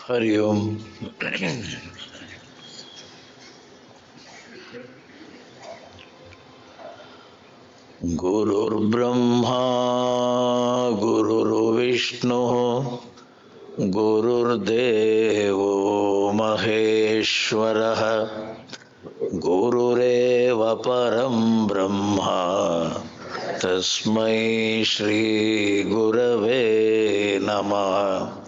हरि ओम। गुरुर्ब्रह्मा गुरुर्विष्णुः गुरुर्देवो महेश्वरः गुरुरेव परं ब्रह्मा तस्मै श्री गुरवे नमः।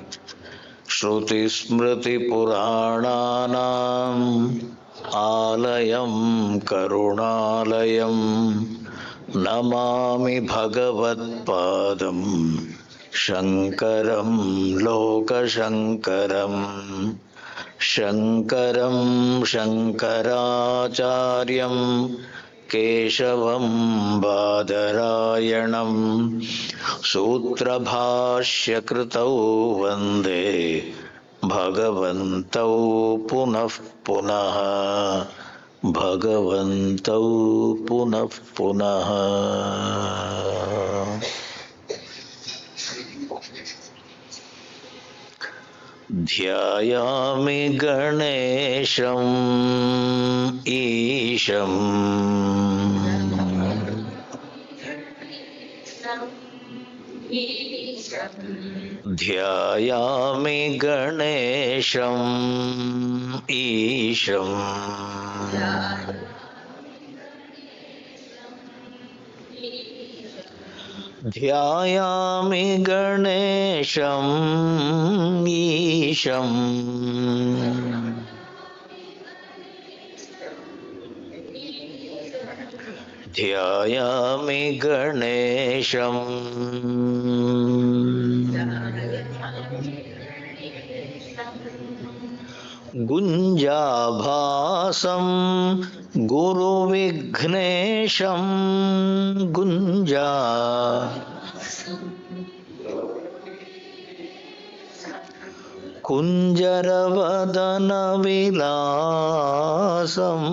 श्रुतिस्मृतिपुराणानाम् आलयं करुणालयं नमामि भगवत्पादं शङ्करं लोकशङ्करं। शङ्करं शङ्कराचार्यं केशवं बादरायणं सूत्रभाष्यकृतौ वन्दे भगवन्तौ पुनः पुनः भगवन्तौ पुनः पुनः। ध्यायामि गणेशं ईशं ध्यायामि गणेशं ईशं ध्यायामि गणेशं ईशं ध्यायामि गणेशं गुञ्जाभासं गुरुविघ्नेशं गुञ्जा कुञ्जरवदनविलासं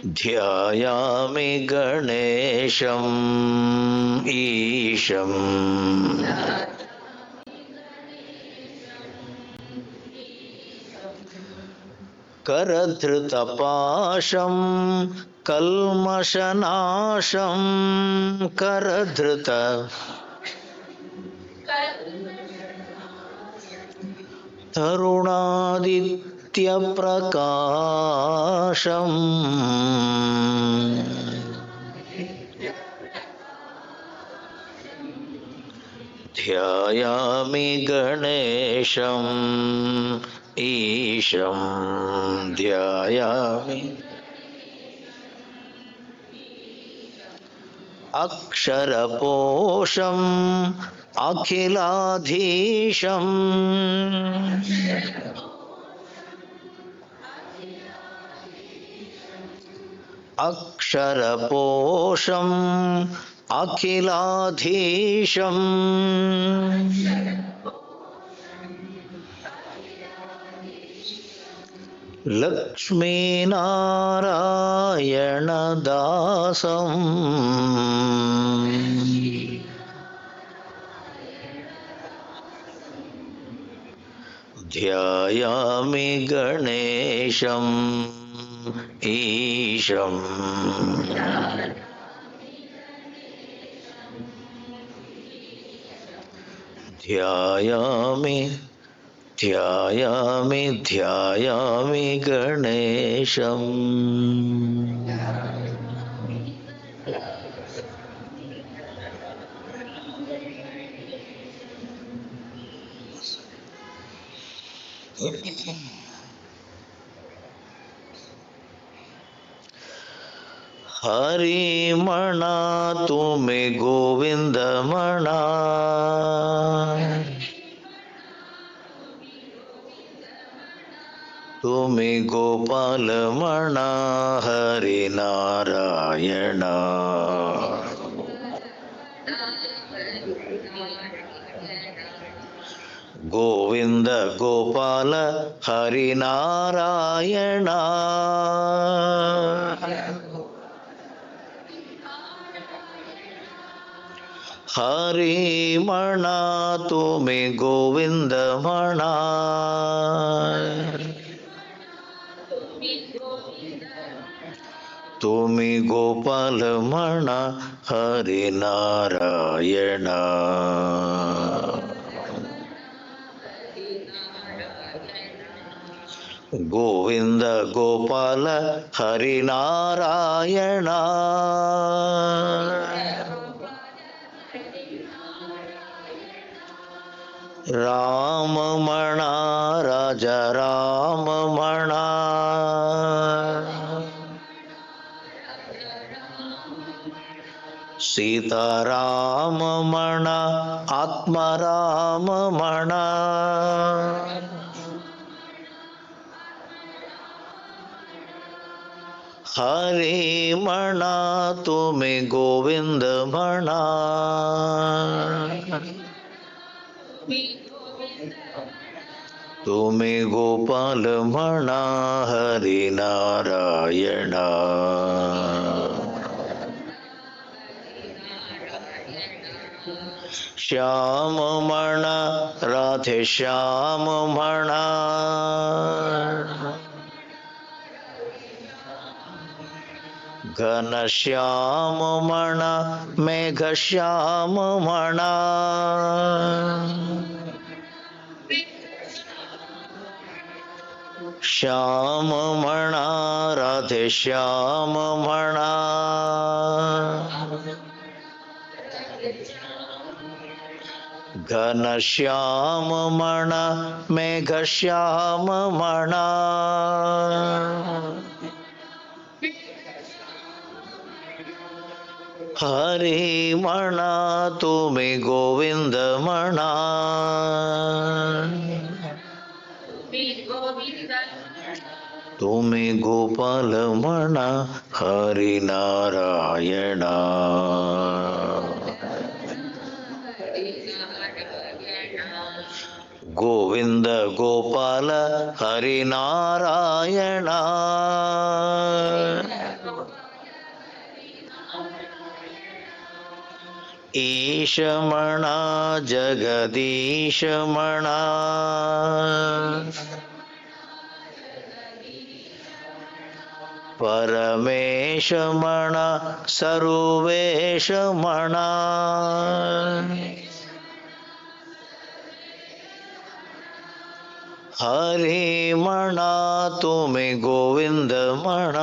ध्यायामि गणेशं ईशं करधृतपाशं कल्मषनाशं करधृत तरुणादित्यप्रकाशं ध्यायामि गणेशं ईशं ध्यायामि अक्षरपोषम् अखिलाधीशम् अक्षरपोषम् अखिलाधीशम् लक्ष्मीनारायणदासं ध्यायामि गणेशं ईशं ध्यायामि ध्यायामि ध्यायामि गणेशं। हरिमणा तुमे गोविंदमणा तुमे गोपालमणा हरिनारायण गोविंद गोपाल हरिनारायण ಹರಿಮಣ ತುಮಿ ಗೋವಿಂದ ಮಣ. ತುಮಿ ಗೋಪಾಲ ಮಣ ಹರಿನಾರಾಯಣ. ಗೋವಿಂದ ಗೋಪಾಲ ಹರಿನಾರಾಯಣ. ರಾಮಮಣ ರಾಜ ರಾಮಮಣ. ಸೀತಾರಾಮಮಣ ಆತ್ಮರಾಮಮಣ. ಹರಿಮಣ ತುಮಿ ಗೋವಿಂದ ಮಣ. ತುಮಿ ಗೋಪಾಲ ಮಣ ಹರಿನಾರಾಯಣ. ಶ್ಯಾಮಮಣ ರಾಧೆ ಶ್ಯಾಮಮಣ. ಘನ ಶ್ಯಾಮಮಣ ಮೇಘ ಶ್ಯಾಮಮಣ. ಶ್ಯಾಮಮಣ ರಾಧೆ ಶ್ಯಾಮಮಣ. ಘನ ಶ್ಯಾಮಮಣ ಮೇಘ ಶ್ಯಾಮಮಣ. ಹರಿಮಣ ತುಮಿ ಗೋವಿಂದ ಮಣ. ತುಮಿ ಗೋಪಾಲ ಮಣ ಹರಿನಾರಾಯಣ. ಗೋವಿಂದ ಗೋಪಾಲ ಹರಿನಾರಾಯಣ. ಈಶಮಣ ಜಗದೀಶಮಣ. ಪರಮೇಶಮಣ ಸರ್ವೇಶಮಣ. ಹರಿಮಣ ತುಮಿ ಗೋವಿಂದ ಮಣ.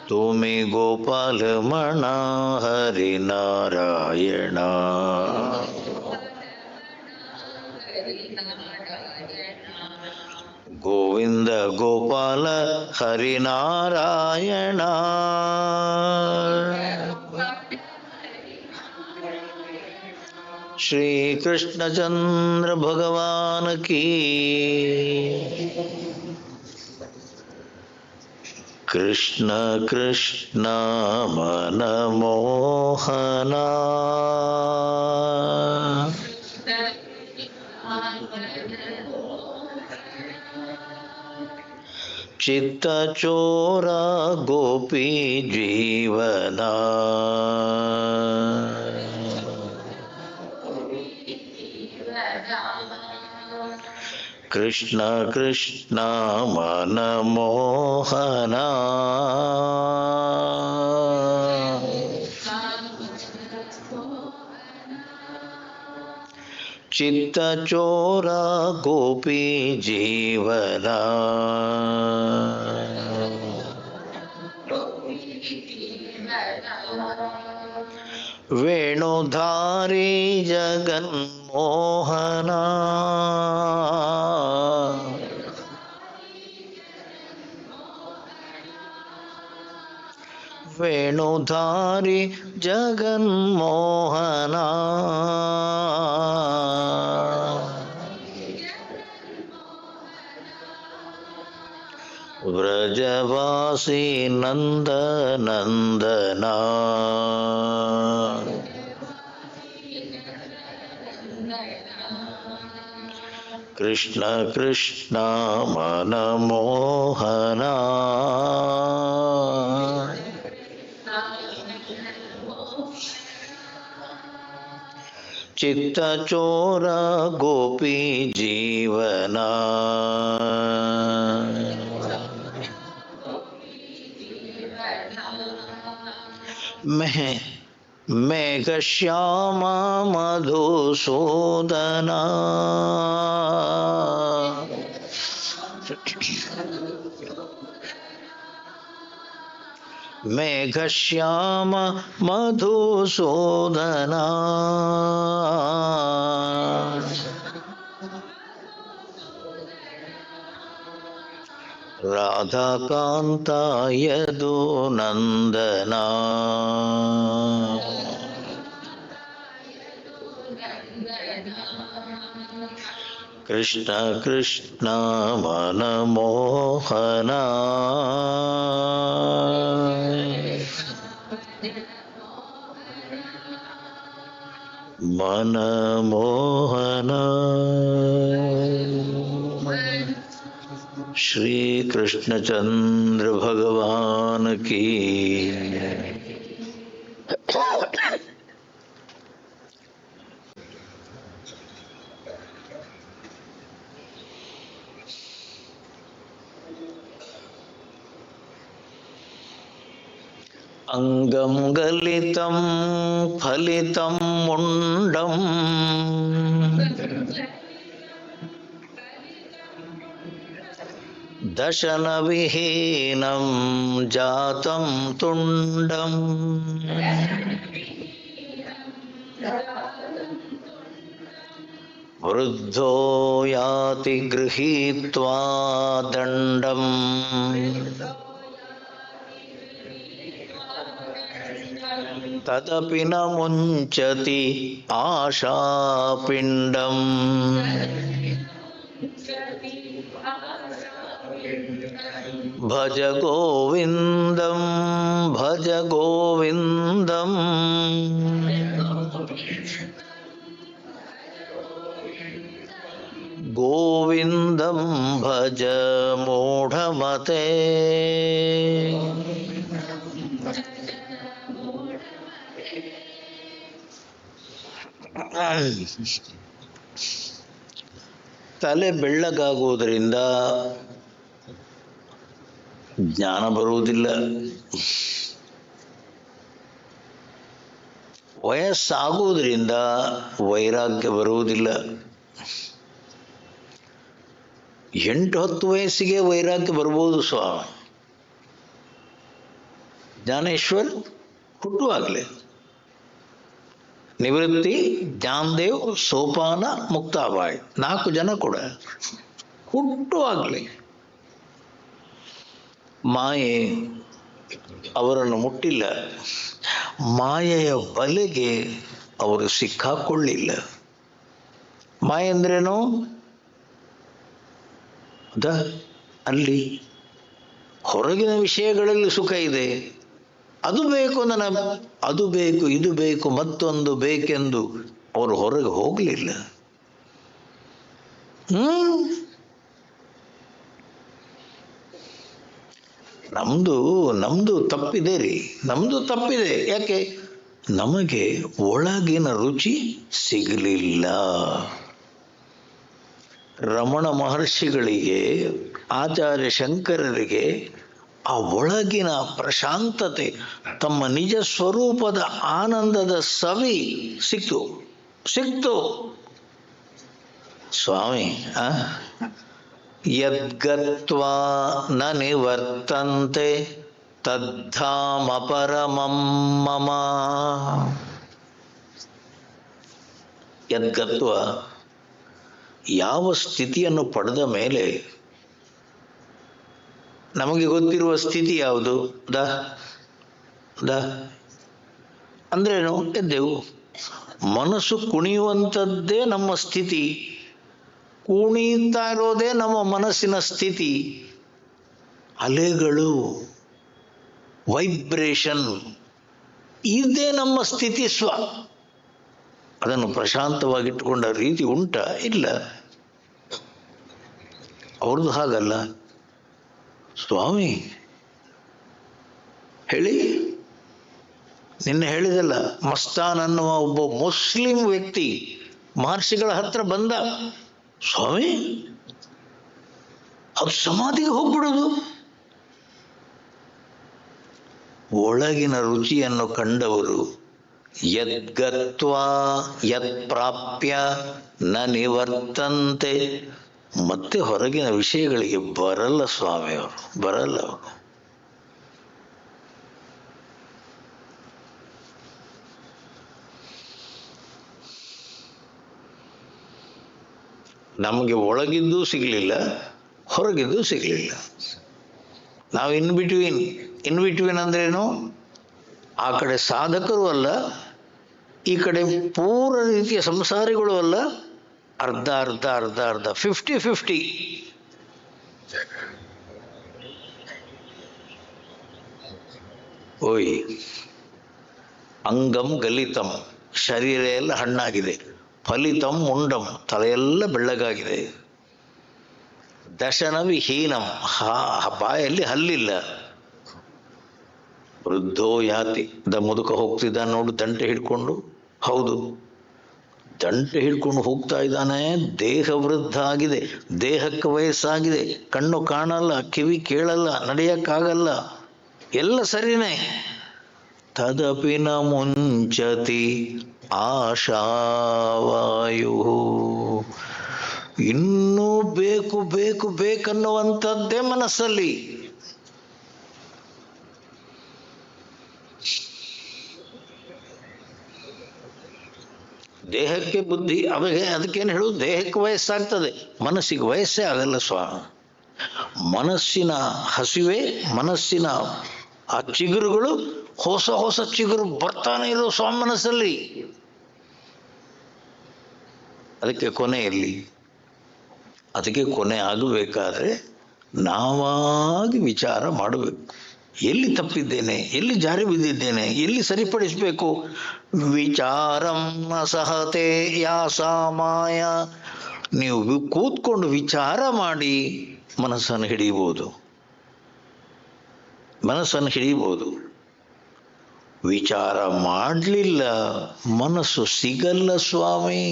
ತುಮಿ ಗೋಪಾಲ ಮಣ ಹರಿನಾರಾಯಣ. ಗೋವಿಂದ ಗೋಪಾಲ ಹರಿನಾರಾಯಣ. ಶ್ರೀ ಕೃಷ್ಣಚಂದ್ರ ಭಗವಾನ್ ಕೀ. ಕೃಷ್ಣ ಕೃಷ್ಣ ಮನಮೋಹನ. ಚಿತ್ತ ಚೋರ ಗೋಪಿ ಜೀವನ. ಕೃಷ್ಣ ಕೃಷ್ಣ ಮನಮೋಹನ. ಚಿತ್ತ ಚೋರ ಗೋಪಿ ಜೀವನ. ವೇಣುಧಾರಿ ಜಗನ್ಮೋಹನ. ವೇಣುಧಾರಿ ಜಗನ್ಮೋಹನ. ವ್ರಜವಾಸಿ ನಂದ ನಂದನ. ಕೃಷ್ಣ ಕೃಷ್ಣ ಮನಮೋಹನ. ಚಿತ್ತಚೋರ ಗೋಪಿ ಜೀವನ ಮೇಘಶ್ಯಾಮ ಮಧುಸೂದನ ಮೇಘಶ್ಯಾಮ ಮಧುಸೂದನ ರಾಧಾಕಾಂತ ಯದು ನಂದನ ಕೃಷ್ಣ ಕೃಷ್ಣ ಮನಮೋಹನ मनमोहन श्री कृष्णचंद्र भगवान की अंगम गलितं फलितं मुंडम दशन विहीनं जातं तुंडम वृद्धो याति गृहीत्वा दंडम तदपि न मुञ्चति आशापिण्डम् भज गोविन्दं भज गोविन्दम् गोविन्दं भज मूढमते ತಲೆ ಬೆಳ್ಳಗಾಗುವುದರಿಂದ ಜ್ಞಾನ ಬರುವುದಿಲ್ಲ. ವಯಸ್ಸಾಗುವುದರಿಂದ ವೈರಾಗ್ಯ ಬರುವುದಿಲ್ಲ. 8-10 ವಯಸ್ಸಿಗೆ ವೈರಾಗ್ಯ ಬರ್ಬೋದು ಸ್ವಾಮಿ. ಜ್ಞಾನೇಶ್ವರ್ ಹುಟ್ಟುವಾಗಲೇ ನಿವೃತ್ತಿ, ಜ್ಞಾನದೇವ್, ಸೋಪಾನ, ಮುಕ್ತಾಬಾಯಿ 4 ಜನ ಕೂಡ ಹುಟ್ಟುವಾಗಲೇ ಮಾಯೆ ಅವರನ್ನು ಮುಟ್ಟಿಲ್ಲ. ಮಾಯೆಯ ಬಲೆಗೆ ಅವರು ಸಿಕ್ಕಾಕೊಳ್ಳಿಲ್ಲ. ಮಾಯೆ ಅಂದ್ರೇನು? ಅಲ್ಲಿ ಹೊರಗಿನ ವಿಷಯಗಳಲ್ಲಿ ಸುಖ ಇದೆ, ಅದು ಬೇಕು, ಅದು ಬೇಕು, ಇದು ಬೇಕು, ಮತ್ತೊಂದು ಬೇಕೆಂದು ಅವರು ಹೊರಗೆ ಹೋಗಲಿಲ್ಲ. ನಮ್ದು ತಪ್ಪಿದೆ ರೀ, ನಮ್ದು ತಪ್ಪಿದೆ. ಯಾಕೆ? ನಮಗೆ ಒಳಗಿನ ರುಚಿ ಸಿಗಲಿಲ್ಲ. ರಮಣ ಮಹರ್ಷಿಗಳಿಗೆ, ಆಚಾರ್ಯ ಶಂಕರರಿಗೆ ಆ ಒಳಗಿನ ಪ್ರಶಾಂತತೆ, ತಮ್ಮ ನಿಜ ಸ್ವರೂಪದ ಆನಂದದ ಸವಿ ಸಿಕ್ತು. ಸ್ವಾಮಿ ಯದ್ಗತ್ವಾ ನ ನಿವರ್ತಂತೆ ತದ್ಧಾಮ ಪರಮಂ ಮಮ. ಯದ್ಗತ್ವ, ಯಾವ ಸ್ಥಿತಿಯನ್ನು ಪಡೆದ ಮೇಲೆ, ನಮಗೆ ಗೊತ್ತಿರುವ ಸ್ಥಿತಿ ಯಾವುದು? ಅಂದ್ರೇನು? ಎದ್ದೆವು. ಮನಸ್ಸು ಕುಣಿಯುವಂಥದ್ದೇ ನಮ್ಮ ಸ್ಥಿತಿ, ಕುಣಿತಾ ಇರೋದೇ ನಮ್ಮ ಮನಸ್ಸಿನ ಸ್ಥಿತಿ. ಅಲೆಗಳು, ವೈಬ್ರೇಷನ್, ಇದೇ ನಮ್ಮ ಸ್ಥಿತಿ ಸ್ವ. ಅದನ್ನು ಪ್ರಶಾಂತವಾಗಿಟ್ಟುಕೊಂಡ ರೀತಿ ಉಂಟಾ? ಇಲ್ಲ. ಅವ್ರದ್ದು ಹಾಗಲ್ಲ. ಸ್ವಾಮಿ ಹೇಳಿ, ನಿನ್ನೆ ಹೇಳಿದಲ್ಲ, ಮಸ್ತಾನ್ ಅನ್ನುವ ಒಬ್ಬ ಮುಸ್ಲಿಂ ವ್ಯಕ್ತಿ ಮಹರ್ಷಿಗಳ ಹತ್ರ ಬಂದ, ಸ್ವಾಮಿ ಅದು ಸಮಾಧಿಗೆ ಹೋಗ್ಬಿಡೋದು. ಒಳಗಿನ ರುಚಿಯನ್ನು ಕಂಡವರು ಯದ್ಗತ್ವಾ ಯತ್ ಪ್ರಾಪ್ಯ ನ ನಿವರ್ತಂತೆ, ಮತ್ತೆ ಹೊರಗಿನ ವಿಷಯಗಳಿಗೆ ಬರಲ್ಲ ಸ್ವಾಮಿಯವರು, ಬರಲ್ಲ ಅವರು. ನಮಗೆ ಒಳಗಿದ್ದೂ ಸಿಗಲಿಲ್ಲ, ಹೊರಗಿದ್ದೂ ಸಿಗಲಿಲ್ಲ. ನಾವು ಇನ್ ಬಿಟ್ವೀನ್ ಅಂದ್ರೇನು? ಆ ಕಡೆ ಸಾಧಕರು ಅಲ್ಲ, ಈ ಕಡೆ ಪೂರ್ಣ ರೀತಿಯ ಸಂಸಾರಿಗಳು ಅಲ್ಲ, ಅರ್ಧ 50-50. ಓಯ್, ಅಂಗಂ ಗಲಿತಂ, ಶರೀರ ಎಲ್ಲ ಹಣ್ಣಾಗಿದೆ. ಫಲಿತಂ ಮುಂಡಂ, ತಲೆಯೆಲ್ಲ ಬೆಳ್ಳಗಾಗಿದೆ. ದಶನ ವಿಹೀನಂ, ಬಾಯಲ್ಲಿ ಹಲ್ಲಿಲ್ಲ. ವೃದ್ಧೋ ಯಾತಿ, ಮುದುಕ ಹೋಗ್ತಿದ್ದ ನೋಡು ದಂಟೆ ಹಿಡ್ಕೊಂಡು. ಹೌದು, ದಂಟೆ ಹಿಡ್ಕೊಂಡು ಹೋಗ್ತಾ ಇದ್ದಾನೆ. ದೇಹ ವೃದ್ಧ ಆಗಿದೆ, ದೇಹಕ್ಕೆ ವಯಸ್ಸಾಗಿದೆ, ಕಣ್ಣು ಕಾಣಲ್ಲ, ಕಿವಿ ಕೇಳಲ್ಲ, ನಡೆಯಕ್ಕಾಗಲ್ಲ, ಎಲ್ಲ ಸರಿನೇ. ತದಪಿ ನ ಮುಂಚತಿ ಆಶಾವಾಯು, ಇನ್ನೂ ಬೇಕನ್ನುವಂಥದ್ದೇ ಮನಸ್ಸಲ್ಲಿ. ದೇಹಕ್ಕೆ ಬುದ್ಧಿ, ಅದಕ್ಕೇನು ಹೇಳುದು? ದೇಹಕ್ಕೆ ವಯಸ್ಸಾಗ್ತದೆ, ಮನಸ್ಸಿಗೆ ವಯಸ್ಸೇ ಆಗಲ್ಲ ಸ್ವಾಮಿ. ಮನಸ್ಸಿನ ಹಸಿವೆ, ಮನಸ್ಸಿನ ಆ ಚಿಗುರುಗಳು, ಹೊಸ ಚಿಗುರು ಬರ್ತಾನೆ ಇರೋ ಸ್ವಾಮಿ ಮನಸ್ಸಲ್ಲಿ. ಅದಕ್ಕೆ ಕೊನೆಯಲ್ಲಿ, ಅದಕ್ಕೆ ಕೊನೆ ಆಗಬೇಕಾದ್ರೆ ನಾವಾಗಿ ವಿಚಾರ ಮಾಡಬೇಕು. ಎಲ್ಲಿ ತಪ್ಪಿದ್ದೇನೆ, ಎಲ್ಲಿ ಜಾರಿ ಬಿದ್ದಿದ್ದೇನೆ, ಎಲ್ಲಿ ಸರಿಪಡಿಸಬೇಕು. ವಿಚಾರಂ ಅಸಹತೆ ಯಾಸಾಮಾಯ, ನೀವು ಕೂತ್ಕೊಂಡು ವಿಚಾರ ಮಾಡಿ ಮನಸ್ಸನ್ನು ಹಿಡಿಯಬಹುದು. ವಿಚಾರ ಮಾಡಲಿಲ್ಲ, ಮನಸ್ಸು ಸಿಗಲ್ಲ ಸ್ವಾಮಿ.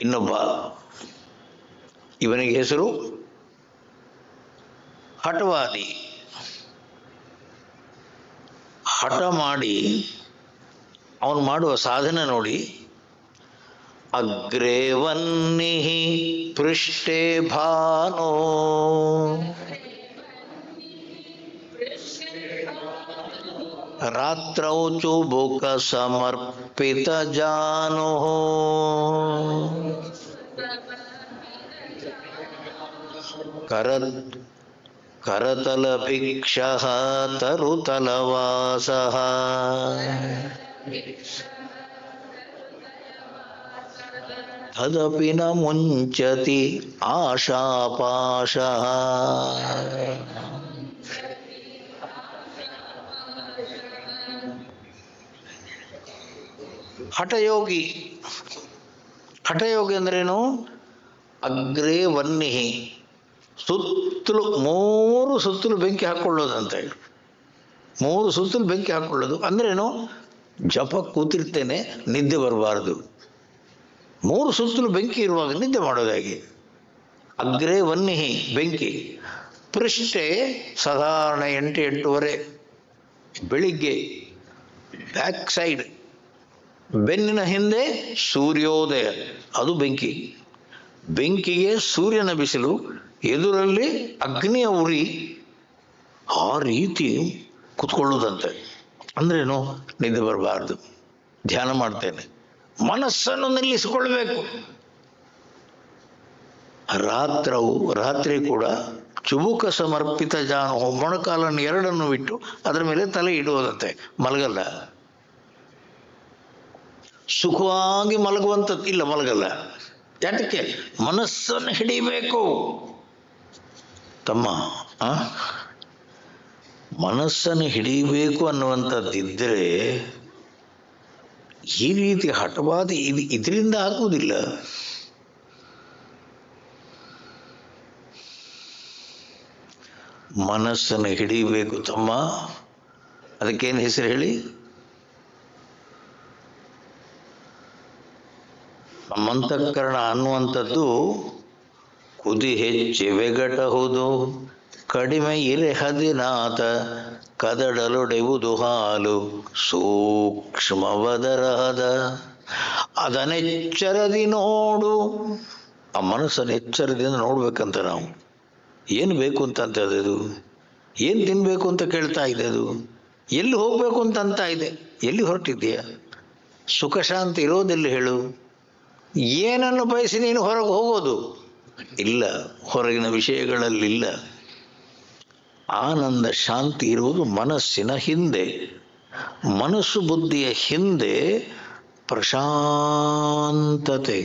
ಇನ್ನೊಬ್ಬ, ಇವನಿಗೆ ಹೆಸರು ಹಠವಾದಿ. ಹಠ ಮಾಡಿ ಅವನು ಮಾಡುವ ಸಾಧನೆ ನೋಡಿ. ಅಗ್ರೇ ವನ್ನಿಃ ಪೃಷ್ಠೇ ಭಾನೋ, ರಾತ್ರೌ ಚುಬುಕ ಸಮರ್ಪಿತ ಜಾನೋ, ಕರತಲ ಭಿಕ್ಷಃ ತರುತಲವಾಸಃ, ತದಪಿ ನ ಮುಂಚತಿ ಆಶಾಪಾಶಃ. ಹಠಯೋಗಿ ಅಂದ್ರೇನು? ಅಗ್ರೇ ವನ್ನಿಹಿ, ಸುತ್ತಲೂ 3 ಸುತ್ತಲೂ ಬೆಂಕಿ ಹಾಕೊಳ್ಳೋದಂತ ಹೇಳಿ. 3 ಸುತ್ತಲೂ ಬೆಂಕಿ ಹಾಕೊಳ್ಳೋದು ಅಂದ್ರೇನು? ಜಪ ಕೂತಿರ್ತೇನೆ, ನಿದ್ದೆ ಬರಬಾರದು. 3 ಸುತ್ತಲೂ ಬೆಂಕಿ ಇರುವಾಗ ನಿದ್ದೆ ಮಾಡೋದಾಗಿ. ಅಗ್ರೇ ವನ್ನಿಹಿ, ಬೆಂಕಿ. ಪೃಷ್ಠೆ ಸಾಧಾರಣ 8-8:30 ಬೆಳಿಗ್ಗೆ. ಬ್ಯಾಕ್ ಸೈಡ್, ಬೆನ್ನಿನ ಹಿಂದೆ ಸೂರ್ಯೋದಯ, ಅದು ಬೆಂಕಿ. ಬೆಂಕಿಗೆ ಸೂರ್ಯನ ಬಿಸಿಲು, ಎದುರಲ್ಲಿ ಅಗ್ನಿಯ ಉರಿ. ಆ ರೀತಿ ಕುತ್ಕೊಳ್ಳೋದಂತೆ. ಅಂದ್ರೇನು? ನಿದ್ದೆ ಬರಬಾರ್ದು, ಧ್ಯಾನ ಮಾಡ್ತೇನೆ, ಮನಸ್ಸನ್ನು ನಿಲ್ಲಿಸಿಕೊಳ್ಬೇಕು. ರಾತ್ರಿ ಕೂಡ ಚುಬುಕ ಸಮರ್ಪಿತ ಜಾನು, ಮೊಣಕಾಲನ್ನು 2 ಬಿಟ್ಟು ಅದರ ಮೇಲೆ ತಲೆ ಇಡುವುದಂತೆ, ಮಲಗಲ್ಲ. ಸುಖವಾಗಿ ಮಲಗುವಂಥದ್ದು ಇಲ್ಲ, ಮಲಗಲ್ಲ. ಯಾಕೆ? ಮನಸ್ಸನ್ನು ಹಿಡಿಬೇಕು ತಮ್ಮ. ಮನಸ್ಸನ್ನು ಹಿಡಿಬೇಕು ಅನ್ನುವಂಥದ್ದಿದ್ದರೆ ಈ ರೀತಿ ಹಠವಾದಿ ಇದರಿಂದ ಆಗುವುದಿಲ್ಲ. ಮನಸ್ಸನ್ನು ಹಿಡಿಬೇಕು ತಮ್ಮ. ಅದಕ್ಕೇನು ಹೆಸರು ಹೇಳಿ? ನಮ್ಮಂತಃಕರಣ ಅನ್ನುವಂಥದ್ದು ಕುದಿ ಹೆಚ್ಚಿವೆಗಟಹುದು, ಕಡಿಮೆ ಇರೆ ಹದಿನಾಥ ಕದಡಲೊಡೆವುದು ಹಾಲು ಸೂಕ್ಷ್ಮವದರಹದ. ಅದನ್ನೆಚ್ಚರದಿ ನೋಡು. ಆ ಮನಸ್ಸನ್ನು ಎಚ್ಚರದಿಂದ ನೋಡ್ಬೇಕಂತ ನಾವು. ಏನು ಬೇಕು ಅಂತ ಅದು, ಏನು ತಿನ್ಬೇಕು ಅಂತ ಕೇಳ್ತಾ ಇದೆ ಅದು, ಎಲ್ಲಿ ಹೋಗ್ಬೇಕು ಅಂತ ಇದೆ, ಎಲ್ಲಿ ಹೊರಟಿದ್ದೀಯ? ಸುಖ ಶಾಂತಿ ಇರೋದೆಲ್ಲಿ ಹೇಳು? ಏನನ್ನು ಬಯಸಿ ನೀನು ಹೊರಗೆ ಹೋಗೋದು? ಇಲ್ಲ, ಹೊರಗಿನ ವಿಷಯಗಳಲ್ಲಿಲ್ಲ. ಆನಂದ ಶಾಂತಿ ಇರುವುದು ಮನಸ್ಸಿನ ಹಿಂದೆ. ಮನಸ್ಸು ಬುದ್ಧಿಯ ಹಿಂದೆ ಪ್ರಶಾಂತತೆ,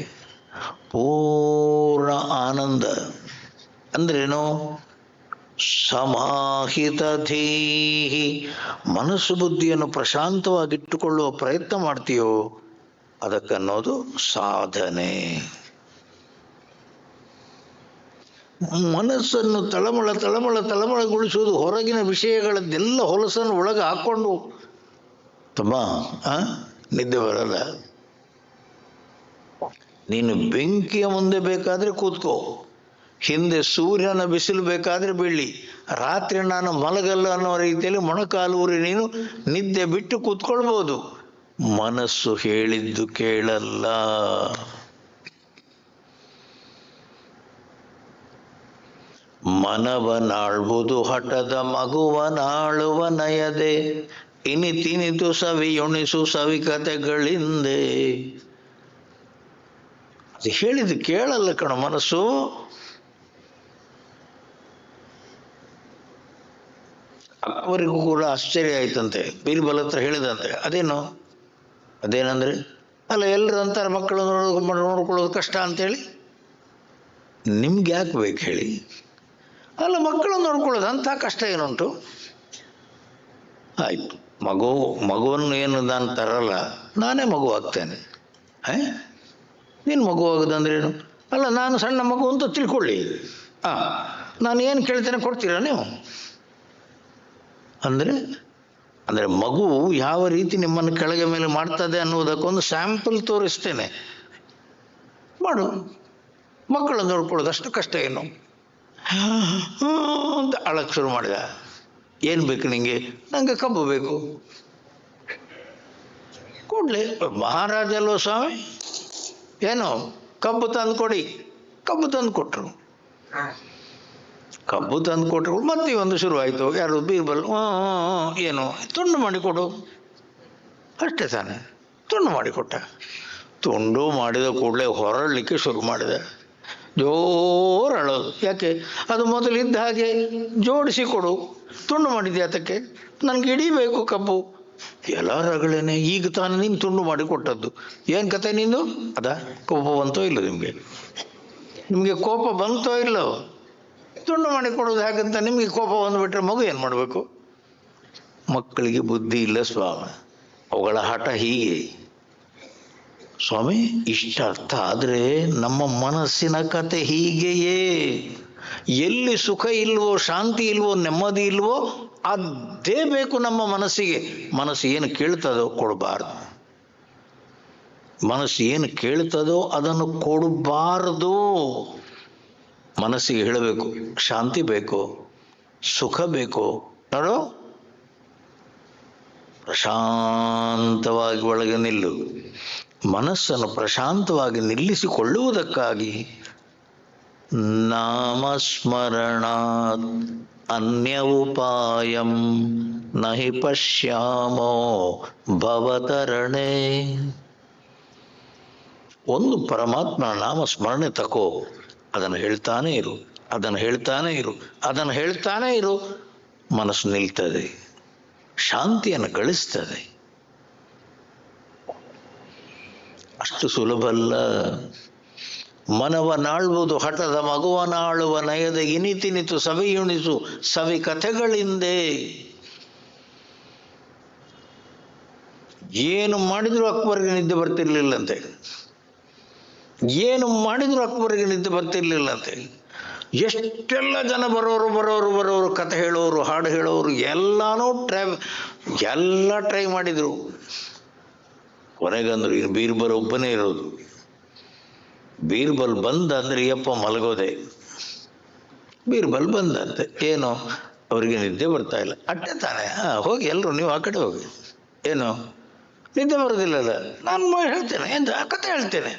ಪೂರ್ಣ ಆನಂದ. ಅಂದ್ರೇನು? ಸಮಾಹಿತಧೀಹಿ. ಮನಸ್ಸು ಬುದ್ಧಿಯನ್ನು ಪ್ರಶಾಂತವಾಗಿಟ್ಟುಕೊಳ್ಳುವ ಪ್ರಯತ್ನ ಮಾಡ್ತೀಯೋ ಅದಕ್ಕನ್ನೋದು ಸಾಧನೆ. ಮನಸ್ಸನ್ನು ತಳಮಳಗೊಳಿಸುವುದು ಹೊರಗಿನ ವಿಷಯಗಳದ್ದೆಲ್ಲ ಹೊಲಸನ್ನು ಒಳಗೆ ಹಾಕ್ಕೊಂಡು ತಮ್ಮ ನಿದ್ದೆ ಬರಲ್ಲ. ನೀನು ಬೆಂಕಿಯ ಮುಂದೆ ಬೇಕಾದ್ರೆ ಕೂತ್ಕೋ, ಹಿಂದೆ ಸೂರ್ಯನ ಬಿಸಿಲು ಬೇಕಾದ್ರೆ ಬೀಳಿ, ರಾತ್ರಿ ನಾನು ಮಲಗಲ್ಲ ಅನ್ನೋ ರೀತಿಯಲ್ಲಿ ಮೊಣಕಾಲೂರಿ ನೀನು ನಿದ್ದೆ ಬಿಟ್ಟು ಕೂತ್ಕೊಳ್ಬೋದು. ಮನಸ್ಸು ಹೇಳಿದ್ದು ಕೇಳಲ್ಲ. ಮನವನಾಳ್ವುದು ಹಠದ ಮಗುವನಾಳುವ ನಯದೆ, ಇನಿತಿನಿತು ಸವಿಯುಣಿಸು ಸವಿಕತೆಗಳಿಂದೆ. ಅದು ಹೇಳಿದ್ದು ಕೇಳಲ್ಲ ಕಣ ಮನಸ್ಸು. ಅಕ್ಬರಿಗೂ ಕೂಡ ಆಶ್ಚರ್ಯ ಆಯ್ತಂತೆ, ಬೀರ್ಬಲ್ ಹತ್ರ ಹೇಳಿದಂತೆ. ಅದೇನಂದ್ರೆ, ಅಲ್ಲ ಎಲ್ಲರೂ ಅಂತಾರೆ ಮಕ್ಕಳು ನೋಡ್ಕೊಳ್ಳೋದು ಕಷ್ಟ ಅಂತೇಳಿ, ನಿಮ್ಗೆ ಯಾಕೆ ಬೇಕು ಹೇಳಿ? ಅಲ್ಲ ಮಕ್ಕಳು ನೋಡ್ಕೊಳ್ಳೋದು ಅಂಥ ಕಷ್ಟ ಏನುಂಟು? ಆಯ್ತು, ಮಗುವನ್ನು ಏನು ನಾನು ತರಲ್ಲ, ನಾನೇ ಮಗು ಆಗ್ತೇನೆ. ನೀನು ಮಗು ಆಗೋದಂದ್ರೇನು? ಅಲ್ಲ ನಾನು ಸಣ್ಣ ಮಗು ಅಂತ ತಿಳ್ಕೊಳ್ಳಿ, ನಾನು ಏನು ಕೇಳ್ತೇನೆ ಕೊಡ್ತೀರಾ ನೀವು? ಅಂದರೆ ಮಗು ಯಾವ ರೀತಿ ನಿಮ್ಮನ್ನು ಕೆಳಗೆ ಮೇಲೆ ಮಾಡ್ತದೆ ಅನ್ನುವುದಕ್ಕೊಂದು ಸ್ಯಾಂಪಲ್ ತೋರಿಸ್ತೇನೆ. ಮಾಡು, ಮಕ್ಕಳನ್ನು ನೋಡ್ಕೊಳ್ಳೋದು ಅಷ್ಟು ಕಷ್ಟ ಏನು ಅಂತ ಅಳಕ್ಕೆ ಶುರು ಮಾಡಿದ. ಏನು ಬೇಕು ನಿಂಗೆ? ನನಗೆ ಕಬ್ಬು ಬೇಕು. ಕೂಡಲೇ ಮಹಾರಾಜ ಅಲ್ವ ಸ್ವಾಮಿ, ಏನು ಕಬ್ಬು ತಂದು ಕೊಡಿ. ಕಬ್ಬು ತಂದು ಕೊಟ್ಟರು. ಮತ್ತೆ ಒಂದು ಶುರು ಆಯಿತು. ಯಾರು? ಬೀರ್ಬಲ್. ಏನು? ತುಂಡು ಮಾಡಿಕೊಡು. ಅಷ್ಟೇ ತಾನೆ, ತುಂಡು ಮಾಡಿಕೊಟ್ಟ. ತುಂಡು ಮಾಡಿದ ಕೂಡಲೇ ಹೊರಡಲಿಕ್ಕೆ ಶುರು ಮಾಡಿದೆ. ಜೋರು ಅಳೋದು. ಯಾಕೆ? ಅದು ಮೊದಲಿದ್ದ ಹಾಗೆ ಜೋಡಿಸಿ ಕೊಡು. ತುಂಡು ಮಾಡಿದ್ದೆ ಅದಕ್ಕೆ, ನನಗೆ ಹಿಡಿಬೇಕು ಕಬ್ಬು. ಎಲ್ಲ ರಗಳೇನೆ, ಈಗ ತಾನು ನೀನು ತುಂಡು ಮಾಡಿ ಕೊಟ್ಟದ್ದು. ಏನು ಕತೆ ನಿಂದು? ಕೋಪ ಬಂತೋ ಇಲ್ಲೋ ನಿಮಗೆ ಕೋಪ ಬಂತೋ ಇಲ್ಲೋ? ತುಂಡು ಮಾಡಿ ಕೊಡೋದು ಹಾಗಂತ ನಿಮಗೆ ಕೋಪ ಬಂದುಬಿಟ್ರೆ ಮಗು ಏನು ಮಾಡಬೇಕು? ಮಕ್ಕಳಿಗೆ ಬುದ್ಧಿ ಇಲ್ಲ ಸ್ವಾಮಿ, ಅವುಗಳ ಹಠ ಹೀಗೆ. ಸ್ವಾಮಿ ಇಷ್ಟ ಅರ್ಥ ಆದರೆ ನಮ್ಮ ಮನಸ್ಸಿನ ಕತೆ ಹೀಗೆಯೇ. ಎಲ್ಲಿ ಸುಖ ಇಲ್ವೋ, ಶಾಂತಿ ಇಲ್ವೋ, ನೆಮ್ಮದಿ ಇಲ್ವೋ ಅದೇ ಬೇಕು ನಮ್ಮ ಮನಸ್ಸಿಗೆ. ಮನಸ್ಸು ಏನು ಕೇಳ್ತದೋ ಕೊಡಬಾರ್ದು. ಮನಸ್ಸು ಏನು ಕೇಳ್ತದೋ ಅದನ್ನು ಕೊಡಬಾರದು. ಮನಸ್ಸಿಗೆ ಹೇಳಬೇಕು, ಶಾಂತಿ ಬೇಕು, ಸುಖ ಬೇಕು, ನೋಡು ಪ್ರಶಾಂತವಾಗಿ ಒಳಗೆ ನಿಲ್ಲು. ಮನಸ್ಸನ್ನು ಪ್ರಶಾಂತವಾಗಿ ನಿಲ್ಲಿಸಿಕೊಳ್ಳುವುದಕ್ಕಾಗಿ ನಾಮಸ್ಮರಣಾತ್ ಅನ್ಯ ಉಪಾಯಂ ನಹಿ ಪಶ್ಯಾಮೋ ಭವತರಣೆ. ಒಂದು ಪರಮಾತ್ಮ ನಾಮ ಸ್ಮರಣೆ ತಕೋ, ಅದನ್ನು ಹೇಳ್ತಾನೆ ಇರು, ಅದನ್ನು ಹೇಳ್ತಾನೆ ಇರು. ಮನಸ್ಸು ನಿಲ್ತದೆ, ಶಾಂತಿಯನ್ನು ಗಳಿಸ್ತದೆ. ಅಷ್ಟು ಸುಲಭ ಅಲ್ಲ. ಮನವನಾಳುವುದು ಹಠದ ಮಗುವನಾಳುವ ನಯದ ಇನಿತಿನಿತು ಸವಿಯುಣಿಸು ಸವಿ ಕಥೆಗಳಿಂದೆ. ಏನು ಮಾಡಿದ್ರು ಅಕ್ಬರ್ಗೆ ನಿದ್ದೆ ಬರ್ತಿರ್ಲಿಲ್ಲಂತೆ. ಎಷ್ಟೆಲ್ಲ ಜನ ಬರೋರು ಕತೆ ಹೇಳೋರು, ಹಾಡು ಹೇಳೋರು ಎಲ್ಲಾನು ಎಲ್ಲ ಟ್ರೈ ಮಾಡಿದರು. ಕೊನೆಗಂದ್ರು ಇನ್ನು ಬೀರ್ಬಲ್ ಒಬ್ಬನೇ ಇರೋದು. ಬೀರ್ಬಲ್ ಬಂದ ಅಂದ್ರೆ ಯಪ್ಪ ಮಲಗೋದೆ. ಬೀರ್ಬಲ್ ಬಂದಂತೆ, ಏನು ಅವರಿಗೆ ನಿದ್ದೆ ಬರ್ತಾ ಇಲ್ಲ, ಅಟ್ಟೆ ತಾನೆ, ಹೋಗಿ ಎಲ್ಲರೂ ನೀವು ಆ ಕಡೆ ಹೋಗಿ. ಏನು ನಿದ್ದೆ ಬರೋದಿಲ್ಲಲ್ಲ, ನಾನು ಹೇಳ್ತೇನೆ, ಎಂತ ಕತೆ ಹೇಳ್ತೇನೆ.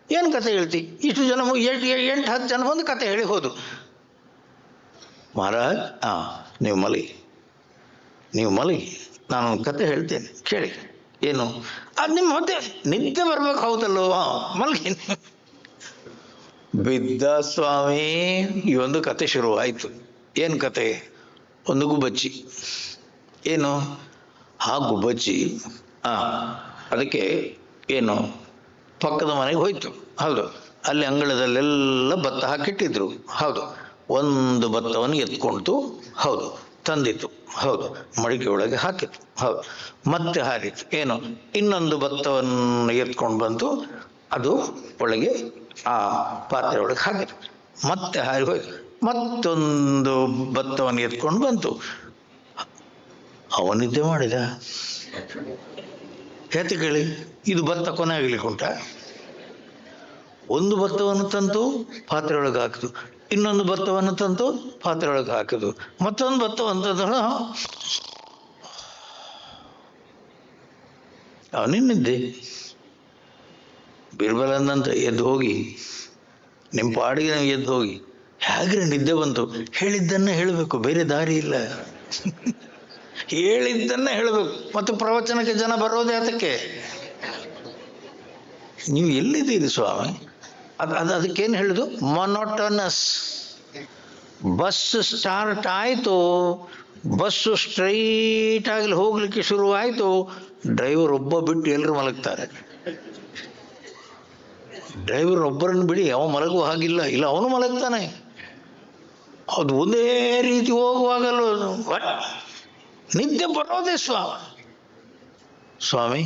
ಏನು ಕತೆ ಹೇಳ್ತಿ? ಇಷ್ಟು ಜನ 8-10 ಜನ ಒಂದು ಕತೆ ಹೇಳಿ ಹೋದು. ಮಹಾರಾಜ್, ನೀವು ಮಲಗಿ, ನಾನೊಂದು ಕತೆ ಹೇಳ್ತೇನೆ ಕೇಳಿ. ಏನು? ಅದು ನಿಮ್ಮ ಮತ್ತೆ ನಿದ್ದೆ ಬರ್ಬೇಕು, ಹೌದಲ್ಲೋ? ಮಲಗಿ. ಬಿದ್ದ ಸ್ವಾಮಿ. ಈ ಒಂದು ಕತೆ ಶುರುವಾಯಿತು. ಏನು ಕತೆ? ಒಂದು ಗುಬ್ಬಚ್ಚಿ. ಏನು ಆ ಗುಬ್ಬಚ್ಚಿ ಅದಕ್ಕೆ ಏನು ಪಕ್ಕದ ಮನೆಗೆ ಹೋಯ್ತು. ಹೌದು, ಅಲ್ಲಿ ಅಂಗಳದಲ್ಲೆಲ್ಲ ಭತ್ತ ಹಾಕಿಟ್ಟಿದ್ರು. ಹೌದು, ಒಂದು ಭತ್ತವನ್ನು ಎತ್ಕೊಳ್ತು. ಹೌದು, ತಂದಿತ್ತು. ಹೌದು, ಮಡಿಕೆ ಒಳಗೆ ಹಾಕಿತ್ತು. ಹೌದು, ಮತ್ತೆ ಹಾರಿತು. ಏನು ಇನ್ನೊಂದು ಭತ್ತವನ್ನು ಎತ್ಕೊಂಡು ಬಂತು, ಅದು ಒಳಗೆ ಆ ಪಾತ್ರೆ ಒಳಗೆ ಹಾಕಿತು. ಮತ್ತೆ ಹಾರಿ ಹೋಯ್ತು. ಮತ್ತೊಂದು ಭತ್ತವನ್ನು ಎತ್ಕೊಂಡು ಬಂತು. ಅವನಿದ್ದೆ ಮಾಡಿದ. ಹೇತ ಕೇಳಿ, ಇದು ಭತ್ತ ಕೊನೆ ಆಗ್ಲಿಕ್ಕೆ ಉಂಟ? ಒಂದು ಭತ್ತವನ್ನು ತಂತು ಪಾತ್ರೆ ಒಳಗೆ ಹಾಕಿತು, ಇನ್ನೊಂದು ಭತ್ತವನ್ನು ತಂತು ಪಾತ್ರೆ ಒಳಗೆ ಹಾಕಿದು, ಮತ್ತೊಂದು ಭತ್ತವನ್ನು ತಂದು ಅವನಿನ್ನಿದ್ದೆ. ಬೀರ್ಬಲ್ ಅಂದಂತ, ಎದ್ದು ಹೋಗಿ ನಿಮ್ಮ ಪಾಡಿಗೆ ನೀವು ಎದ್ದು ಹೋಗಿ. ಹೇಗ್ರೆ ನಿದ್ದೆ ಬಂತು? ಹೇಳಿದ್ದನ್ನೇ ಹೇಳಬೇಕು, ಬೇರೆ ದಾರಿ ಇಲ್ಲ. ಹೇಳಿದ್ದನ್ನೇ ಹೇಳಬೇಕು. ಮತ್ತು ಪ್ರವಚನಕ್ಕೆ ಜನ ಬರೋದೇ ಅದಕ್ಕೆ. ನೀವು ಎಲ್ಲಿದ್ದೀರಿ ಸ್ವಾಮಿ? ಅದಕ್ಕೇನು ಹೇಳುದು? ಮೊನೋಟನಸ್. ಬಸ್ ಸ್ಟಾರ್ಟ್ ಆಯಿತು, ಬಸ್ಸು ಸ್ಟ್ರೈಟ್ ಆಗಲಿ ಹೋಗ್ಲಿಕ್ಕೆ ಶುರುವಾಯಿತು. ಡ್ರೈವರ್ ಒಬ್ಬ ಬಿಟ್ಟು ಎಲ್ಲರೂ ಮಲಗ್ತಾರೆ. ಡ್ರೈವರ್ ಒಬ್ಬರನ್ನು ಬಿಡಿ, ಅವ ಮಲಗುವ ಹಾಗಿಲ್ಲ. ಇಲ್ಲ, ಅವನು ಮಲಗ್ತಾನೆ. ಅದು ಒಂದೇ ರೀತಿ ಹೋಗುವಾಗಲೂ ನಿದ್ದೆ ಬರೋದೇ ಸ್ವಾಮಿ.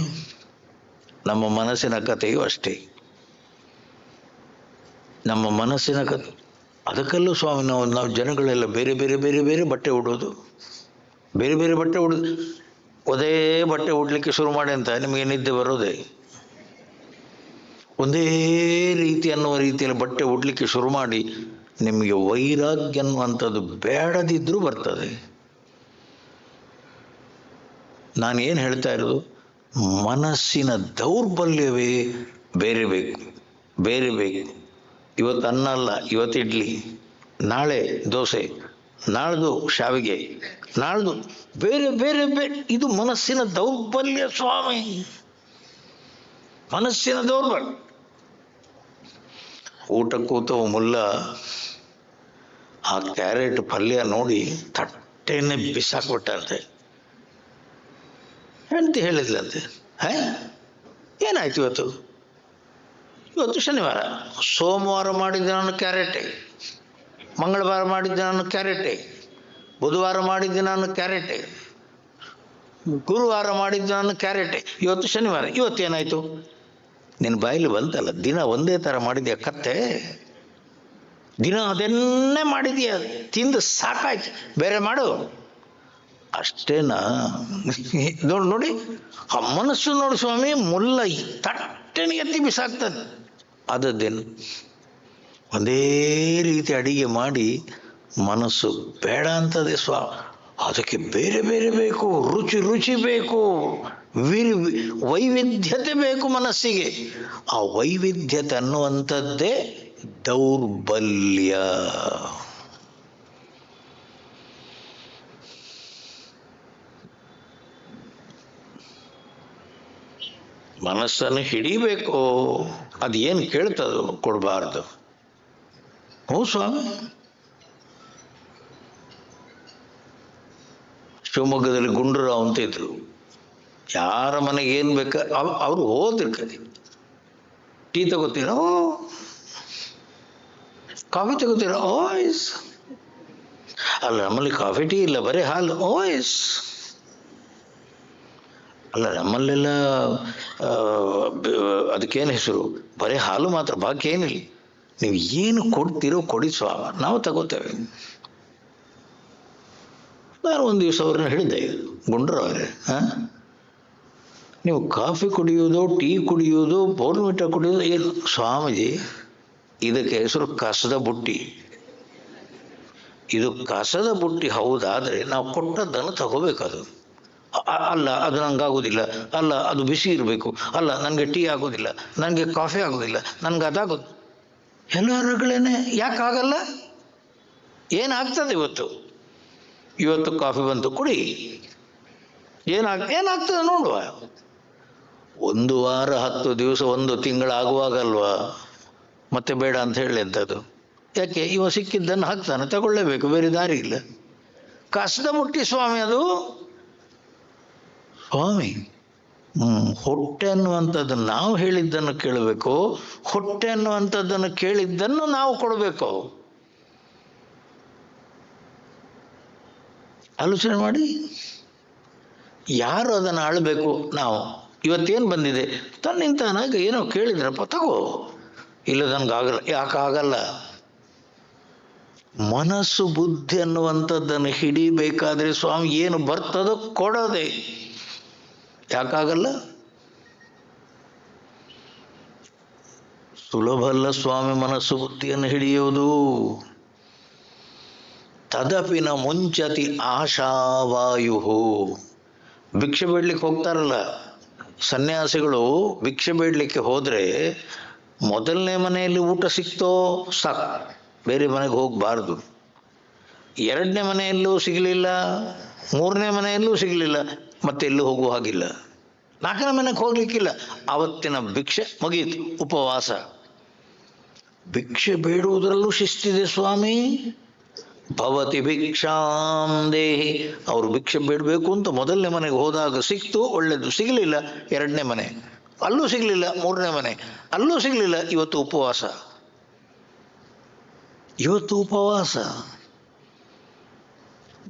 ನಮ್ಮ ಮನಸ್ಸಿನ ಕಥೆಯೂ ಅಷ್ಟೇ. ನಮ್ಮ ಮನಸ್ಸಿನ ಕಥೆ. ಅದಕ್ಕಲ್ಲೂ ಸ್ವಾಮಿ ನಾವು ಜನಗಳೆಲ್ಲ ಬೇರೆ ಬೇರೆ ಬೇರೆ ಬೇರೆ ಬಟ್ಟೆ ಉಡೋದು, ಬೇರೆ ಬೇರೆ ಬಟ್ಟೆ ಉಡೋದು. ಒಂದೇ ಬಟ್ಟೆ ಉಡ್ಲಿಕ್ಕೆ ಶುರು ಮಾಡಿ ಅಂತ ನಿಮಗೆ ನಿದ್ದೆ ಬರೋದೇ. ಒಂದೇ ರೀತಿ ಅನ್ನುವ ರೀತಿಯಲ್ಲಿ ಬಟ್ಟೆ ಉಡ್ಲಿಕ್ಕೆ ಶುರು ಮಾಡಿ ನಿಮಗೆ ವೈರಾಗ್ಯ ಅನ್ನುವಂಥದ್ದು ಬೇಡದಿದ್ರೂ ಬರ್ತದೆ. ನಾನು ಏನು ಹೇಳ್ತಾ ಇರೋದು, ಮನಸ್ಸಿನ ದೌರ್ಬಲ್ಯವೇ ಬೇರೆ ಬೇಕು. ಇವತ್ತು ಅನ್ನ ಅಲ್ಲ, ಇವತ್ತು ಇಡ್ಲಿ, ನಾಳೆ ದೋಸೆ, ನಾಳ್ದು ಶಾವಿಗೆ, ನಾಳ್ದು ಬೇರೆ ಬೇರೆ ಬೇರೆ. ಇದು ಮನಸ್ಸಿನ ದೌರ್ಬಲ್ಯ ಸ್ವಾಮಿ, ಮನಸ್ಸಿನ ದೌರ್ಬಲ್ಯ. ಊಟ ಕೂತವ ಮುಲ್ಲ ಆ ಕ್ಯಾರೆಟ್ ಪಲ್ಯ ನೋಡಿ ತಟ್ಟೆನೆ ಬಿಸಾಕ್ಬಿಟ್ಟಂತೆ. ಹೆಂಡತಿ ಹೇಳಿದ್ಲಂತೆ, ಏನಾಯ್ತು ಇವತ್ತು ಶನಿವಾರ, ಸೋಮವಾರ ಮಾಡಿದ್ದೆ ನಾನು ಕ್ಯಾರೆಟೆ, ಮಂಗಳವಾರ ಮಾಡಿದ್ದೆ ನಾನು ಕ್ಯಾರೆಟೆ, ಬುಧವಾರ ಮಾಡಿದ್ದೆ ನಾನು ಕ್ಯಾರೆಟೆ, ಗುರುವಾರ ಮಾಡಿದ್ದೆ ನಾನು ಕ್ಯಾರೆಟೆ, ಇವತ್ತು ಶನಿವಾರ, ಇವತ್ತೇನಾಯ್ತು? ನಿನ್ನ ಬಾಯಲ್ಲಿ ಬಂತಲ್ಲ, ದಿನ ಒಂದೇ ಥರ ಮಾಡಿದ್ಯಾ ಕತ್ತೆ, ದಿನ ಅದನ್ನೇ ಮಾಡಿದ್ಯಾ, ತಿಂದು ಸಾಕಾಯ್ತು, ಬೇರೆ ಮಾಡು. ಅಷ್ಟೇನಾ? ನೋಡಿ ಆ ಮನಸ್ಸು ನೋಡಿ ಸ್ವಾಮಿ, ಮುಲ್ಲ ತಟ್ಟೆನ ಎತ್ತಿ ಬಿಸಾಕ್ತದೆ. ಅದದ್ದೇನು ಒಂದೇ ರೀತಿ ಅಡಿಗೆ ಮಾಡಿ ಮನಸ್ಸು ಬೇಡ ಅಂತದೆ ಅದಕ್ಕೆ ಬೇರೆ ಬೇರೆ ಬೇಕು, ರುಚಿ ಬೇಕು, ವೈವಿಧ್ಯತೆ ಬೇಕು ಮನಸ್ಸಿಗೆ. ಆ ವೈವಿಧ್ಯತೆ ಅನ್ನುವಂಥದ್ದೇ ದೌರ್ಬಲ್ಯ. ಮನಸ್ಸನ್ನು ಹಿಡಿಬೇಕು. ಅದು ಏನು ಕೇಳ್ತದೋ ಕೊಡಬಾರ್ದು. ಹ್ಞೂ ಸ್ವಾಮಿ. ಶಿವಮೊಗ್ಗದಲ್ಲಿ ಗುಂಡೂರಾವ್ ಅಂತ ಇದ್ರು. ಯಾರ ಮನೆಗೆ ಏನು ಬೇಕಾ ಅವರು ಹೋದಿರ್ಕದಿ. ಟೀ ತಗೋತೀರಾ? ಕಾಫಿ ತಗೋತೀರಾ? ಓಯ್ಸ್. ಅಲ್ಲ, ನಮ್ಮಲ್ಲಿ ಕಾಫಿ ಟೀ ಇಲ್ಲ, ಬರೀ ಹಾಲು. ಓಯ್ಸ್. ಅಲ್ಲ, ನಮ್ಮಲ್ಲೆಲ್ಲ ಅದಕ್ಕೇನು ಹೆಸರು, ಬರೀ ಹಾಲು ಮಾತ್ರ, ಬಾಕಿ ಏನಿಲ್ಲ. ನೀವು ಏನು ಕೊಡ್ತೀರೋ ಕೊಡಿ ಸ್ವಾಮಿ, ನಾವು ತಗೋತೇವೆ. ನಾನು ಒಂದು ದಿವಸ ಅವ್ರನ್ನ ಹೇಳಿದೆ, ಗುಂಡ್ರವ್ರೆ, ನೀವು ಕಾಫಿ ಕುಡಿಯೋದು, ಟೀ ಕುಡಿಯೋದು, ಬೋರ್ನ್ವಿಟಾ ಕುಡಿಯೋದು ಏನು ಸ್ವಾಮೀಜಿ? ಇದಕ್ಕೆ ಹೆಸರು ಕಸದ ಬುಟ್ಟಿ. ಇದು ಕಸದ ಬುಟ್ಟಿ ಹೌದಾದ್ರೆ ನಾವು ಕೊಟ್ಟದ್ದನ್ನು ತಗೋಬೇಕದು. ಅಲ್ಲ ಅದು ನಂಗಾಗೋದಿಲ್ಲ, ಅಲ್ಲ ಅದು ಬಿಸಿ ಇರಬೇಕು, ಅಲ್ಲ ನನಗೆ ಟೀ ಆಗೋದಿಲ್ಲ, ನನಗೆ ಕಾಫಿ ಆಗೋದಿಲ್ಲ, ನನಗೆ ಅದಾಗೋದು. ಎಲ್ಲರಗಳೇನೆ ಯಾಕಾಗಲ್ಲ? ಏನಾಗ್ತದೆ ಇವತ್ತು ಕಾಫಿ ಬಂತು, ಕುಡಿ. ಏನಾಗ್ತದೆ ನೋಡುವ. 1 ವಾರ 10 ದಿವಸ 1 ತಿಂಗಳಾಗುವಾಗಲ್ವಾ ಮತ್ತೆ ಬೇಡ ಅಂತ ಹೇಳಿ ಅಂತದ್ದು. ಯಾಕೆ? ಇವ ಸಿಕ್ಕಿದ್ದನ್ನು ಹಾಕ್ತಾನೆ, ತಗೊಳ್ಳೇಬೇಕು, ಬೇರೆ ದಾರಿ ಇಲ್ಲ. ಕಸದ ಬುಟ್ಟಿ ಸ್ವಾಮಿ ಅದು. ಸ್ವಾಮಿ, ಹೊಟ್ಟೆ ಅನ್ನುವಂಥದ್ದನ್ನು ನಾವು ಹೇಳಿದ್ದನ್ನು ಕೇಳಬೇಕು, ಹೊಟ್ಟೆ ಅನ್ನುವಂಥದ್ದನ್ನು ಕೇಳಿದ್ದನ್ನು ನಾವು ಕೊಡಬೇಕು. ಆಲೋಚನೆ ಮಾಡಿ. ಯಾರು ಅದನ್ನು ಆಳಬೇಕು? ನಾವು. ಇವತ್ತೇನು ಬಂದಿದೆ? ತನ್ನಿಂತಾನಾಗ ಏನೋ ಕೇಳಿದ್ರಪ್ಪ, ತಗೋ. ಇಲ್ಲ ನನಗಾಗಲ್ಲ. ಯಾಕಾಗಲ್ಲ? ಮನಸ್ಸು ಬುದ್ಧಿ ಅನ್ನುವಂಥದ್ದನ್ನು ಹಿಡಿಬೇಕಾದ್ರೆ ಸ್ವಾಮಿ ಏನು ಬರ್ತದೋ ಕೊಡೋದೆ. ಯಾಕಾಗಲ್ಲ? ಸುಲಭ ಅಲ್ಲ ಸ್ವಾಮಿ ಮನಸ್ಸು ಬುದ್ಧಿಯನ್ನು ಹಿಡಿಯೋದು. ತದಪಿನ ಮುಂಚತಿ ಆಶಾವಾಯು. ಭಿಕ್ಷೆ ಬೇಡ್ಲಿಕ್ಕೆ ಹೋಗ್ತಾರಲ್ಲ ಸನ್ಯಾಸಿಗಳು, ಭಿಕ್ಷೆ ಬೇಡ್ಲಿಕ್ಕೆ ಹೋದ್ರೆ ಮೊದಲನೇ ಮನೆಯಲ್ಲಿ ಊಟ ಸಿಕ್ತೋ ಸಾಕು, ಬೇರೆ ಮನೆಗೆ ಹೋಗಬಾರ್ದು. 2ನೇ ಮನೆಯಲ್ಲೂ ಸಿಗಲಿಲ್ಲ, 3ನೇ ಮನೆಯಲ್ಲೂ ಸಿಗಲಿಲ್ಲ, ಮತ್ತೆ ಎಲ್ಲೂ ಹೋಗುವ ಹಾಗಿಲ್ಲ. 4ನೇ ಮನೆಗೆ ಹೋಗ್ಲಿಕ್ಕಿಲ್ಲ, ಆವತ್ತಿನ ಭಿಕ್ಷೆ ಮುಗಿಯಿತು, ಉಪವಾಸ. ಭಿಕ್ಷೆ ಬೇಡುವುದರಲ್ಲೂ ಶಿಸ್ತಿದೆ ಸ್ವಾಮಿ. ಭವತಿ ಭಿಕ್ಷಾಂ ದೇಹಿ. ಅವರು ಭಿಕ್ಷೆ ಬೇಡಬೇಕು ಅಂತ ಮೊದಲನೇ ಮನೆಗೆ ಹೋದಾಗ ಸಿಕ್ತು, ಒಳ್ಳೆದು. ಸಿಗಲಿಲ್ಲ 2ನೇ ಮನೆ, ಅಲ್ಲೂ ಸಿಗಲಿಲ್ಲ 3ನೇ ಮನೆ, ಅಲ್ಲೂ ಸಿಗಲಿಲ್ಲ. ಇವತ್ತು ಉಪವಾಸ.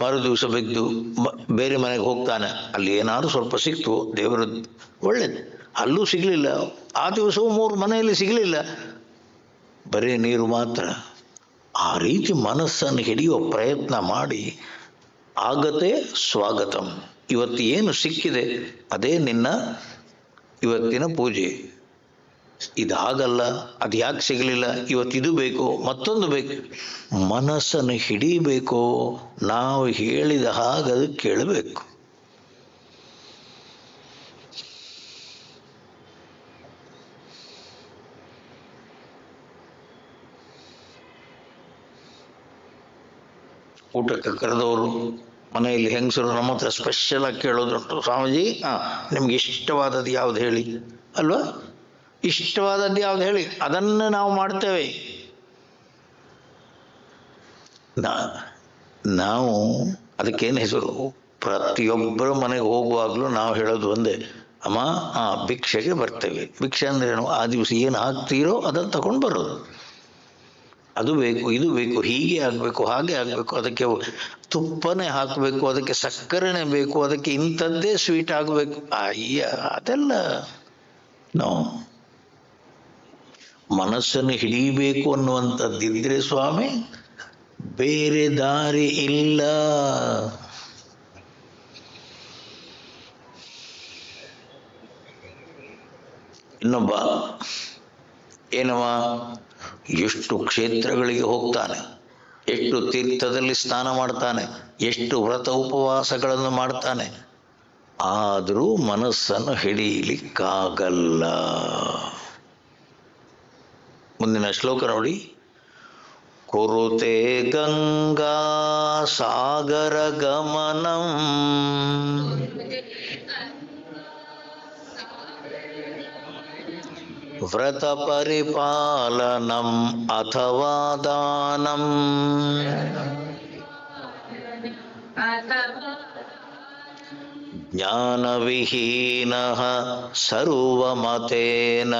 ಮರು ದಿವಸ ಬಿದ್ದು ಬೇರೆ ಮನೆಗೆ ಹೋಗ್ತಾನೆ, ಅಲ್ಲಿ ಏನಾದ್ರು ಸ್ವಲ್ಪ ಸಿಕ್ತು, ದೇವರದ್ದು ಒಳ್ಳೇದು. ಅಲ್ಲೂ ಸಿಗಲಿಲ್ಲ, ಆ ದಿವಸವೂ 3 ಮನೆಯಲ್ಲಿ ಸಿಗಲಿಲ್ಲ, ಬರೀ ನೀರು ಮಾತ್ರ. ಆ ರೀತಿ ಮನಸ್ಸನ್ನು ಹಿಡಿಯುವ ಪ್ರಯತ್ನ ಮಾಡಿ, ಆಗತೆ ಸ್ವಾಗತಂ. ಇವತ್ತು ಏನು ಸಿಕ್ಕಿದೆ ಅದೇ ನಿನ್ನ ಇವತ್ತಿನ ಪೂಜೆ. ಇದಾಗಲ್ಲ, ಅದು ಯಾಕೆ ಸಿಗಲಿಲ್ಲ, ಇವತ್ತಿದು ಬೇಕು, ಮತ್ತೊಂದು ಬೇಕು. ಮನಸ್ಸನ್ನು ಹಿಡಿಬೇಕು, ನಾವು ಹೇಳಿದ ಹಾಗೆ ಅದು ಕೇಳಬೇಕು. ಊಟಕ್ಕೆ ಕರೆದವರು ಮನೆಯಲ್ಲಿ ಹೆಂಗಸರು ನಮ್ಮ ಹತ್ರ ಸ್ಪೆಷಲ್ ಆಗಿ ಕೇಳೋದುಂಟು, ಸ್ವಾಮೀಜಿ ನಿಮ್ಗೆ ಇಷ್ಟವಾದದ್ದು ಯಾವ್ದು ಹೇಳಿ ಅಲ್ವಾ? ಇಷ್ಟವಾದದ್ದು ಯಾವ್ದು ಹೇಳಿ, ಅದನ್ನು ನಾವು ಮಾಡ್ತೇವೆ. ನಾವು ಅದಕ್ಕೇನು ಹೆಸರು? ಪ್ರತಿಯೊಬ್ಬರ ಮನೆಗೆ ಹೋಗುವಾಗಲೂ ನಾವು ಹೇಳೋದು ಒಂದೇ, ಅಮ್ಮ ಭಿಕ್ಷೆಗೆ ಬರ್ತೇವೆ. ಭಿಕ್ಷೆ ಅಂದ್ರೆ ಏನು? ಆ ದಿವಸ ಏನು ಹಾಕ್ತೀರೋ ಅದನ್ನು ತಗೊಂಡು ಬರೋದು. ಅದು ಬೇಕು, ಇದು ಬೇಕು, ಹೀಗೆ ಆಗಬೇಕು, ಹಾಗೆ ಆಗಬೇಕು, ಅದಕ್ಕೆ ತುಪ್ಪನೇ ಹಾಕಬೇಕು, ಅದಕ್ಕೆ ಸಕ್ಕರೆನೇ ಬೇಕು, ಅದಕ್ಕೆ ಇಂಥದ್ದೇ ಸ್ವೀಟ್ ಆಗಬೇಕು. ಅಯ್ಯ, ಅದೆಲ್ಲ ನಾವು ಮನಸ್ಸನ್ನು ಹಿಡಿಬೇಕು ಅನ್ನುವಂಥದ್ದಿದ್ರೆ ಸ್ವಾಮಿ ಬೇರೆ ದಾರಿ ಇಲ್ಲ. ಇನ್ನೊಬ್ಬ ಏನವ, ಎಷ್ಟು ಕ್ಷೇತ್ರಗಳಿಗೆ ಹೋಗ್ತಾನೆ, ಎಷ್ಟು ತೀರ್ಥದಲ್ಲಿ ಸ್ನಾನ ಮಾಡ್ತಾನೆ, ಎಷ್ಟು ವ್ರತ ಉಪವಾಸಗಳನ್ನು ಮಾಡ್ತಾನೆ, ಆದರೂ ಮನಸ್ಸನ್ನು ಹಿಡಿಯಲಿಕ್ಕಾಗಲ್ಲ. ಮುಂದಿನ ಶ್ಲೋಕ ನೋಡಿ. ಕುರುತೆ ಗಂಗಾ ಸಾಗರ ಗಮನಂ ವ್ರತ ಪರಿಪಾಲನಂ ಅಥವಾ ದಾನಂ ಜ್ಞಾನವಿಹೀನಃ ಸರ್ವಮತೇನ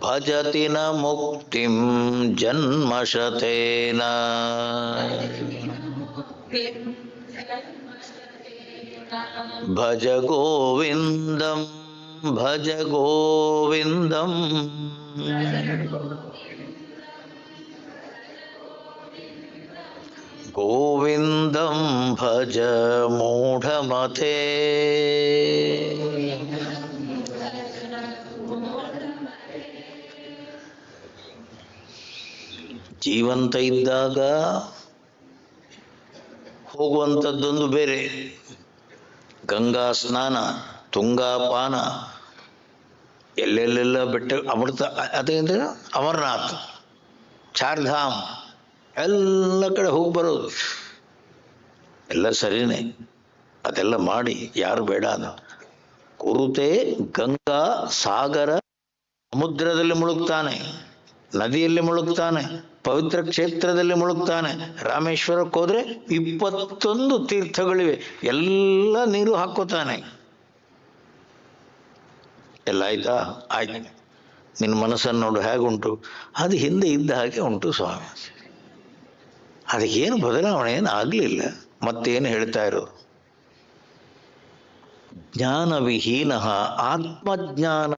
ಭಜತಿ ನ ಮುಕ್ತಿಂ ಜನ್ಮಶತೇನ. ಭಜ ಗೋವಿಂದಂ ಭಜ ಗೋವಿಂದಂ ಗೋವಿಂದಂ ಭಜ ಮೂಢಮತೆ. ಜೀವಂತ ಇದ್ದಾಗ ಹೋಗುವಂಥದ್ದೊಂದು ಬೇರೆ, ಗಂಗಾ ಸ್ನಾನ, ತುಂಗಾಪಾನ, ಎಲ್ಲೆಲ್ಲೆಲ್ಲ ಬೆಟ್ಟ, ಅಮೃತ, ಅದೇಂದ್ರೆ ಅಮರನಾಥ್, ಚಾರ್ಧಾಮ್, ಎಲ್ಲ ಕಡೆ ಹೋಗಿ ಬರೋದು ಎಲ್ಲ ಸರಿನೇ. ಅದೆಲ್ಲ ಮಾಡಿ ಯಾರು ಬೇಡ ಅದು. ಕುರುತೆ ಗಂಗಾ ಸಾಗರ, ಸಮುದ್ರದಲ್ಲಿ ಮುಳುಗ್ತಾನೆ, ನದಿಯಲ್ಲಿ ಮುಳುಗ್ತಾನೆ, ಪವಿತ್ರ ಕ್ಷೇತ್ರದಲ್ಲಿ ಮುಳುಗ್ತಾನೆ. ರಾಮೇಶ್ವರಕ್ಕೆ ಹೋದ್ರೆ 21 ತೀರ್ಥಗಳಿವೆ, ಎಲ್ಲ ನೀರು ಹಾಕೋತಾನೆ. ಎಲ್ಲ ಆಯ್ತಾ? ಆಯ್ತು. ನಿನ್ನ ಮನಸ್ಸನ್ನು ನೋಡು ಹೇಗುಂಟು, ಅದು ಹಿಂದೆ ಇದ್ದ ಹಾಗೆ ಉಂಟು ಸ್ವಾಮಿ. ಅದಕ್ಕೇನು ಬದಲಾವಣೆ ಏನು ಆಗಲಿಲ್ಲ. ಮತ್ತೇನು ಹೇಳ್ತಾ ಇರೋರು? ಜ್ಞಾನವಿಹೀನ ಆತ್ಮಜ್ಞಾನ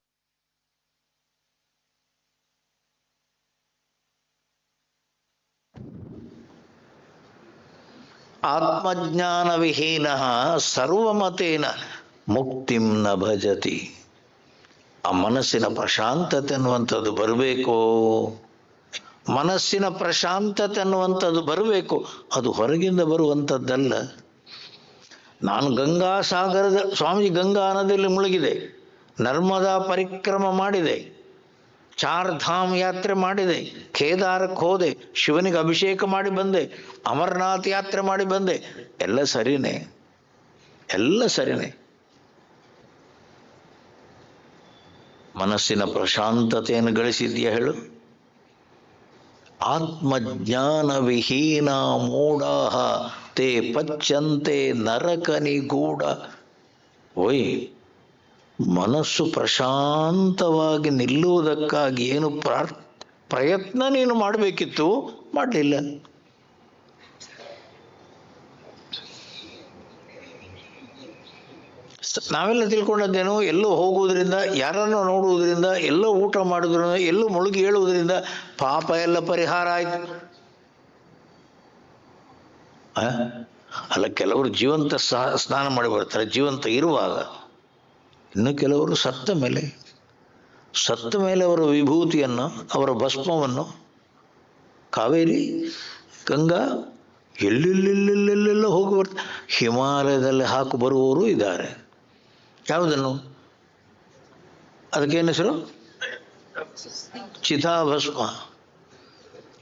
ಆತ್ಮಜ್ಞಾನವಿಹೀನ ಸರ್ವಮತೇನ ಮುಕ್ತಿಂ ನ ಭಜತಿ. ಆ ಮನಸ್ಸಿನ ಪ್ರಶಾಂತತೆ ಅನ್ನುವಂಥದ್ದು ಬರಬೇಕು. ಮನಸ್ಸಿನ ಪ್ರಶಾಂತತೆ ಅನ್ನುವಂಥದ್ದು ಬರಬೇಕು. ಅದು ಹೊರಗಿಂದ ಬರುವಂಥದ್ದಲ್ಲ. ನಾನು ಗಂಗಾಸಾಗರದ, ಸ್ವಾಮೀಜಿ ಗಂಗಾ ನದಿಯಲ್ಲಿ ಮುಳುಗಿದೆ, ನರ್ಮದಾ ಪರಿಕ್ರಮ ಮಾಡಿದೆ, ಚಾರ್ಧಾಮ್ ಯಾತ್ರೆ ಮಾಡಿದೆ, ಕೇದಾರಕ್ಕೆ ಹೋದೆ, ಶಿವನಿಗೆ ಅಭಿಷೇಕ ಮಾಡಿ ಬಂದೆ, ಅಮರನಾಥ್ ಯಾತ್ರೆ ಮಾಡಿ ಬಂದೆ. ಎಲ್ಲ ಸರಿನೇ, ಎಲ್ಲ ಸರಿನೇ. ಮನಸ್ಸಿನ ಪ್ರಶಾಂತತೆಯನ್ನು ಗಳಿಸಿದ್ಯಾ ಹೇಳು? ಆತ್ಮಜ್ಞಾನ ವಿಹೀನ ಮೂಢಾಃ ತೇ ಪಚ್ಯಂತೆ ನರಕ ನಿಗೂಢ. ಓಯ್, ಮನಸ್ಸು ಪ್ರಶಾಂತವಾಗಿ ನಿಲ್ಲುವುದಕ್ಕಾಗಿ ಏನು ಪ್ರಯತ್ನ ನೀನು ಮಾಡಬೇಕಿತ್ತು, ಮಾಡಲಿಲ್ಲ. ನಾವೆಲ್ಲ ತಿಳ್ಕೊಂಡದ್ದೇನು, ಎಲ್ಲೋ ಹೋಗುವುದರಿಂದ, ಯಾರನ್ನು ನೋಡುವುದರಿಂದ, ಎಲ್ಲೋ ಊಟ ಮಾಡುವುದರಿಂದ, ಎಲ್ಲೋ ಮುಳುಗಿ ಹೇಳುವುದರಿಂದ ಪಾಪ ಎಲ್ಲ ಪರಿಹಾರ ಆಯ್ತು. ಅಲ್ಲ, ಕೆಲವರು ಜೀವಂತ ಸ್ನಾನ ಮಾಡಿ ಬರ್ತಾರೆ ಜೀವಂತ ಇರುವಾಗ. ಇನ್ನು ಕೆಲವರು ಸತ್ತ ಮೇಲೆ ಅವರ ವಿಭೂತಿಯನ್ನು, ಅವರ ಭಸ್ಮವನ್ನು ಕಾವೇರಿ, ಗಂಗಾ, ಎಲ್ಲೆಲ್ಲೆಲ್ಲೆಲ್ಲೆಲ್ಲ ಹೋಗಿ ಬರ್ತಾರೆ. ಹಿಮಾಲಯದಲ್ಲಿ ಹಾಕು ಬರುವವರು ಇದ್ದಾರೆ. ಯಾವುದನ್ನು? ಅದಕ್ಕೇನು ಹೆಸರು? ಚಿತಾಭಸ್ಮ.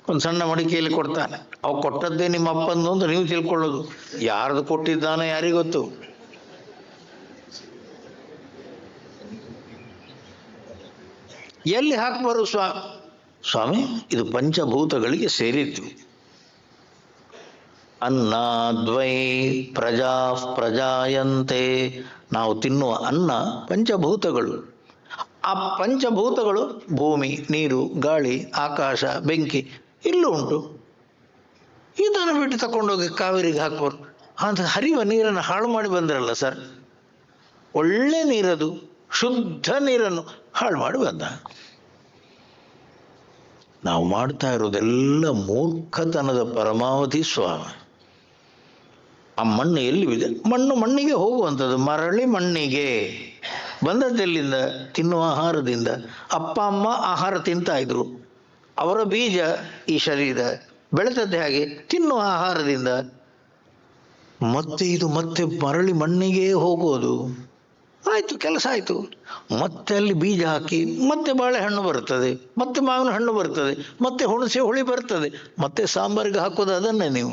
ಒಂದು ಸಣ್ಣ ಮಡಿಕೆಯಲ್ಲಿ ಕೊಡ್ತಾನೆ. ಅವು ಕೊಟ್ಟದ್ದೇ ನಿಮ್ಮ ಅಪ್ಪಂದು ಅಂತ ನೀವು ತಿಳ್ಕೊಳ್ಳೋದು. ಯಾರ್ದು ಕೊಟ್ಟಿದ್ದಾನೆ ಯಾರಿಗೊತ್ತು? ಎಲ್ಲಿ ಹಾಕ್ಬಾರು ಸ್ವಾಮಿ? ಇದು ಪಂಚಭೂತಗಳಿಗೆ ಸೇರಿದ್ದು. ಅನ್ನದ್ವೈ ಪ್ರಜಾಯಂತೆ. ನಾವು ತಿನ್ನುವ ಅನ್ನ ಪಂಚಭೂತಗಳು. ಆ ಪಂಚಭೂತಗಳು ಭೂಮಿ, ನೀರು, ಗಾಳಿ, ಆಕಾಶ, ಬೆಂಕಿ ಇಲ್ಲೂ ಉಂಟು. ಇದನ್ನು ಬಿಟ್ಟು ತಗೊಂಡೋಗಿ ಕಾವೇರಿಗೆ ಹಾಕೋರು. ಅಂತ ಹರಿಯುವ ನೀರನ್ನು ಹಾಳು ಮಾಡಿ ಬಂದ್ರಲ್ಲ ಸರ್. ಒಳ್ಳೆ ನೀರದು, ಶುದ್ಧ ನೀರನ್ನು ಹಾಳು ಮಾಡಿ ಬಂದ. ನಾವು ಮಾಡ್ತಾ ಇರೋದೆಲ್ಲ ಮೂರ್ಖತನದ ಪರಮಾವಧಿ ಸ್ವಾಮಿ. ಆ ಮಣ್ಣು ಎಲ್ಲಿ ಇದೆ? ಮಣ್ಣು ಮಣ್ಣಿಗೆ ಹೋಗುವಂಥದ್ದು. ಮರಳಿ ಮಣ್ಣಿಗೆ ಬಂದದ್ದೆಲ್ಲಿಂದ? ತಿನ್ನುವ ಆಹಾರದಿಂದ. ಅಪ್ಪ ಅಮ್ಮ ಆಹಾರ ತಿಂತಾ ಇದ್ರು, ಅವರ ಬೀಜ ಈ ಶರೀರ ಬೆಳೆದದ್ದೇ ಹಾಗೆ ತಿನ್ನುವ ಆಹಾರದಿಂದ. ಮತ್ತೆ ಇದು ಮತ್ತೆ ಮರಳಿ ಮಣ್ಣಿಗೆ ಹೋಗೋದು. ಆಯ್ತು, ಕೆಲಸ ಆಯ್ತು. ಮತ್ತೆ ಅಲ್ಲಿ ಬೀಜ ಹಾಕಿ ಮತ್ತೆ ಬಾಳೆಹಣ್ಣು ಬರ್ತದೆ, ಮತ್ತೆ ಮಾವಿನ ಹಣ್ಣು ಬರ್ತದೆ, ಮತ್ತೆ ಹುಣಸೆ ಹುಳಿ ಬರ್ತದೆ, ಮತ್ತೆ ಸಾಂಬಾರಿಗೆ ಹಾಕೋದು ಅದನ್ನೇ ನೀವು.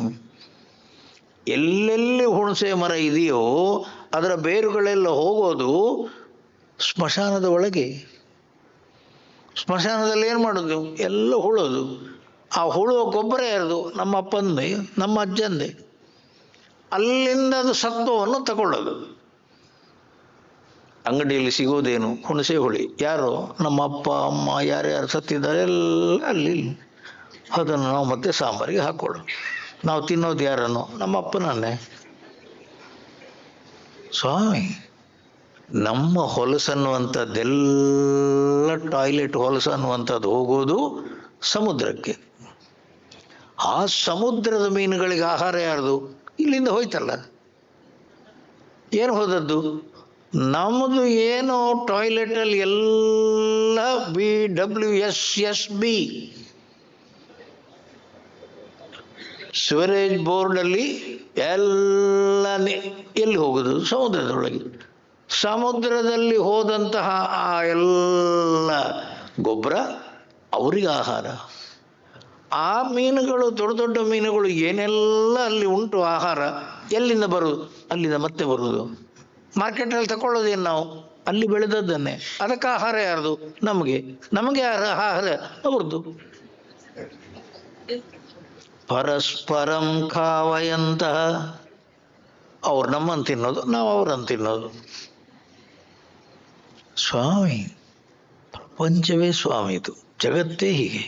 ಎಲ್ಲೆಲ್ಲಿ ಹುಣಸೆ ಮರ ಇದೆಯೋ ಅದರ ಬೇರುಗಳೆಲ್ಲ ಹೋಗೋದು ಸ್ಮಶಾನದ ಒಳಗೆ. ಸ್ಮಶಾನದಲ್ಲಿ ಏನು ಮಾಡೋದು? ಎಲ್ಲ ಹುಳೋದು. ಆ ಹುಳುವ ಗೊಬ್ಬರ ಯಾರದು? ನಮ್ಮ ಅಪ್ಪಂದೇ, ನಮ್ಮ ಅಜ್ಜಂದೇ. ಅಲ್ಲಿಂದ ಅದು ಸತ್ವವನ್ನು ತಗೊಳ್ಳೋದು. ಅಂಗಡಿಯಲ್ಲಿ ಸಿಗೋದೇನು? ಹುಣಸೆ ಹುಳಿ. ಯಾರು? ನಮ್ಮ ಅಪ್ಪ ಅಮ್ಮ ಯಾರ್ಯಾರು ಸತ್ತಿದ್ದಾರೆ ಎಲ್ಲ ಅಲ್ಲಿ. ಅದನ್ನು ನಾವು ಮತ್ತೆ ಸಾಂಬಾರಿಗೆ ಹಾಕೊಳ್ಳೋ. ನಾವು ತಿನ್ನೋದು ಯಾರನ್ನು? ನಮ್ಮ ಅಪ್ಪನನ್ನೇ ಸ್ವಾಮಿ. ನಮ್ಮ ಹೊಲಸನ್ನುವಂಥದ್ದೆಲ್ಲ ಟಾಯ್ಲೆಟ್ ಹೊಲಸು ಅನ್ನುವಂಥದ್ದು ಹೋಗೋದು ಸಮುದ್ರಕ್ಕೆ. ಆ ಸಮುದ್ರದ ಮೀನುಗಳಿಗೆ ಆಹಾರ ಯಾರ್ದು? ಇಲ್ಲಿಂದ ಹೋಯ್ತಲ್ಲ. ಏನು ಹೋದದ್ದು? ನಮ್ಮದು ಏನು ಟಾಯ್ಲೆಟಲ್ಲಿ ಎಲ್ಲ BWSSB ಸಿವರೇಜ್ ಬೋರ್ಡಲ್ಲಿ ಎಲ್ಲ ಎಲ್ಲಿ ಹೋಗೋದು? ಸಮುದ್ರದೊಳಗೆ. ಸಮುದ್ರದಲ್ಲಿ ಹೋದಂತಹ ಆ ಎಲ್ಲ ಗೊಬ್ಬರ ಅವರಿಗೆ ಆಹಾರ. ಆ ಮೀನುಗಳು, ದೊಡ್ಡ ದೊಡ್ಡ ಮೀನುಗಳು ಏನೆಲ್ಲ ಅಲ್ಲಿ ಉಂಟು ಆಹಾರ, ಎಲ್ಲಿಂದ ಬರುವುದು? ಅಲ್ಲಿಂದ ಮತ್ತೆ ಬರುವುದು. ಮಾರ್ಕೆಟಲ್ಲಿ ತಗೊಳ್ಳೋದೇನು ನಾವು? ಅಲ್ಲಿ ಬೆಳೆದದ್ದನ್ನೇ. ಅದಕ್ಕೆ ಆಹಾರ ಯಾರ್ದು? ನಮಗೆ. ನಮಗೆ ಆಹಾರ ಅವ್ರದ್ದು. ಪರಸ್ಪರಂ ಖಾವಯಂತಹ. ಅವ್ರು ನಮ್ಮನ್ನು ತಿನ್ನೋದು, ನಾವು ಅವ್ರನ್ನು ತಿನ್ನೋದು. ಸ್ವಾಮಿ, ಪ್ರಪಂಚವೇ ಸ್ವಾಮಿದು, ಜಗತ್ತೇ ಹೀಗೆ.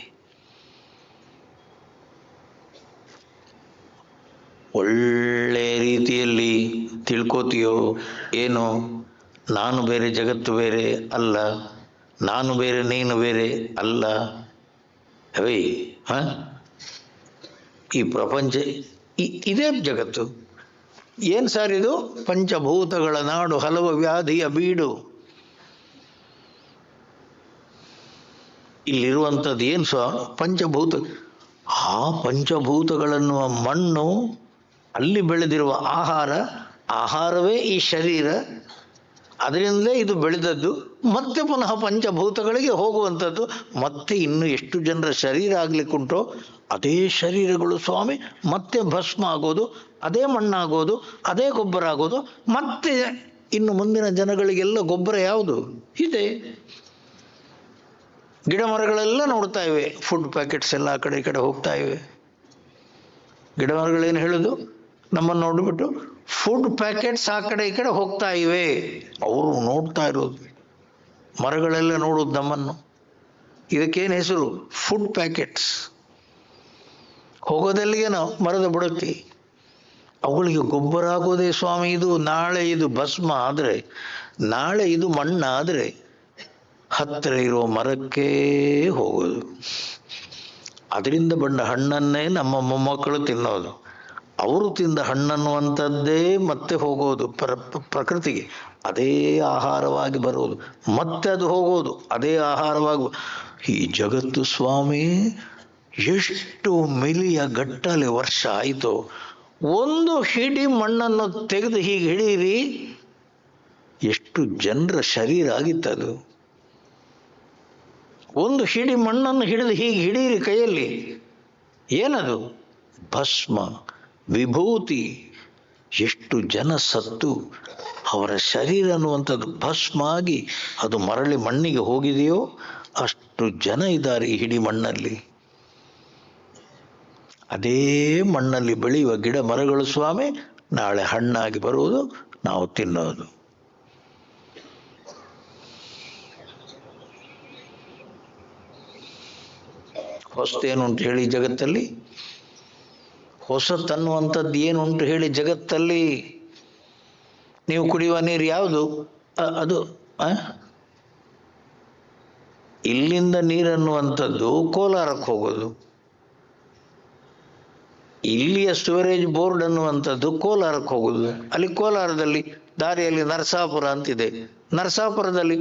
ಒಳ್ಳೆ ರೀತಿಯಲ್ಲಿ ತಿಳ್ಕೋತೀಯೋ ಏನೋ, ನಾನು ಬೇರೆ ಜಗತ್ತು ಬೇರೆ ಅಲ್ಲ, ನಾನು ಬೇರೆ ನೀನು ಬೇರೆ ಅಲ್ಲ. ಅವೇ ಈ ಪ್ರಪಂಚ ಇದೇ ಜಗತ್ತು. ಏನು ಸರ್ ಇದು? ಪಂಚಭೂತಗಳ ನಾಡು, ಹಲವು ವ್ಯಾಧಿಯ ಬೀಡು. ಇಲ್ಲಿರುವಂಥದ್ದು ಏನು ಪಂಚಭೂತ. ಆ ಪಂಚಭೂತಗಳನ್ನುವ ಮಣ್ಣು, ಅಲ್ಲಿ ಬೆಳೆದಿರುವ ಆಹಾರವೇ ಈ ಶರೀರ. ಅದರಿಂದಲೇ ಇದು ಬೆಳೆದದ್ದು. ಮತ್ತೆ ಪುನಃ ಪಂಚಭೂತಗಳಿಗೆ ಹೋಗುವಂಥದ್ದು. ಮತ್ತೆ ಇನ್ನು ಎಷ್ಟು ಜನರ ಶರೀರ ಆಗ್ಲಿಕ್ಕುಂಟೋ ಅದೇ ಶರೀರಗಳು ಸ್ವಾಮಿ ಮತ್ತೆ ಭಸ್ಮ ಆಗೋದು, ಅದೇ ಮಣ್ಣಾಗೋದು, ಅದೇ ಗೊಬ್ಬರ ಆಗೋದು. ಮತ್ತೆ ಇನ್ನು ಮುಂದಿನ ಜನಗಳಿಗೆಲ್ಲ ಗೊಬ್ಬರ ಯಾವುದು ಇದೆ? ಗಿಡ ಮರಗಳೆಲ್ಲ ನೋಡ್ತಾ ಇವೆ, ಫುಡ್ ಪ್ಯಾಕೆಟ್ಸ್ ಎಲ್ಲ ಆ ಕಡೆ ಈ ಕಡೆ ಹೋಗ್ತಾ ಇವೆ. ಗಿಡ ಮರಗಳೇನು ಹೇಳುದು? ನಮ್ಮನ್ನು ನೋಡಿಬಿಟ್ಟು ಫುಡ್ ಪ್ಯಾಕೆಟ್ಸ್ ಆ ಕಡೆ ಈ ಕಡೆ ಹೋಗ್ತಾ ಇವೆ. ಅವರು ನೋಡ್ತಾ ಇರೋದು, ಮರಗಳೆಲ್ಲ ನೋಡೋದು ನಮ್ಮನ್ನು. ಇದಕ್ಕೇನು ಹೆಸರು? Food packets. ಹೋಗೋದಲ್ಲಿಗೆ ನಾವು ಮರದ ಬುಡಕ್ಕೆ. ಅವುಗಳಿಗೆ ಗೊಬ್ಬರ ಆಗೋದೇ ಸ್ವಾಮಿ ಇದು. ನಾಳೆ ಇದು ಭಸ್ಮ ಆದರೆ, ನಾಳೆ ಇದು ಮಣ್ಣಾದರೆ ಹತ್ತಿರ ಇರೋ ಮರಕ್ಕೆ ಹೋಗೋದು. ಅದರಿಂದ ಬಂದ ಹಣ್ಣನ್ನೇ ನಮ್ಮ ಮೊಮ್ಮಕ್ಕಳು ತಿನ್ನೋದು. ಅವರು ತಿಂದ ಹಣ್ಣನ್ನುವಂಥದ್ದೇ ಮತ್ತೆ ಹೋಗೋದು ಪ್ರಕೃತಿಗೆ. ಅದೇ ಆಹಾರವಾಗಿ ಬರೋದು, ಮತ್ತೆ ಅದು ಹೋಗೋದು, ಅದೇ ಆಹಾರವಾಗಿ. ಈ ಜಗತ್ತು ಸ್ವಾಮಿ ಎಷ್ಟು ಮಿಲಿಯ ಗಟ್ಟಲೆ ವರ್ಷ ಆಯಿತು. ಒಂದು ಹಿಡಿ ಮಣ್ಣನ್ನು ತೆಗೆದು ಹೀಗೆ ಹಿಡೀರಿ, ಎಷ್ಟು ಜನರ ಶರೀರ ಆಗಿತ್ತದು. ಒಂದು ಹಿಡಿ ಮಣ್ಣನ್ನು ಹಿಡಿದು ಹೀಗೆ ಹಿಡೀರಿ ಕೈಯಲ್ಲಿ, ಏನದು? ಭಸ್ಮ, ವಿಭೂತಿ. ಎಷ್ಟು ಜನ ಸತ್ತು ಅವರ ಶರೀರ ಅನ್ನುವಂಥದ್ದು ಭಸ್ಮ ಆಗಿ ಅದು ಮರಳಿ ಮಣ್ಣಿಗೆ ಹೋಗಿದೆಯೋ ಅಷ್ಟು ಜನ ಇದ್ದಾರೆ ಈ ಹಿಡಿ ಮಣ್ಣಲ್ಲಿ. ಅದೇ ಮಣ್ಣಲ್ಲಿ ಬೆಳೆಯುವ ಗಿಡ ಮರಗಳು ಸ್ವಾಮಿ ನಾಳೆ ಹಣ್ಣಾಗಿ ಬರುವುದು, ನಾವು ತಿನ್ನೋದು. ಹೊಸತೇನುಂಟು ಹೇಳಿ ಜಗತ್ತಲ್ಲಿ? ಹೊಸತನ್ನುವಂಥದ್ದು ಏನುಂಟು ಹೇಳಿ ಜಗತ್ತಲ್ಲಿ? ನೀವು ಕುಡಿಯುವ ನೀರು ಯಾವುದು? ಅದು ಇಲ್ಲಿಂದ ನೀರನ್ನುವಂಥದ್ದು ಕೋಲಾರಕ್ಕೆ ಹೋಗೋದು. ಇಲ್ಲಿಯ ಸ್ಟೋರೇಜ್ ಬೋರ್ಡ್ ಅನ್ನುವಂಥದ್ದು ಕೋಲಾರಕ್ಕೆ ಹೋಗುದು. ಅಲ್ಲಿ ಕೋಲಾರದಲ್ಲಿ ದಾರಿಯಲ್ಲಿ ನರಸಾಪುರ ಅಂತಿದೆ. ನರಸಾಪುರದಲ್ಲಿ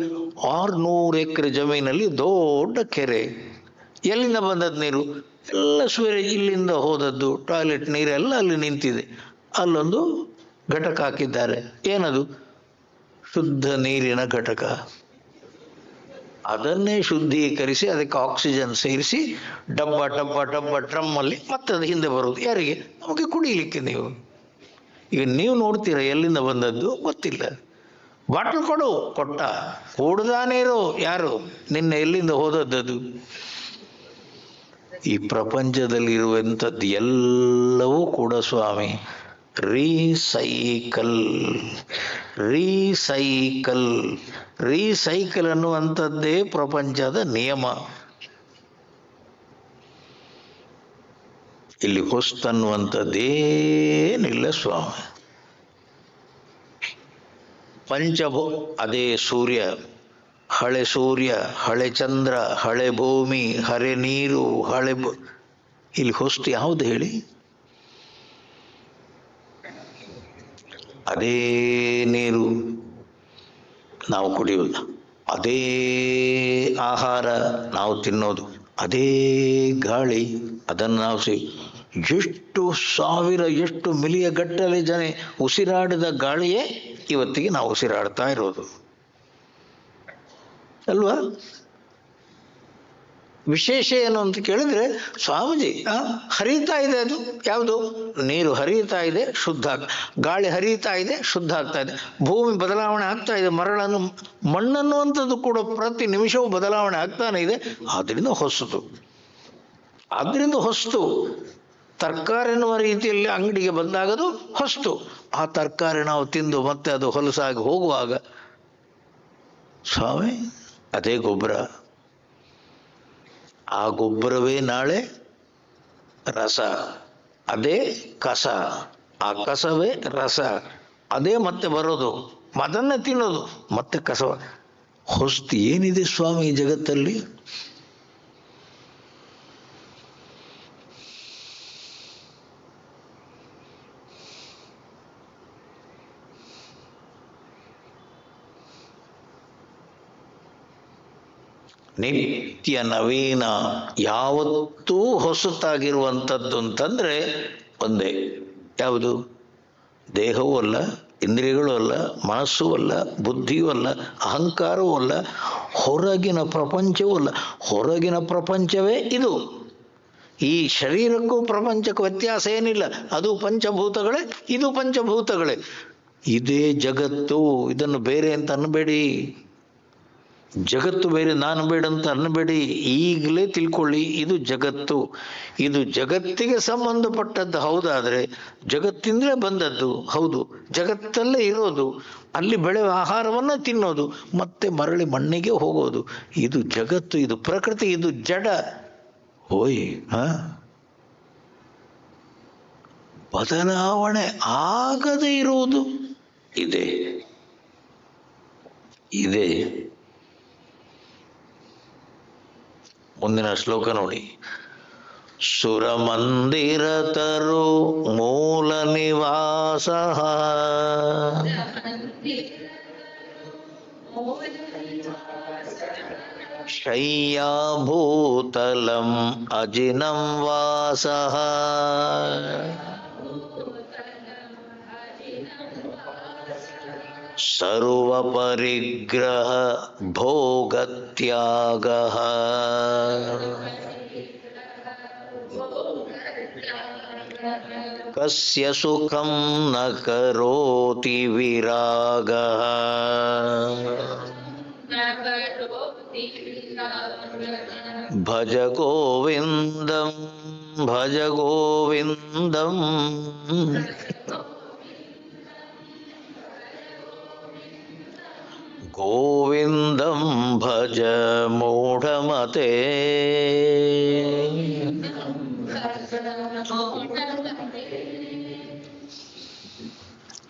600 ಎಕರೆ ಜಮೀನಲ್ಲಿ ದೊಡ್ಡ ಕೆರೆ. ಎಲ್ಲಿಂದ ಬಂದದ್ದು ನೀರು? ಎಲ್ಲ ಸ್ಟೋರೇಜ್ ಇಲ್ಲಿಂದ ಹೋದದ್ದು. ಟಾಯ್ಲೆಟ್ ನೀರೆಲ್ಲ ಅಲ್ಲಿ ನಿಂತಿದೆ. ಅಲ್ಲೊಂದು ಘಟಕ ಹಾಕಿದ್ದಾರೆ. ಏನದು? ಶುದ್ಧ ನೀರಿನ ಘಟಕ. ಅದನ್ನೇ ಶುದ್ಧೀಕರಿಸಿ ಅದಕ್ಕೆ ಆಕ್ಸಿಜನ್ ಸೇರಿಸಿ ಡಬ್ಬ ಡಬ್ಬ ಡಬ್ಬ ಡ್ರಮ್ಮಲ್ಲಿ ಮತ್ತೆ ಅದು ಹಿಂದೆ ಬರುವುದು. ಯಾರಿಗೆ? ನಮಗೆ ಕುಡಿಲಿಕ್ಕೆ. ಈಗ ನೀವು ನೋಡ್ತೀರ ಎಲ್ಲಿಂದ ಬಂದದ್ದು ಗೊತ್ತಿಲ್ಲ. ಬಾಟಲ್ ಕೊಟ್ಟ ಕೂಡದಾನೇ ಇರೋ ಯಾರು ನಿನ್ನೆ ಎಲ್ಲಿಂದ ಹೋದದ್ದು? ಈ ಪ್ರಪಂಚದಲ್ಲಿರುವಂಥದ್ದು ಎಲ್ಲವೂ ಕೂಡ ಸ್ವಾಮಿ ರೀಸೈಕಲ್ ರೀಸೈಕಲ್ ರೀಸೈಕಲ್ ಅನ್ನುವಂಥದ್ದೇ ಪ್ರಪಂಚದ ನಿಯಮ. ಇಲ್ಲಿ ಹೊಸ್ತನ್ನುವಂಥದ್ದೇನಿಲ್ಲ ಸ್ವಾಮಿ. ಪಂಚಭೂ ಅದೇ ಸೂರ್ಯ, ಹಳೆ ಸೂರ್ಯ, ಹಳೆ ಚಂದ್ರ, ಹಳೆ ಭೂಮಿ, ಹಳೆ ನೀರು, ಇಲ್ಲಿ ಹೊಸ್ತು ಯಾವುದು ಹೇಳಿ? ಅದೇ ನೀರು ನಾವು ಕುಡಿಯೋದು, ಅದೇ ಆಹಾರ ನಾವು ತಿನ್ನೋದು, ಅದೇ ಗಾಳಿ ಅದನ್ನು ನಾವು ಎಷ್ಟು ಸಾವಿರ ಎಷ್ಟು ಮಿಲಿಯ ಗಟ್ಟಲೆ ಜನ ಉಸಿರಾಡಿದ ಗಾಳಿಯೇ ಇವತ್ತಿಗೆ ನಾವು ಉಸಿರಾಡ್ತಾ ಇರೋದು ಅಲ್ವಾ? ವಿಶೇಷ ಏನು ಅಂತ ಕೇಳಿದ್ರೆ, ಸ್ವಾಮೀಜಿ ಹರಿತಾ ಇದೆ, ಅದು ಯಾವುದು? ನೀರು ಹರಿಯುತ್ತಾ ಇದೆ, ಶುದ್ಧ ಗಾಳಿ ಹರಿಯುತ್ತಾ ಇದೆ, ಶುದ್ಧ ಆಗ್ತಾ ಇದೆ. ಭೂಮಿ ಬದಲಾವಣೆ ಆಗ್ತಾ ಇದೆ, ಮಣ್ಣನ್ನುವಂಥದ್ದು ಕೂಡ ಪ್ರತಿ ನಿಮಿಷವೂ ಬದಲಾವಣೆ ಆಗ್ತಾನೆ ಇದೆ. ಆದ್ರಿಂದ ಹೊಸ್ತು ತರಕಾರಿ ಎನ್ನುವ ರೀತಿಯಲ್ಲಿ ಅಂಗಡಿಗೆ ಬಂದಾಗದು ಹೊಸ್ತು. ಆ ತರಕಾರಿ ನಾವು ತಿಂದು ಮತ್ತೆ ಅದು ಹೊಲಸಾಗಿ ಹೋಗುವಾಗ, ಸ್ವಾಮಿ ಅದೇ ಗೊಬ್ಬರ, ಆ ಗೊಬ್ಬರವೇ ನಾಳೆ ರಸ, ಅದೇ ಕಸ, ಆ ಕಸವೇ ರಸ, ಅದೇ ಮತ್ತೆ ಬರೋದು, ಅದನ್ನೇ ತಿನ್ನೋದು, ಮತ್ತೆ ಕಸ. ಹೊಸ್ತು ಏನಿದೆ ಸ್ವಾಮಿ ಈ ಜಗತ್ತಲ್ಲಿ? ನಿತ್ಯ ನವೀನ, ಯಾವತ್ತೂ ಹೊಸತಾಗಿರುವಂಥದ್ದು ಅಂತಂದ್ರೆ ಒಂದೇ. ಯಾವುದು? ದೇಹವೂ ಅಲ್ಲ, ಇಂದ್ರಿಯಗಳೂ ಅಲ್ಲ, ಮನಸ್ಸೂ ಅಲ್ಲ, ಬುದ್ಧಿಯೂ ಅಲ್ಲ, ಅಹಂಕಾರವೂ ಅಲ್ಲ, ಹೊರಗಿನ ಪ್ರಪಂಚವೂ ಅಲ್ಲ. ಹೊರಗಿನ ಪ್ರಪಂಚವೇ ಇದು. ಈ ಶರೀರಕ್ಕೂ ಪ್ರಪಂಚಕ್ಕೂ ವ್ಯತ್ಯಾಸ ಏನಿಲ್ಲ. ಅದು ಪಂಚಭೂತಗಳೇ, ಇದು ಪಂಚಭೂತಗಳೇ. ಇದೇ ಜಗತ್ತು. ಇದನ್ನು ಬೇರೆ ಅಂತ ಅನ್ನಬೇಡಿ. ಜಗತ್ತು ಬೇರೆ, ನಾನು ಬೇಡ ಅಂತ ಅನ್ನಬೇಡಿ. ಈಗಲೇ ತಿಳ್ಕೊಳ್ಳಿ, ಇದು ಜಗತ್ತು. ಇದು ಜಗತ್ತಿಗೆ ಸಂಬಂಧಪಟ್ಟದ್ದು ಹೌದಾದ್ರೆ ಜಗತ್ತಿಂದಲೇ ಬಂದದ್ದು ಹೌದು, ಜಗತ್ತಲ್ಲೇ ಇರೋದು, ಅಲ್ಲಿ ಬೆಳೆಯುವ ಆಹಾರವನ್ನ ತಿನ್ನೋದು, ಮತ್ತೆ ಮರಳಿ ಮಣ್ಣಿಗೆ ಹೋಗೋದು. ಇದು ಜಗತ್ತು, ಇದು ಪ್ರಕೃತಿ, ಇದು ಜಡ. ಬದಲಾವಣೆ ಆಗದೇ ಇರುವುದು ಇದೆ. ಮುಂದಿನ ಶ್ಲೋಕ ನೋಡಿ. ಸುರಮಂದಿರ ತರು ಮೂಲ ನಿವಾಸ ಶಯ್ಯಾಭೂತಲಂ ಅಜಿನಂ ವಾಸ ಸರ್ವ ಪರಿಗ್ರಹ ಭೋಗತ್ಯಾಗ ಕಸ್ಯ ಸುಖಂ ನ ಕರೋತಿ ವಿರಾಗ ಭಜ ಗೋವಿಂದಂ ಭಜ ಗೋವಿಂದಂ ಗೋವಿಂದಂ ಭಜ ಮೂಢಮತೆ.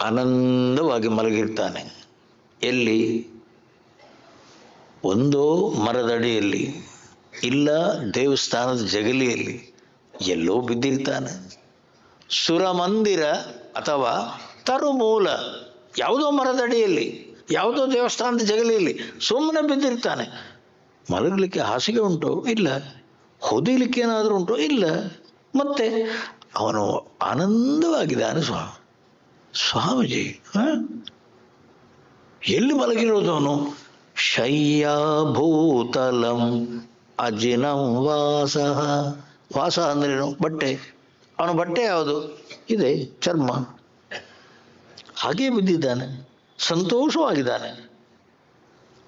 ಆನಂದವಾಗಿ ಮಲಗಿರ್ತಾನೆ. ಎಲ್ಲಿ? ಒಂದೋ ಮರದಡಿಯಲ್ಲಿ, ಇಲ್ಲ ದೇವಸ್ಥಾನದ ಜಗಲಿಯಲ್ಲಿ, ಎಲ್ಲೋ ಬಿದ್ದಿರ್ತಾನೆ. ಸುರಮಂದಿರ ಅಥವಾ ತರುಮೂಲ, ಯಾವುದೋ ಮರದಡಿಯಲ್ಲಿ, ಯಾವುದೋ ದೇವಸ್ಥಾನದ ಜಗಲಿಯಲ್ಲಿ ಸುಮ್ಮನೆ ಬಿದ್ದಿರ್ತಾನೆ. ಮಲಗಲಿಕ್ಕೆ ಹಾಸಿಗೆ ಉಂಟು? ಇಲ್ಲ. ಹೊದಿಲಿಕ್ಕೆ ಏನಾದರೂ ಉಂಟು? ಇಲ್ಲ. ಮತ್ತೆ ಅವನು ಆನಂದವಾಗಿದ್ದಾನೆ. ಸ್ವಾಮೀಜಿ ಎಲ್ಲಿ ಮಲಗಿರೋದು ಅವನು? ಶಯ್ಯಾಭೂತಲಂ ಅಜಿನಂ ವಾಸ. ವಾಸ ಅಂದ್ರೇನು? ಬಟ್ಟೆ. ಅವನ ಬಟ್ಟೆ ಯಾವುದು? ಇದೆ, ಚರ್ಮ. ಹಾಗೆ ಬಿದ್ದಿದ್ದಾನೆ, ಸಂತೋಷವಾಗಿದ್ದಾನೆ.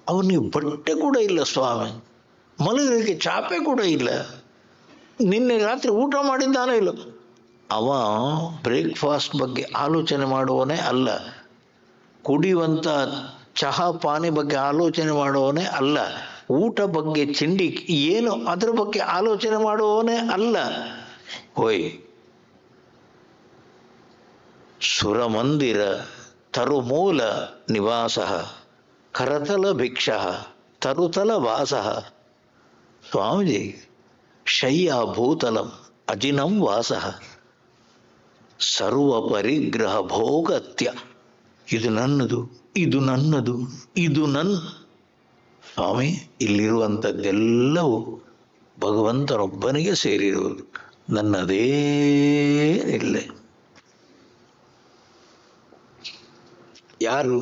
ಅವನಿಗೆ ಬಟ್ಟೆ ಕೂಡ ಇಲ್ಲ ಸ್ವಾಮಿ, ಮಲಗಲಿಕ್ಕೆ ಚಾಪೆ ಕೂಡ ಇಲ್ಲ. ನಿನ್ನೆ ರಾತ್ರಿ ಊಟ ಮಾಡಿದ್ದಾನೆ ಇಲ್ಲ. ಅವ ಬ್ರೇಕ್ಫಾಸ್ಟ್ ಬಗ್ಗೆ ಆಲೋಚನೆ ಮಾಡುವವನೇ ಅಲ್ಲ, ಕುಡಿಯುವಂಥ ಚಹಾ ಪಾನಿ ಬಗ್ಗೆ ಆಲೋಚನೆ ಮಾಡುವವನೇ ಅಲ್ಲ, ಊಟ ಬಗ್ಗೆ ತಿಂಡಿ ಏನು ಅದರ ಬಗ್ಗೆ ಆಲೋಚನೆ ಮಾಡುವವನೇ ಅಲ್ಲ. ಸುರಮಂದಿರ ತರುಮೂಲ ನಿವಾಸ ಕರತಲ ಭಿಕ್ಷ ತರುತಲ ವಾಸ. ಸ್ವಾಮೀಜಿ, ಶಯ್ಯ ಭೂತಲಂ ಅಜಿನಂ ವಾಸ ಸರ್ವ ಪರಿಗ್ರಹ ಭೋಗತ್ಯ. ಇದು ನನ್ನದು, ಇದು ನನ್ನದು, ಇದು ನನ್ನ. ಸ್ವಾಮಿ, ಇಲ್ಲಿರುವಂಥದ್ದೆಲ್ಲವೂ ಭಗವಂತನೊಬ್ಬನಿಗೆ ಸೇರಿರುವುದು, ನನ್ನದೇನಿಲ್ಲ. ಯಾರು?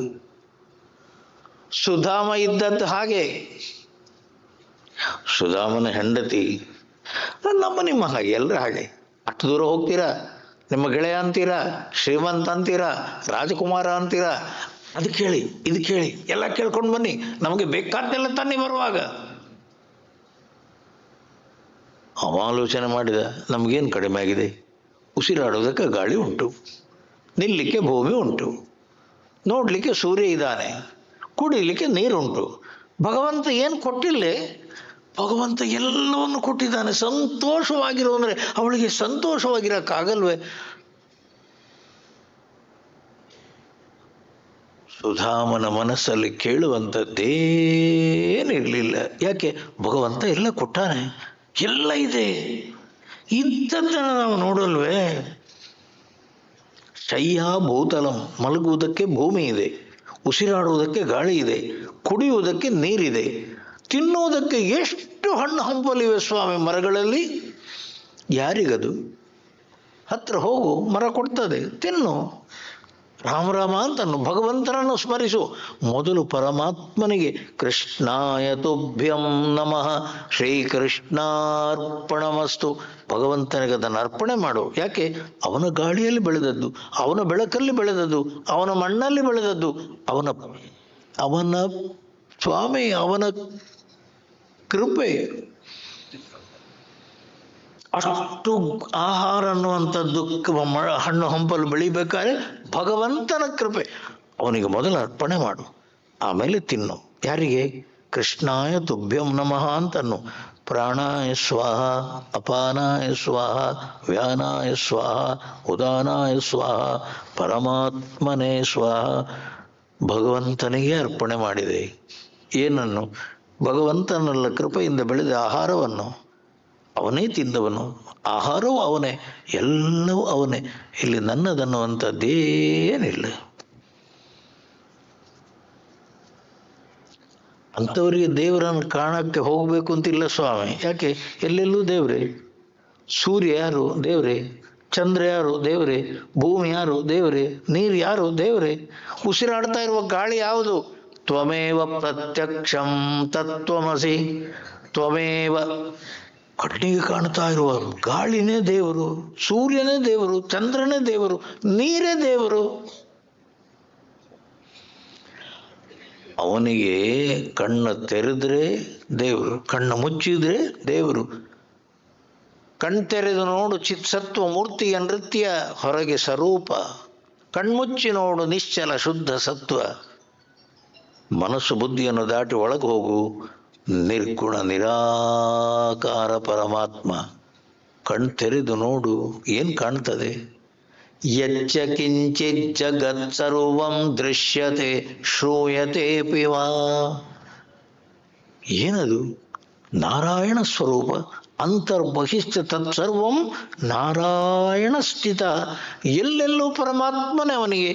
ಸುಧಾಮ ಇದ್ದದ್ದು ಹಾಗೆ. ಸುಧಾಮನ ಹೆಂಡತಿ ನಮ್ಮ ನಿಮ್ಮ ಹಾಗೆ, ಎಲ್ಲರೂ ಹಾಗೆ. ಅಷ್ಟು ದೂರ ಹೋಗ್ತೀರಾ, ನಿಮ್ಮ ಗೆಳೆಯ ಅಂತೀರಾ, ಶ್ರೀಮಂತ ಅಂತೀರಾ, ರಾಜಕುಮಾರ ಅಂತೀರಾ, ಅದು ಕೇಳಿ ಇದು ಕೇಳಿ ಎಲ್ಲ ಕೇಳ್ಕೊಂಡು ಬನ್ನಿ, ನಮಗೆ ಬೇಕಾದ್ದೆಲ್ಲ ತನ್ನಿ ಬರುವಾಗ. ಅವಾಲೋಚನೆ ಮಾಡಿದ, ನಮಗೇನು ಕಡಿಮೆ ಆಗಿದೆ? ಉಸಿರಾಡೋದಕ್ಕೆ ಗಾಳಿ ಉಂಟು, ನಿಲ್ಲಲಿಕ್ಕೆ ಭೂಮಿ ಉಂಟು, ನೋಡಲಿಕ್ಕೆ ಸೂರ್ಯ ಇದ್ದಾನೆ, ಕುಡಿಲಿಕ್ಕೆ ನೀರುಂಟು. ಭಗವಂತ ಏನು ಕೊಟ್ಟಿಲ್ಲ? ಭಗವಂತ ಎಲ್ಲವನ್ನು ಕೊಟ್ಟಿದ್ದಾನೆ. ಸಂತೋಷವಾಗಿರೋ ಅಂದರೆ ಅವಳಿಗೆ ಸಂತೋಷವಾಗಿರೋಕ್ಕಾಗಲ್ವೇ? ಸುಧಾಮನ ಮನಸ್ಸಲ್ಲಿ ಕೇಳುವಂಥದ್ದೇನಿರಲಿಲ್ಲ. ಯಾಕೆ? ಭಗವಂತ ಎಲ್ಲ ಕೊಟ್ಟಾನೆ, ಎಲ್ಲ ಇದೆ. ಇಂಥದ್ದನ್ನು ನಾವು ನೋಡಲ್ವೇ? ಶಯ್ಯ ಭೂತಲಂ, ಮಲಗುವುದಕ್ಕೆ ಭೂಮಿ ಇದೆ, ಉಸಿರಾಡುವುದಕ್ಕೆ ಗಾಳಿ ಇದೆ, ಕುಡಿಯುವುದಕ್ಕೆ ನೀರಿದೆ, ತಿನ್ನುವುದಕ್ಕೆ ಎಷ್ಟು ಹಣ್ಣು ಹಂಪಲಿವೆ ಸ್ವಾಮಿ ಮರಗಳಲ್ಲಿ. ಯಾರಿಗದು? ಹತ್ರ ಹೋಗು, ಮರ ಕೊಡ್ತದೆ, ತಿನ್ನು, ರಾಮ ರಾಮ ಅಂತನ್ನು, ಭಗವಂತನನ್ನು ಸ್ಮರಿಸು. ಮೊದಲು ಪರಮಾತ್ಮನಿಗೆ ಕೃಷ್ಣಾಯ ತುಭ್ಯಂ ನಮಃ ಶ್ರೀಕೃಷ್ಣಾರ್ಪಣಮಸ್ತು, ಭಗವಂತನಿಗೆ ಅದನ್ನು ಅರ್ಪಣೆ ಮಾಡು. ಯಾಕೆ? ಅವನ ಗಾಳಿಯಲ್ಲಿ ಬೆಳೆದದ್ದು, ಅವನ ಬೆಳಕಲ್ಲಿ ಬೆಳೆದದ್ದು, ಅವನ ಮಣ್ಣಲ್ಲಿ ಬೆಳೆದದ್ದು, ಅವನ ಸ್ವಾಮಿ, ಅವನ ಕೃಪೆ. ಅಷ್ಟು ಆಹಾರ ಅನ್ನುವಂಥದ್ದು ಹಣ್ಣು ಹಂಪಲು ಬೆಳಿಬೇಕಾದ್ರೆ ಭಗವಂತನ ಕೃಪೆ. ಅವನಿಗೆ ಮೊದಲು ಅರ್ಪಣೆ ಮಾಡು, ಆಮೇಲೆ ತಿನ್ನು. ಯಾರಿಗೆ? ಕೃಷ್ಣಾಯ ತುಭ್ಯಂ ನಮಃ ಅಂತನ್ನು. ಪ್ರಾಣಾಯ ಸ್ವಾಹ, ಅಪಾನಾಯ ಸ್ವಾಹ, ವ್ಯಾನಾಯ ಸ್ವಾಹ, ಉದಾನಾಯ ಸ್ವಾಹ, ಪರಮಾತ್ಮನೇ ಸ್ವಾಹ. ಭಗವಂತನಿಗೆ ಅರ್ಪಣೆ ಮಾಡಿದೆ. ಏನನ್ನು? ಭಗವಂತನಲ್ಲ ಕೃಪೆಯಿಂದ ಬೆಳೆದ ಆಹಾರವನ್ನು. ಅವನೇ ತಿಂದವನು, ಆಹಾರವೂ ಅವನೇ, ಎಲ್ಲವೂ ಅವನೇ. ಇಲ್ಲಿ ನನ್ನದನ್ನುವಂಥದ್ದೇನಿಲ್ಲ. ಅಂಥವರಿಗೆ ದೇವರನ್ನು ಕಾಣಕ್ಕೆ ಹೋಗಬೇಕು ಅಂತಿಲ್ಲ ಸ್ವಾಮಿ. ಯಾಕೆ? ಎಲ್ಲೆಲ್ಲೂ ದೇವರೇ. ಸೂರ್ಯ ಯಾರು? ದೇವರೇ. ಚಂದ್ರ ಯಾರು? ದೇವರೇ. ಭೂಮಿ ಯಾರು? ದೇವರೇ. ನೀರು ಯಾರು? ದೇವರೇ. ಉಸಿರಾಡ್ತಾ ಇರುವ ಗಾಳಿ ಯಾವುದು? ತ್ವಮೇವ ಪ್ರತ್ಯಕ್ಷಂ ತತ್ವಮಸಿ. ತ್ವಮೇವ. ಕಣ್ಣಿಗೆ ಕಾಣ್ತಾ ಇರುವ ಗಾಳಿನೇ ದೇವರು, ಸೂರ್ಯನೇ ದೇವರು, ಚಂದ್ರನೇ ದೇವರು, ನೀರೇ ದೇವರು. ಅವನಿಗೆ ಕಣ್ಣು ತೆರೆದ್ರೆ ದೇವರು, ಕಣ್ಣು ಮುಚ್ಚಿದ್ರೆ ದೇವರು. ಕಣ್ತೆರೆದು ನೋಡು ಚಿತ್ಸತ್ವ ಮೂರ್ತಿಯ ನೃತ್ಯ, ಹೊರಗೆ ಸ್ವರೂಪ. ಕಣ್ಮುಚ್ಚಿ ನೋಡು ನಿಶ್ಚಲ ಶುದ್ಧ ಸತ್ವ. ಮನಸ್ಸು ಬುದ್ಧಿಯನ್ನು ದಾಟಿ ಒಳಗೆ ಹೋಗು, ನಿರ್ಗುಣ ನಿರಾಕಾರ ಪರಮಾತ್ಮ. ಕಣ್ ತೆರೆದು ನೋಡು, ಏನು ಕಾಣ್ತದೆ? ಯಚ್ಚ ಕಿಂಚಿತ್ ಜಗತ್ ಸರ್ವಂ ದೃಶ್ಯತೆ ಶ್ರೂಯತೆ ಪಿವಾ. ಏನದು? ನಾರಾಯಣ ಸ್ವರೂಪ. ಅಂತರ್ಬಹಿಶ್ಚ ತತ್ಸರ್ವಂ ನಾರಾಯಣ ಸ್ಥಿತ. ಎಲ್ಲೆಲ್ಲೂ ಪರಮಾತ್ಮನೇ ಅವನಿಗೆ.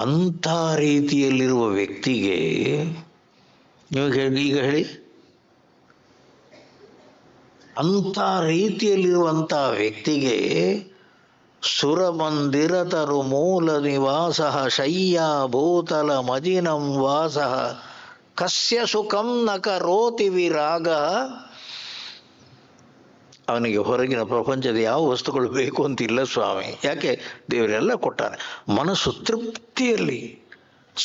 ಅಂಥ ರೀತಿಯಲ್ಲಿರುವ ವ್ಯಕ್ತಿಗೆ ನೀವು ಈಗ ಹೇಳಿ, ಅಂಥ ರೀತಿಯಲ್ಲಿರುವಂಥ ವ್ಯಕ್ತಿಗೆ ಸುರಮಂದಿರತರು ಮೂಲ ನಿವಾಸ ಶಯ್ಯಾ ಭೂತಲ ಮಜಿನಂ ವಾಸ ಕಸ್ಯ ಸುಖಂ ನ ಕರೋತಿ ವಿರಾಗ. ಅವನಿಗೆ ಹೊರಗಿನ ಪ್ರಪಂಚದ ಯಾವ ವಸ್ತುಗಳು ಬೇಕು ಅಂತಿಲ್ಲ ಸ್ವಾಮಿ. ಯಾಕೆ? ದೇವರೆಲ್ಲ ಕೊಟ್ಟಾನೆ. ಮನಸ್ಸು ತೃಪ್ತಿಯಲ್ಲಿ,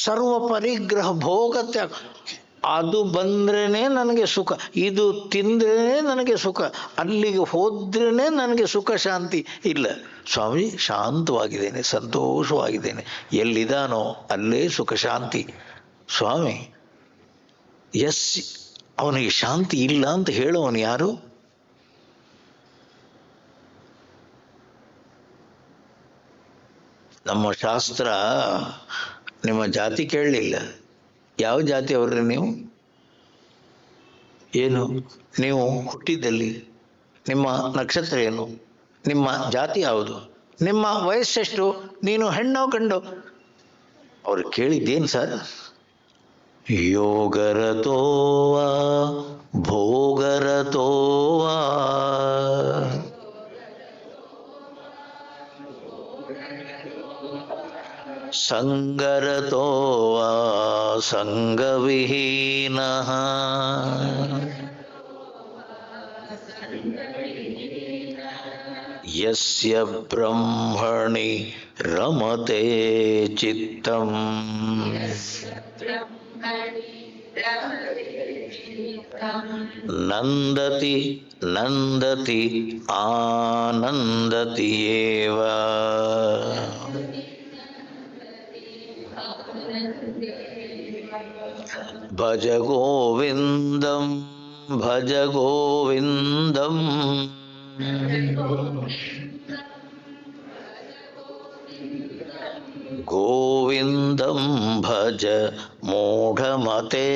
ಸರ್ವ ಪರಿಗ್ರಹ ಭೋಗತ್ಯಾಗ. ಅದು ಬಂದ್ರೇನೆ ನನಗೆ ಸುಖ, ಇದು ತಿಂದ್ರೇ ನನಗೆ ಸುಖ, ಅಲ್ಲಿಗೆ ಹೋದ್ರೇ ನನಗೆ ಸುಖ ಶಾಂತಿ ಇಲ್ಲ. ಸ್ವಾಮಿ, ಶಾಂತವಾಗಿದ್ದೇನೆ, ಸಂತೋಷವಾಗಿದ್ದೇನೆ, ಎಲ್ಲಿದ್ದಾನೋ ಅಲ್ಲೇ ಸುಖ ಶಾಂತಿ. ಸ್ವಾಮಿ, ಅವನಿಗೆ ಶಾಂತಿ ಇಲ್ಲ ಅಂತ ಹೇಳೋನು ಯಾರು? ನಮ್ಮ ಶಾಸ್ತ್ರ ನಿಮ್ಮ ಜಾತಿ ಕೇಳಲಿಲ್ಲ. ಯಾವ ಜಾತಿಯವ್ರಿ ನೀವು, ಏನು ನೀವು ಹುಟ್ಟಿದ್ದಲ್ಲಿ, ನಿಮ್ಮ ನಕ್ಷತ್ರ ಏನು, ನಿಮ್ಮ ಜಾತಿ ಯಾವುದು, ನಿಮ್ಮ ವಯಸ್ಸೆಷ್ಟು, ನೀನು ಹೆಣ್ಣೋ ಗಂಡು, ಅವ್ರು ಕೇಳಿದ್ದೇನು ಸರ್? ಯೋಗರತೋವಾ ಭೋಗರತೋವಾ ಸಂಗರತೋವಾ ಸಂಗವಿಹೀನಃ ಯಸ್ಯ ಬ್ರಹ್ಮಣಿ ರಮತೆ ಚಿತ್ತಂ ನಂದತಿ ನಂದತಿ ಆನಂದತಿ ಏವ ಭಜ ಗೋವಿಂದಂ ಭಜ ಗೋವಿಂದಂ ಗೋವಿಂದಂ ಭಜ ಮೂಢಮತೆ.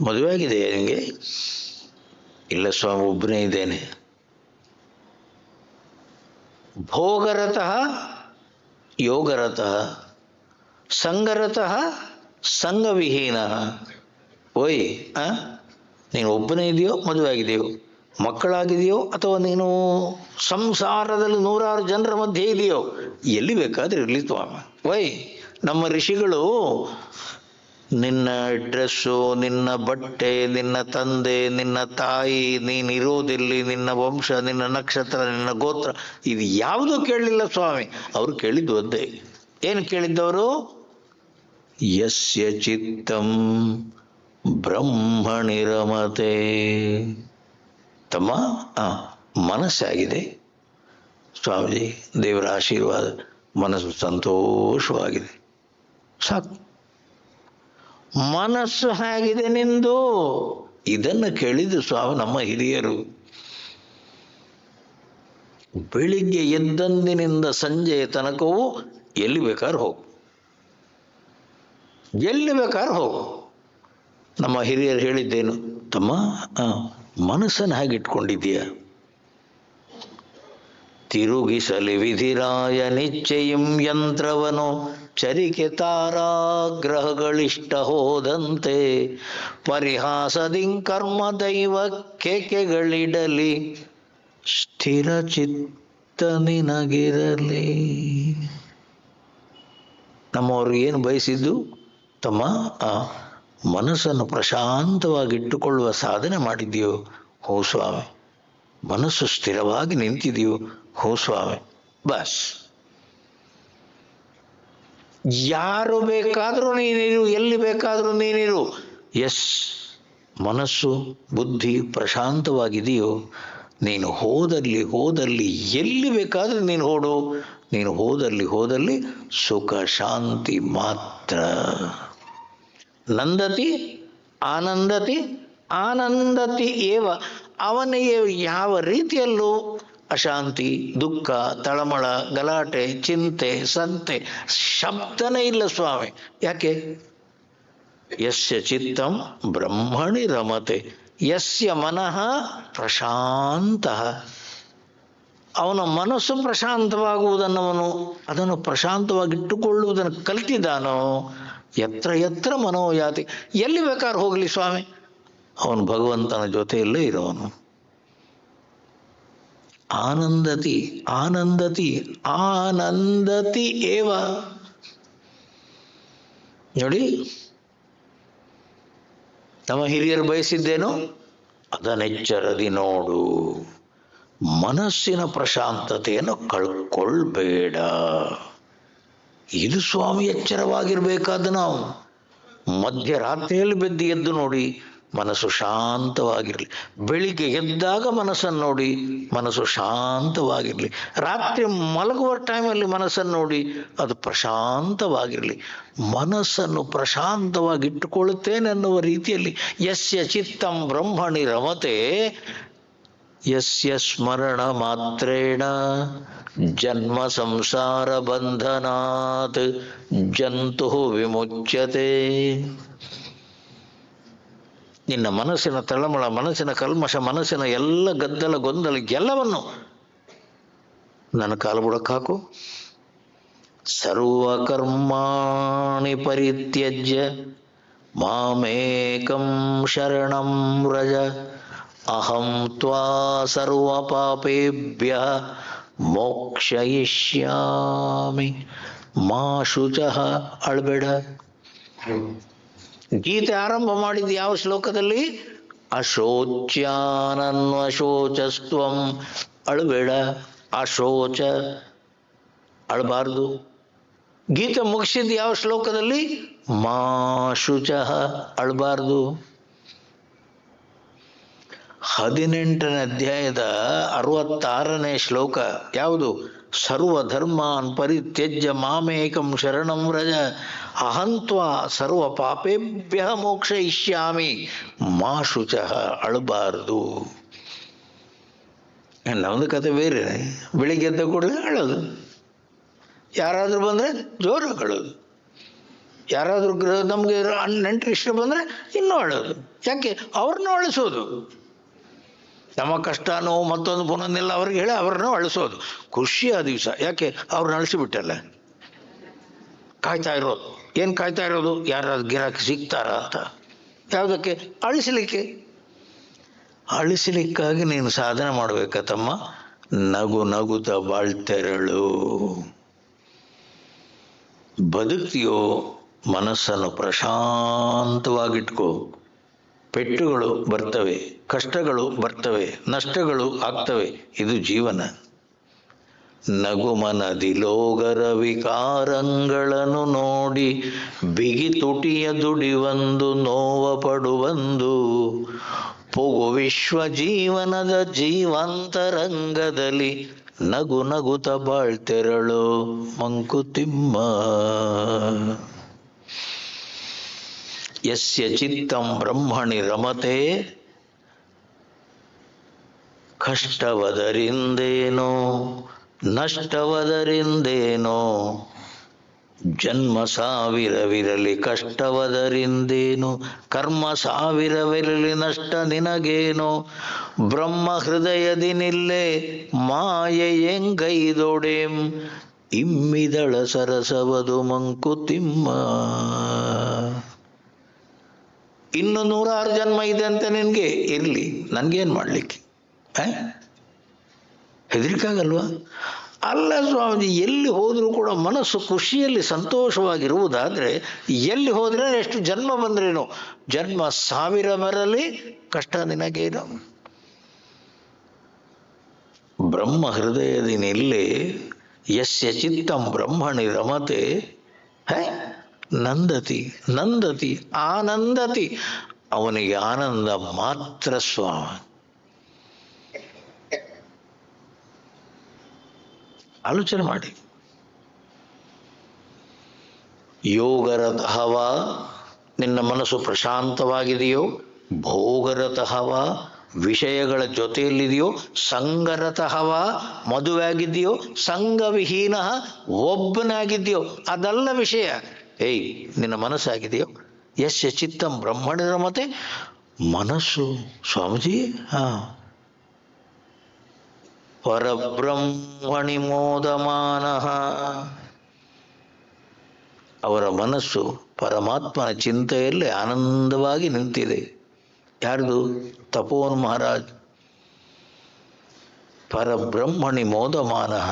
ಮದುವೆ ಆಗಿದೆಯಾ ನಿಮಗೆ? ಇಲ್ಲ ಸ್ವಾಮಿ, ಒಬ್ಬನೇ ಇದ್ದೇನೆ. ಭೋಗರತಃ ಯೋಗರತಃ ಸಂಗರತಃ ಸಂಗವಿಹೀನ. ಓಯ್, ನೀನು ಒಬ್ಬನೇ ಇದೆಯೋ, ಮದುವೆ ಆಗಿದೆಯೋ, ಮಕ್ಕಳಾಗಿದೆಯೋ, ಅಥವಾ ನೀನು ಸಂಸಾರದಲ್ಲಿ 100 ಜನರ ಮಧ್ಯೆ ಇದೆಯೋ, ಎಲ್ಲಿ ಬೇಕಾದ್ರೆ ಇರಲಿ ಸ್ವಾಮಿ. ಓಯ್, ನಮ್ಮ ಋಷಿಗಳು ನಿನ್ನ ಡ್ರೆಸ್ಸು, ನಿನ್ನ ಬಟ್ಟೆ, ನಿನ್ನ ತಂದೆ, ನಿನ್ನ ತಾಯಿ, ನೀನಿರೋದಿಲ್ಲಿ, ನಿನ್ನ ವಂಶ, ನಿನ್ನ ನಕ್ಷತ್ರ, ನಿನ್ನ ಗೋತ್ರ, ಇದು ಯಾವುದೂ ಕೇಳಲಿಲ್ಲ ಸ್ವಾಮಿ. ಅವರು ಕೇಳಿದ್ದು ಒಂದೇ. ಏನು ಕೇಳಿದ್ದವರು? ಯಸ್ಯ ಚಿತ್ತಂ ಬ್ರಹ್ಮಣಿ ರಮತೆ. ತಮ್ಮ ಮನಸ್ಸಾಗಿದೆ ಸ್ವಾಮೀಜಿ, ದೇವರ ಆಶೀರ್ವಾದ, ಮನಸ್ಸು ಸಂತೋಷವಾಗಿದೆ, ಸಾಕು. ಮನಸ್ಸು ಹೇಗಿದೆ ನಿಂದು? ಇದನ್ನು ಕೇಳಿದ್ದು ಸ್ವಾಮಿ ನಮ್ಮ ಹಿರಿಯರು. ಬೆಳಿಗ್ಗೆ ಎದ್ದಂದಿನಿಂದ ಸಂಜೆಯ ತನಕವೂ ಎಲ್ಲಿ ಬೇಕಾದ್ರೂ ಹೋಗು, ಎಲ್ಲಿ ಬೇಕಾದ್ರೂ ಹೋಗು. ನಮ್ಮ ಹಿರಿಯರು ಹೇಳಿದ್ದೇನು? ತಮ್ಮ ಮನಸ್ಸನ್ನು ಹೇಗೆ ಇಟ್ಕೊಂಡಿದ್ದೀಯ? ತಿರುಗಿಸಲಿ ವಿಧಿರಾಯ ನಿಶ್ಚಯಂ ಯಂತ್ರವನು, ಚರಿಕೆ ತಾರಾಗ್ರಹಗಳಿಷ್ಟ ಹೋದಂತೆ, ಪರಿಹಾಸದಿಂ ಕರ್ಮ ದೈವ ಕೇಕೆಗಳಿಡಲಿ, ಸ್ಥಿರ ಚಿತ್ತ ನಿನಗಿರಲಿ. ನಮ್ಮವರು ಏನು ಬಯಸಿದ್ದು? ತಮ್ಮ ಮನಸ್ಸನ್ನು ಪ್ರಶಾಂತವಾಗಿಟ್ಟುಕೊಳ್ಳುವ ಸಾಧನೆ ಮಾಡಿದೆಯೋ? ಹೋ ಸ್ವಾಮಿ. ಮನಸ್ಸು ಸ್ಥಿರವಾಗಿ ನಿಂತಿದೆಯೋ? ಹೋ ಸ್ವಾಮಿ. ಬಸ್, ಯಾರು ಬೇಕಾದರೂ ನೀನಿರು, ಎಲ್ಲಿ ಬೇಕಾದರೂ ನೀನಿರು. ಎಸ್, ಮನಸ್ಸು ಬುದ್ಧಿ ಪ್ರಶಾಂತವಾಗಿದೆಯೋ? ನೀನು ಹೋದಲ್ಲಿ ಎಲ್ಲಿ ಬೇಕಾದರೂ ನೀನು ಹೋಡು. ನೀನು ಹೋದಲ್ಲಿ ಸುಖ ಶಾಂತಿ ಮಾತ್ರ. ನಂದತಿ ಆನಂದತಿ ಆನಂದತಿ ಏವ. ಅವನಿಗೆ ಯಾವ ರೀತಿಯಲ್ಲೂ ಅಶಾಂತಿ, ದುಃಖ, ತಳಮಳ, ಗಲಾಟೆ, ಚಿಂತೆ, ಸಂತೆ ಶಬ್ದನೇ ಇಲ್ಲ ಸ್ವಾಮಿ. ಯಾಕೆ? ಯಸ್ಯ ಚಿತ್ತಂ ಬ್ರಹ್ಮಣಿ ರಮತೆ, ಯಸ್ಯ ಮನಃ ಪ್ರಶಾಂತ. ಅವನ ಮನಸ್ಸು ಪ್ರಶಾಂತವಾಗುವುದನ್ನು, ಅದನ್ನು ಪ್ರಶಾಂತವಾಗಿಟ್ಟುಕೊಳ್ಳುವುದನ್ನು ಕಲಿತಿದ್ದಾನೋ, ಎತ್ರ ಎತ್ರ ಮನೋಯಾತಿ, ಎಲ್ಲಿ ಬೇಕಾದ್ರೂ ಹೋಗಲಿ ಸ್ವಾಮಿ, ಅವನು ಭಗವಂತನ ಜೊತೆಯಲ್ಲೇ ಇರೋನು. ಆನಂದತಿ ಆನಂದತಿ ಆನಂದತಿ ಏವ. ನೋಡಿ, ನಮ್ಮ ಹಿರಿಯರು ಬಯಸಿದ್ದೇನು? ಅದನ್ನೆಚ್ಚರದಿ ನೋಡು. ಮನಸ್ಸಿನ ಪ್ರಶಾಂತತೆಯನ್ನು ಕಳ್ಕೊಳ್ಬೇಡ. ಇದು ಸ್ವಾಮಿ ಎಚ್ಚರವಾಗಿರ್ಬೇಕಾದ ನಾವು. ಮಧ್ಯರಾತ್ರಿಯಲ್ಲಿ ಎದ್ದು ನೋಡಿ, ಮನಸ್ಸು ಶಾಂತವಾಗಿರಲಿ. ಬೆಳಿಗ್ಗೆ ಎದ್ದಾಗ ಮನಸ್ಸನ್ನು ನೋಡಿ, ಮನಸ್ಸು ಶಾಂತವಾಗಿರಲಿ. ರಾತ್ರಿ ಮಲಗುವ ಟೈಮಲ್ಲಿ ಮನಸ್ಸನ್ನು ನೋಡಿ, ಅದು ಪ್ರಶಾಂತವಾಗಿರಲಿ. ಮನಸ್ಸನ್ನು ಪ್ರಶಾಂತವಾಗಿಟ್ಟುಕೊಳ್ಳುತ್ತೇನೆ ಅನ್ನುವ ರೀತಿಯಲ್ಲಿ ಯಸ್ಯ ಚಿತ್ತಂ ಬ್ರಹ್ಮಣಿ ರಮತೆ ಯಸ್ಯ ಸ್ಮರಣ ಮಾತ್ರೇಣ ಜನ್ಮ ಸಂಸಾರ ಬಂಧನಾತ್ ಜಂತು ವಿಮುಚ್ಯತೆ. ನಿನ್ನ ಮನಸ್ಸಿನ ತಳಮಳ, ಮನಸ್ಸಿನ ಕಲ್ಮಶ, ಮನಸ್ಸಿನ ಎಲ್ಲ ಗದ್ದಲ ಗೊಂದಲ ಎಲ್ಲವನ್ನು ನನ್ನ ಕಾಲುಬುಡಕ್ಕೆ ಹಾಕು. ಸರ್ವಕರ್ಮಾಣಿ ಪರಿತ್ಯಜ್ಯ ಮಾಮೇಕಂ ಶರಣಂ ವ್ರಜ ಅಹಂ ತ್ವಾ ಸರ್ವ ಪಾಪೇಭ್ಯಃ ಮೋಕ್ಷಯಿಷ್ಯಾಮಿ. ಮಾ ಶುಚಃ, ಅಳ್ಬೇಡ. ಗೀತೆ ಆರಂಭ ಮಾಡಿದ ಯಾವ ಶ್ಲೋಕದಲ್ಲಿ? ಅಶೋಚ್ಯಾನನ್ವಶೋಚಸ್ತ್ವಂ, ಅಳ್ಬೇಡ. ಅಶೋಚ, ಅಳಬಾರ್ದು. ಗೀತೆ ಮುಗಿಸಿದ ಯಾವ ಶ್ಲೋಕದಲ್ಲಿ? ಮಾ ಶುಚಃ, ಅಳಬಾರ್ದು. 18ನೇ ಅಧ್ಯಾಯದ 66ನೇ ಶ್ಲೋಕ ಯಾವುದು? ಸರ್ವಧರ್ಮಾನ್ ಪರಿತ್ಯಜ್ಯ ಮಾಮೇಕಂ ಶರಣಂ ವ್ರಜ ಅಹಂ ತ್ವಾ ಸರ್ವ ಪಾಪೇಭ್ಯಃ ಮೋಕ್ಷಯಿಷ್ಯಾಮಿ. ಮಾ ಶುಚಃ, ಅಳಬಾರ್ದು. ನಮ್ಮದು ಕತೆ ಬೇರೆ. ಬೆಳಿಗ್ಗೆ ಎದ್ದ ಕೂಡಲೇ ಅಳೋದು. ಯಾರಾದರೂ ಬಂದರೆ ಜೋರಾಗಿ ಅಳೋದು. ಯಾರಾದರೂ ನಮಗೆ ನೆಂಟರು ಇಷ್ಟ ಬಂದರೆ ಇನ್ನೂ ಅಳೋದು. ಯಾಕೆ? ಅವ್ರನ್ನೂ ಅಳಿಸೋದು. ನಮ್ಮ ಕಷ್ಟ ನೋವು ಮತ್ತೊಂದು ಪುನೊಂದೆಲ್ಲ ಅವ್ರಿಗೆ ಹೇಳಿ ಅವ್ರನ್ನೂ ಅಳಿಸೋದು. ಖುಷಿ ಆ ದಿವಸ. ಯಾಕೆ? ಅವ್ರನ್ನ ಅಳಿಸಿಬಿಟ್ಟಲ್ಲ. ಕಾಯ್ತಾ ಇರೋದು. ಏನು ಕಾಯ್ತಾ ಇರೋದು? ಯಾರಾದ್ರು ಗಿರಾಕಿ ಸಿಗ್ತಾರ ಅಂತ. ಯಾವುದಕ್ಕೆ? ಅಳಿಸಲಿಕ್ಕೆ. ಅಳಿಸಲಿಕ್ಕಾಗಿ ನೀನು ಸಾಧನೆ ಮಾಡಬೇಕ ತಮ್ಮ. ನಗು ನಗುತ್ತ ಬಾಳ್ತೆರಳು. ಬದುಕ್ತಿಯೋ ಮನಸ್ಸನ್ನು ಪ್ರಶಾಂತವಾಗಿಟ್ಕೋ. ಪೆಟ್ಟುಗಳು ಬರ್ತವೆ, ಕಷ್ಟಗಳು ಬರ್ತವೆ, ನಷ್ಟಗಳು ಆಗ್ತವೆ. ಇದು ಜೀವನ. ನಗುಮನದಿ ಲೋಗರ ವಿಕಾರಂಗಳನ್ನು ನೋಡಿ ಬಿಗಿ ತುಟಿಯ ದುಡಿವಂದು ನೋವ ಪಡುವಂದು ಪೊಗು ವಿಶ್ವ ಜೀವನದ ಜೀವಂತರಂಗದಲ್ಲಿ ನಗು ನಗುತ ಬಾಳ್ತೆರಳು ಮಂಕುತಿಮ್ಮ. ಯಸ್ಯ ಚಿತ್ತಂ ಬ್ರಹ್ಮಣಿ ರಮತೆ ಕಷ್ಟವದರಿಂದೇನೋ ನಷ್ಟವದರಿಂದೇನೋ ಜನ್ಮ ಸಾವಿರವಿರಲಿ ಕಷ್ಟವದರಿಂದೇನು ಕರ್ಮ ಸಾವಿರವಿರಲಿ ನಷ್ಟ ನಿನಗೇನೋ ಬ್ರಹ್ಮ ಹೃದಯದಿ ನಿಲ್ಲೆ ಮಾಯೆ ಎಂಗೈದೊಡೆಂ ಇಮ್ಮಿದಳ ಸರಸವದು ಮಂಕುತಿಮ್ಮ. ಇನ್ನು 106 ಜನ್ಮ ಇದೆ ಅಂತ ನಿನಗೆ ಇರಲಿ, ನನಗೇನು ಮಾಡಲಿಕ್ಕೆ? ಹೆದರಿಕಾಗಲ್ವಾ? ಅಲ್ಲ ಸ್ವಾಮೀಜಿ, ಎಲ್ಲಿ ಹೋದರೂ ಕೂಡ ಮನಸ್ಸು ಖುಷಿಯಲ್ಲಿ ಸಂತೋಷವಾಗಿರುವುದಾದರೆ ಎಲ್ಲಿ ಹೋದ್ರೆ ಎಷ್ಟು ಜನ್ಮ ಬಂದ್ರೇನು, ಜನ್ಮ 1000 ಬರಲಿ ಕಷ್ಟ ನಿನಗೇನು. ಬ್ರಹ್ಮ ಹೃದಯದಿ ನಿಲ್ಲೆ ಯಸ್ಯ ಚಿತ್ತಂ ಬ್ರಹ್ಮಣಿ ರಮತೆ ನಂದತಿ ನಂದತಿ ಆನಂದತಿ. ಅವನಿಗೆ ಆನಂದ ಮಾತ್ರ ಸ್ವಾಮಿ. ಆಲೋಚನೆ ಮಾಡಿ. ಯೋಗರತಃವಾ, ನಿನ್ನ ಮನಸ್ಸು ಪ್ರಶಾಂತವಾಗಿದೆಯೋ, ಭೋಗರತಃವಾ, ವಿಷಯಗಳ ಜೊತೆಯಲ್ಲಿದೆಯೋ, ಸಂಗರತಃವಾ, ಮದುವೆ ಆಗಿದೆಯೋ, ಸಂಘವಿಹೀನ ಒಬ್ಬನಾಗಿದೆಯೋ, ಅದಲ್ಲ ವಿಷಯ. ನಿನ್ನ ಮನಸ್ಸಾಗಿದೆಯೋ? ಯಸ್ಯ ಚಿತ್ತಂ ಬ್ರಹ್ಮಣಿ ರಮತೆ, ಮನಸ್ಸು ಸ್ವಾಮೀಜಿ ಪರಬ್ರಹ್ಮಣಿ ಮೋದಮಾನಃ. ಅವರ ಮನಸ್ಸು ಪರಮಾತ್ಮನ ಚಿಂತೆಯಲ್ಲಿ ಆನಂದವಾಗಿ ನಿಂತಿದೆ. ಯಾರ್ದು? ತಪೋವನ್ ಮಹಾರಾಜ್. ಪರಬ್ರಹ್ಮಣಿ ಮೋದಮಾನಃ.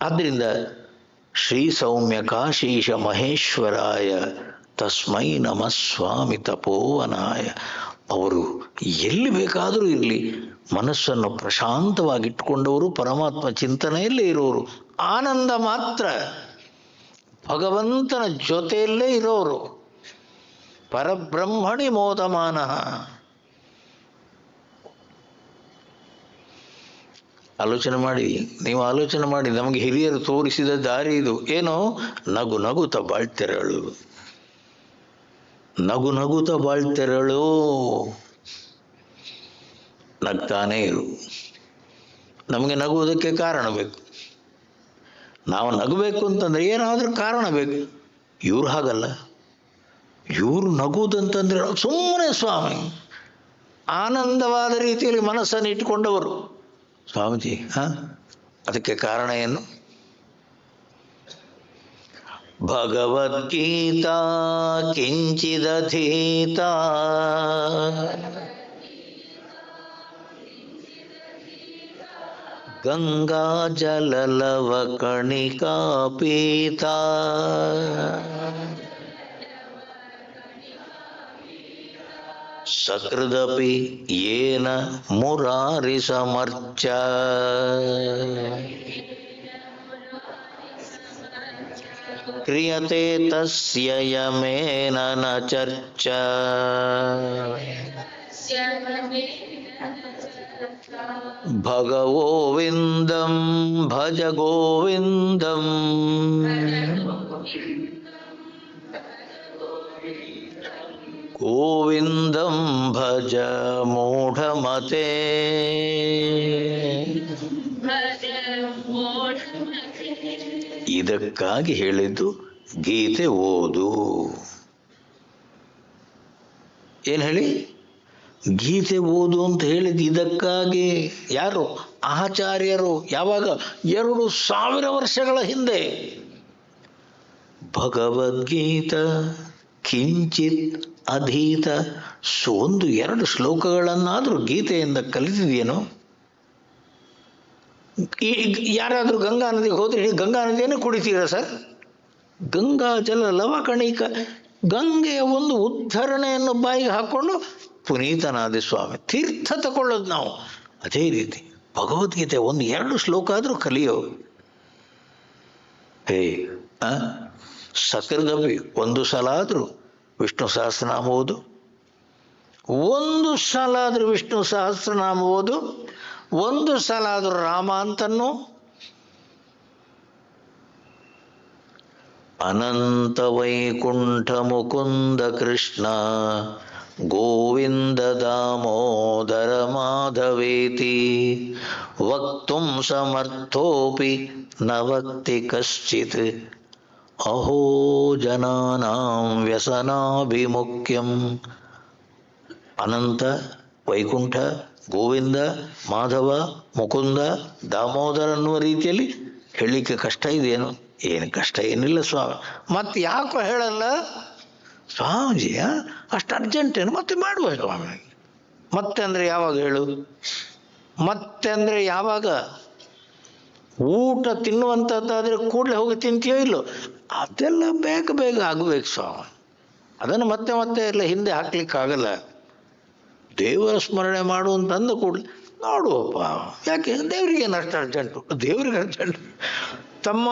ಆದ್ದರಿಂದ ಶ್ರೀ ಸೌಮ್ಯ ಕಾಶೀಶ ಮಹೇಶ್ವರಾಯ ತಸ್ಮೈ ನಮಃ ಸ್ವಾಮಿ ತಪೋವನಾಯ. ಅವರು ಎಲ್ಲಿ ಬೇಕಾದರೂ ಇರಲಿ, ಮನಸ್ಸನ್ನು ಪ್ರಶಾಂತವಾಗಿಟ್ಟುಕೊಂಡವರು, ಪರಮಾತ್ಮ ಚಿಂತನೆಯಲ್ಲೇ ಇರೋರು, ಆನಂದ ಮಾತ್ರ, ಭಗವಂತನ ಜೊತೆಯಲ್ಲೇ ಇರೋರು. ಪರಬ್ರಹ್ಮಣಿ ಮೋದಮಾನಃ. ಆಲೋಚನೆ ಮಾಡಿ, ನೀವು ಆಲೋಚನೆ ಮಾಡಿ, ನಮಗೆ ಹಿರಿಯರು ತೋರಿಸಿದ ದಾರಿ ಇದು. ಏನೋ ನಗು ನಗುತ್ತ ಬಾಳ್ತೆರಳು, ನಗು ನಗುತ್ತ ಬಾಳ್ತೆರಳು, ನಗ್ತಾನೇ ಇರು. ನಮಗೆ ನಗುವುದಕ್ಕೆ ಕಾರಣ ಬೇಕು. ನಾವು ನಗಬೇಕು ಅಂತಂದ್ರೆ ಏನಾದರೂ ಕಾರಣ ಬೇಕು. ಇವ್ರು ಹಾಗಲ್ಲ. ಇವರು ನಗುವುದಂತಂದ್ರೆ ಸುಮ್ಮನೆ ಸ್ವಾಮಿ ಆನಂದವಾದ ರೀತಿಯಲ್ಲಿ ಮನಸ್ಸನ್ನು ಇಟ್ಟುಕೊಂಡವರು ಸ್ವಾಮೀಜಿ. ಅದಕ್ಕೆ ಕಾರಣ ಏನು? ಭಗವದ್ಗೀತಾ ಕಿಂಚಿದಧೀತಾ ಗಂಗಾ ಜಲಲವ ಕಣಿಕಾ ಪೀತಾ ಸಕೃದಪಿ ಯೇನ ಮುರಾರಿ ಸಮರ್ಚ ಕ್ರಿಯತೆ ತಸ್ಯ ಯಮೇನ ನ ಚರ್ಚಾ ಭಗವೋವಿಂದಂ ಭಜ ಗೋವಿಂದಂ ಗೋವಿಂದಂ ಭಜ ಮೂಢಮತೆ. ಇದಕ್ಕಾಗಿ ಹೇಳಿದ್ದು ಗೀತೆ ಓದು. ಏನ್ ಹೇಳಿ? ಗೀತೆ ಓದು ಅಂತ ಹೇಳಿದ್ದು ಇದಕ್ಕಾಗಿ. ಯಾರು? ಆಚಾರ್ಯರು. ಯಾವಾಗ? 2000 ವರ್ಷಗಳ ಹಿಂದೆ. ಭಗವದ್ಗೀತಾ ಕಿಂಚಿತ್ ಅಧೀತ. ಒಂದು 2 ಶ್ಲೋಕಗಳನ್ನಾದರೂ ಗೀತೆಯಿಂದ ಕಲಿತಿದೆಯೇನೋ? ಯಾರಾದರೂ ಗಂಗಾ ನದಿಗೆ ಹೋದ್ರೆ ಗಂಗಾ ನದಿಯನ್ನು ಕುಡಿತೀರ ಸರ್? ಗಂಗಾ ಜಲ ಲವಕಣಿಕ, ಗಂಗೆಯ ಒಂದು ಉದ್ಧರಣೆಯನ್ನು ಬಾಯಿಗೆ ಹಾಕ್ಕೊಂಡು ಪುನೀತನಾದ ಸ್ವಾಮಿ. ತೀರ್ಥ ತಗೊಳ್ಳೋದು ನಾವು. ಅದೇ ರೀತಿ ಭಗವದ್ಗೀತೆ 1-2 ಶ್ಲೋಕ ಆದರೂ ಕಲಿಯೋ. ಹೇ ಸಕೃದಪಿ, ಒಂದು ಸಲ ಆದರೂ ವಿಷ್ಣು ಸಹಸ್ರನಾಮ ಓದು. ಒಂದು ಸಲ ಆದರೂ ವಿಷ್ಣು ಸಹಸ್ರನಾಮ ಓದು. ಒಂದು ಸಲ ಆದರೂ ರಾಮ ಅಂತನ್ನು. ಅನಂತ ವೈಕುಂಠ ಮುಕುಂದ ಕೃಷ್ಣ ಗೋವಿಂದ ದಾಮೋದರ ಮಾಧವೇತಿ ವಕ್ತುಂ ಸಮರ್ಥೋಪಿ ನ ವಕ್ತಿ ಕಶ್ಚಿತ್ ಅಹೋ ಜನಾನಾಂ ವ್ಯಸನಾಭಿಮುಖ್ಯಂ. ಅನಂತ, ವೈಕುಂಠ, ಗೋವಿಂದ, ಮಾಧವ, ಮುಕುಂದ, ದಾಮೋದರ ಅನ್ನುವ ರೀತಿಯಲ್ಲಿ ಹೇಳಲಿಕ್ಕೆ ಕಷ್ಟ ಇದೆಯೇನು? ಏನು ಕಷ್ಟ ಏನಿಲ್ಲ ಸ್ವಾಮಿ. ಮತ್ತೆ ಯಾಕೋ ಹೇಳಲ್ಲ ಸ್ವಾಮೀಜಿ? ಅಷ್ಟು ಅರ್ಜೆಂಟ್ ಏನು? ಮತ್ತೆ ಮಾಡುವ ಸ್ವಾಮಿ. ಮತ್ತೆ ಅಂದರೆ ಯಾವಾಗ ಹೇಳು? ಮತ್ತೆ ಅಂದರೆ ಯಾವಾಗ? ಊಟ ತಿನ್ನುವಂಥದ್ದಾದರೆ ಕೂಡಲೇ ಹೋಗಿ ತಿಂತೀಯೋ ಇಲ್ಲೋ? ಅದೆಲ್ಲ ಬೇಗ ಬೇಗ ಆಗಬೇಕು ಸ್ವಾಮಿ. ಅದನ್ನು ಮತ್ತೆ ಮತ್ತೆ ಎಲ್ಲ ಹಿಂದೆ ಹಾಕ್ಲಿಕ್ಕಾಗಲ್ಲ. ದೇವರ ಸ್ಮರಣೆ ಮಾಡುವಂತಂದ ಕೂಡಲೇ ನೋಡುವಪ್ಪ. ಯಾಕೆ? ದೇವರಿಗೇನು ಅಷ್ಟು ಅರ್ಜೆಂಟು? ದೇವರಿಗೆ ಅರ್ಜೆಂಟು. ತಮ್ಮ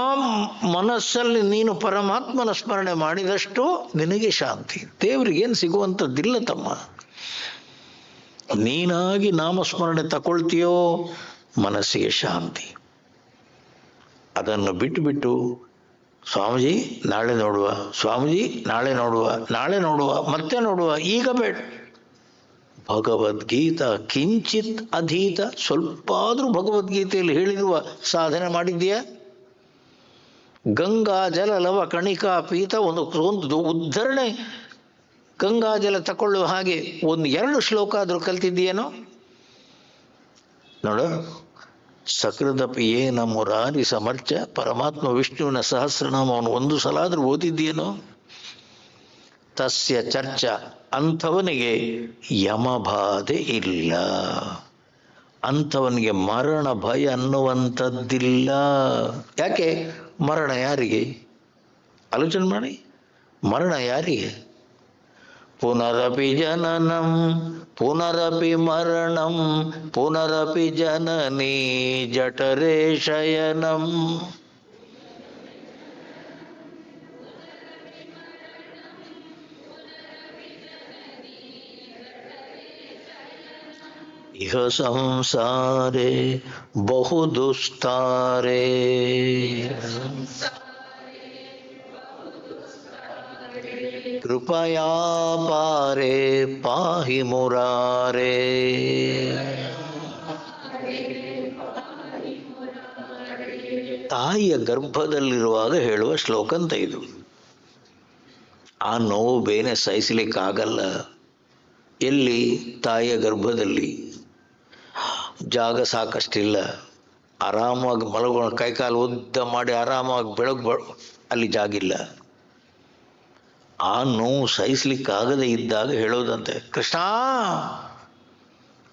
ಮನಸ್ಸಲ್ಲಿ ನೀನು ಪರಮಾತ್ಮನ ಸ್ಮರಣೆ ಮಾಡಿದಷ್ಟು ನಿನಗೆ ಶಾಂತಿ. ದೇವರಿಗೇನು ಸಿಗುವಂಥದ್ದಿಲ್ಲ ತಮ್ಮ. ನೀನಾಗಿ ನಾಮಸ್ಮರಣೆ ತಗೊಳ್ತೀಯೋ ಮನಸ್ಸಿಗೆ ಶಾಂತಿ. ಅದನ್ನು ಬಿಟ್ಟು ಸ್ವಾಮೀಜಿ ನಾಳೆ ನೋಡುವ, ಸ್ವಾಮೀಜಿ ನಾಳೆ ನೋಡುವ, ನಾಳೆ ನೋಡುವ, ಮತ್ತೆ ನೋಡುವ, ಈಗ ಬೇಡ. ಭಗವದ್ಗೀತಾ ಕಿಂಚಿತ್ ಅಧೀತ. ಸ್ವಲ್ಪ ಆದರೂ ಭಗವದ್ಗೀತೆಯಲ್ಲಿ ಹೇಳಿರುವ ಸಾಧನೆ ಮಾಡಿದ್ದೀಯಾ? ಗಂಗಾ ಜಲ ಲವ ಕಣಿಕಾ ಪೀತ, ಒಂದು ಉದ್ಧರಣೆ ಗಂಗಾ ಜಲ ತಕೊಳ್ಳುವ ಹಾಗೆ 1-2 ಶ್ಲೋಕ ಆದರೂ ಕಲ್ತಿದ್ದೀಯೇನೋ? ನೋಡು. ಸಕೃದಪಿ ಯೇನ ಮುರಾರಿ ಸಮರ್ಚ. ಪರಮಾತ್ಮ ವಿಷ್ಣುವಿನ ಸಹಸ್ರನಾಮವನ್ನು 1 ಸಲ ಆದರೂ ಓದಿದ್ದೀಯೇನೋ? ತಸ್ಯ ಚರ್ಚಾ. ಅಂಥವನಿಗೆ ಯಮಬಾಧೆ ಇಲ್ಲ. ಅಂಥವನಿಗೆ ಮರಣ ಭಯ ಅನ್ನುವಂಥದ್ದಿಲ್ಲ. ಯಾಕೆ? ಮರಣ ಯಾರಿಗೆ? ಆಲೋಚನೆ ಮಾಡಿ. ಮರಣ ಯಾರಿಗೆ? ಪುನರಪಿ ಜನನಂ ಪುನರಪಿ ಮರಣಂ ಪುನರಪಿ ಜನನೀ ಜಠರೇ ಶಯನಂ. ಇಹ ಸಂಸಾರೇ ಬಹು ದುಸ್ತಾರೆ. ಕೃಪಯಾ ಪಾರೆ ಪಾಹಿ ಮುರಾರೇ. ತಾಯಿಯ ಗರ್ಭದಲ್ಲಿರುವಾಗ ಹೇಳುವ ಶ್ಲೋಕ ಅಂತ ಇದು. ಆ ನೋವು ಬೇನೆ ಸಹಿಸಲಿಕ್ಕಾಗಲ್ಲ. ಎಲ್ಲಿ? ತಾಯಿಯ ಗರ್ಭದಲ್ಲಿ. ಜಾಗ ಸಾಕಷ್ಟಿಲ್ಲ, ಆರಾಮಾಗಿ ಮಲಗೋಣ, ಕೈಕಾಲು ಉದ್ದ ಮಾಡಿ ಆರಾಮಾಗಿ ಬೆಳಗ್ಗೆ ಅಲ್ಲಿ ಜಾಗಿಲ್ಲ. ಆ ನೋವು ಸಹಿಸ್ಲಿಕ್ಕಾಗದೇ ಇದ್ದಾಗ ಹೇಳೋದಂತೆ, ಕೃಷ್ಣ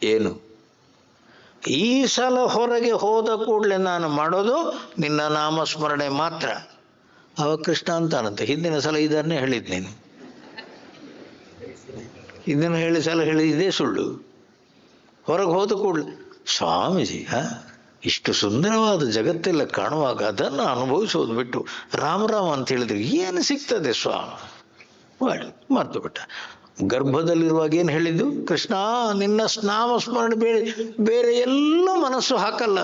ಏನು ಈ ಸಲ ಹೊರಗೆ ಹೋದ ಕೂಡಲೇ ನಾನು ಮಾಡೋದು ನಿನ್ನ ನಾಮಸ್ಮರಣೆ ಮಾತ್ರ. ಅವ ಕೃಷ್ಣ ಅಂತಾನಂತೆ, ಹಿಂದಿನ ಸಲ ಇದನ್ನೇ ಹೇಳಿದ್ ನೀನು, ಹಿಂದಿನ ಸಲ ಹೇಳಿದ್ದೇ ಸುಳ್ಳು. ಹೊರಗೆ ಹೋದ ಕೂಡಲೇ ಸ್ವಾಮೀಜಿ ಇಷ್ಟು ಸುಂದರವಾದ ಜಗತ್ತೆಲ್ಲ ಕಾಣುವಾಗ ಅದನ್ನು ಅನುಭವಿಸೋದು ಬಿಟ್ಟು ರಾಮ ರಾಮ ಅಂತ ಹೇಳಿದ್ರೆ ಏನು ಸಿಗ್ತದೆ ಸ್ವಾಮಿ? ಮಾಡಿ ಮರ್ತು ಬಿಟ್ಟ. ಗರ್ಭದಲ್ಲಿರುವಾಗ ಏನು ಹೇಳಿದ್ದು? ಕೃಷ್ಣ ನಿನ್ನ ನಾಮಸ್ಮರಣೆ ಬೇರೆ ಎಲ್ಲ ಮನಸ್ಸು ಹಾಕಲ್ಲ.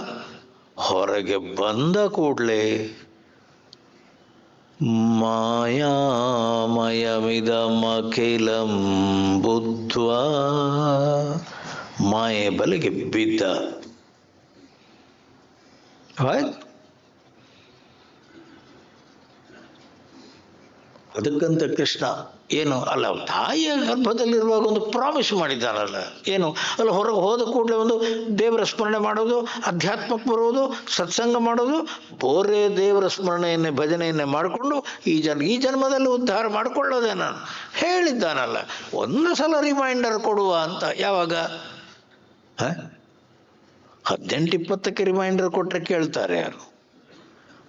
ಹೊರಗೆ ಬಂದ ಕೂಡಲೇ ಮಾಯಾಮಯಮಿದಮಖಿಲಂ ಬುದ್ಧ್ವಾ, ಮಾಯೆ ಬಲೆಗೆ ಬಿದ್ದ. ಅದಕ್ಕಂತ ಕೃಷ್ಣ ಏನು ಅಲ್ಲ, ತಾಯಿಯ ಗರ್ಭದಲ್ಲಿರುವಾಗ ಒಂದು ಪ್ರಾಮಿಸ್ ಮಾಡಿದ್ದಾನಲ್ಲ, ಏನು ಅಲ್ಲ, ಹೊರಗೆ ಹೋದ ಕೂಡಲೇ ಒಂದು ದೇವರ ಸ್ಮರಣೆ ಮಾಡೋದು, ಅಧ್ಯಾತ್ಮಕ್ಕೆ ಬರುವುದು, ಸತ್ಸಂಗ ಮಾಡೋದು, ಬೋರೆ ದೇವರ ಸ್ಮರಣೆಯನ್ನೇ ಭಜನೆಯನ್ನೇ ಮಾಡಿಕೊಂಡು ಈ ಜನ್ಮದಲ್ಲಿ ಉದ್ಧಾರ ಮಾಡಿಕೊಳ್ಳೋದೇ ನಾನು ಹೇಳಿದ್ದಾನಲ್ಲ. ಒಂದು ಸಲ ರಿಮೈಂಡರ್ ಕೊಡುವ ಅಂತ. ಯಾವಾಗ? 18-20ಕ್ಕೆ ರಿಮೈಂಡರ್ ಕೊಟ್ಟರೆ ಕೇಳ್ತಾರೆ ಯಾರು?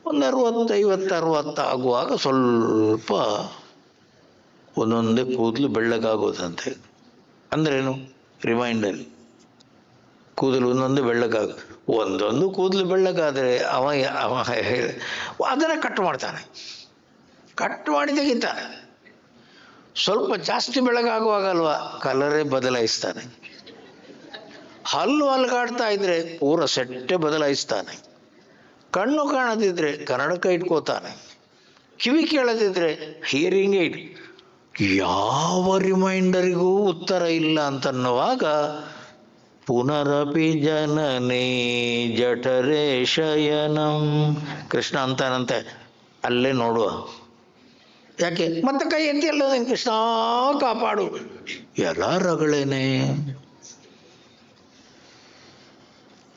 ಒಂದು 60-50-60 ಆಗುವಾಗ ಸ್ವಲ್ಪ ಒಂದೊಂದೇ ಕೂದಲು ಬೆಳ್ಳಗಾಗೋದಂತೆ. ಅಂದ್ರೇನು? ರಿಮೈಂಡರ್ ಕೂದಲು ಒಂದೊಂದು ಒಂದೊಂದು ಕೂದಲು ಬೆಳ್ಳಗಾದರೆ ಅವ ಅದನ್ನು ಕಟ್ ಮಾಡ್ತಾನೆ, ಕಟ್ ಮಾಡಿ ತೆಗಿತಾನೆ. ಸ್ವಲ್ಪ ಜಾಸ್ತಿ ಬೆಳಗಾಗುವಾಗಲ್ವ ಕಲರೇ ಬದಲಾಯಿಸ್ತಾನೆ. ಹಲ್ಲು ಅಲ್ಗಾಡ್ತಾ ಇದ್ರೆ ಪೂರ ಸೆಟ್ಟೆ ಬದಲಾಯಿಸ್ತಾನೆ. ಕಣ್ಣು ಕಾಣದಿದ್ರೆ ಕನ್ನಡಕ ಇಟ್ಕೋತಾನೆ. ಕಿವಿ ಕೇಳದಿದ್ರೆ ಹಿಯರಿಂಗ್ ಏಡ್. ಯಾವ ರಿಮೈಂಡರಿಗೂ ಉತ್ತರ ಇಲ್ಲ ಅಂತನ್ನುವಾಗ ಪುನರಪಿ ಜನನೇ ಜಠರೇ ಶಯನಂ. ಕೃಷ್ಣ ಅಂತಾನಂತೆ, ಅಲ್ಲೇ ನೋಡುವ. ಯಾಕೆ ಮತ್ತೆ ಕೈ ಎತ್ತಿ ಅಲ್ಲ ಕೃಷ್ಣ ಕಾಪಾಡು. ಎಲ್ಲ ರಗಳೇನೆ.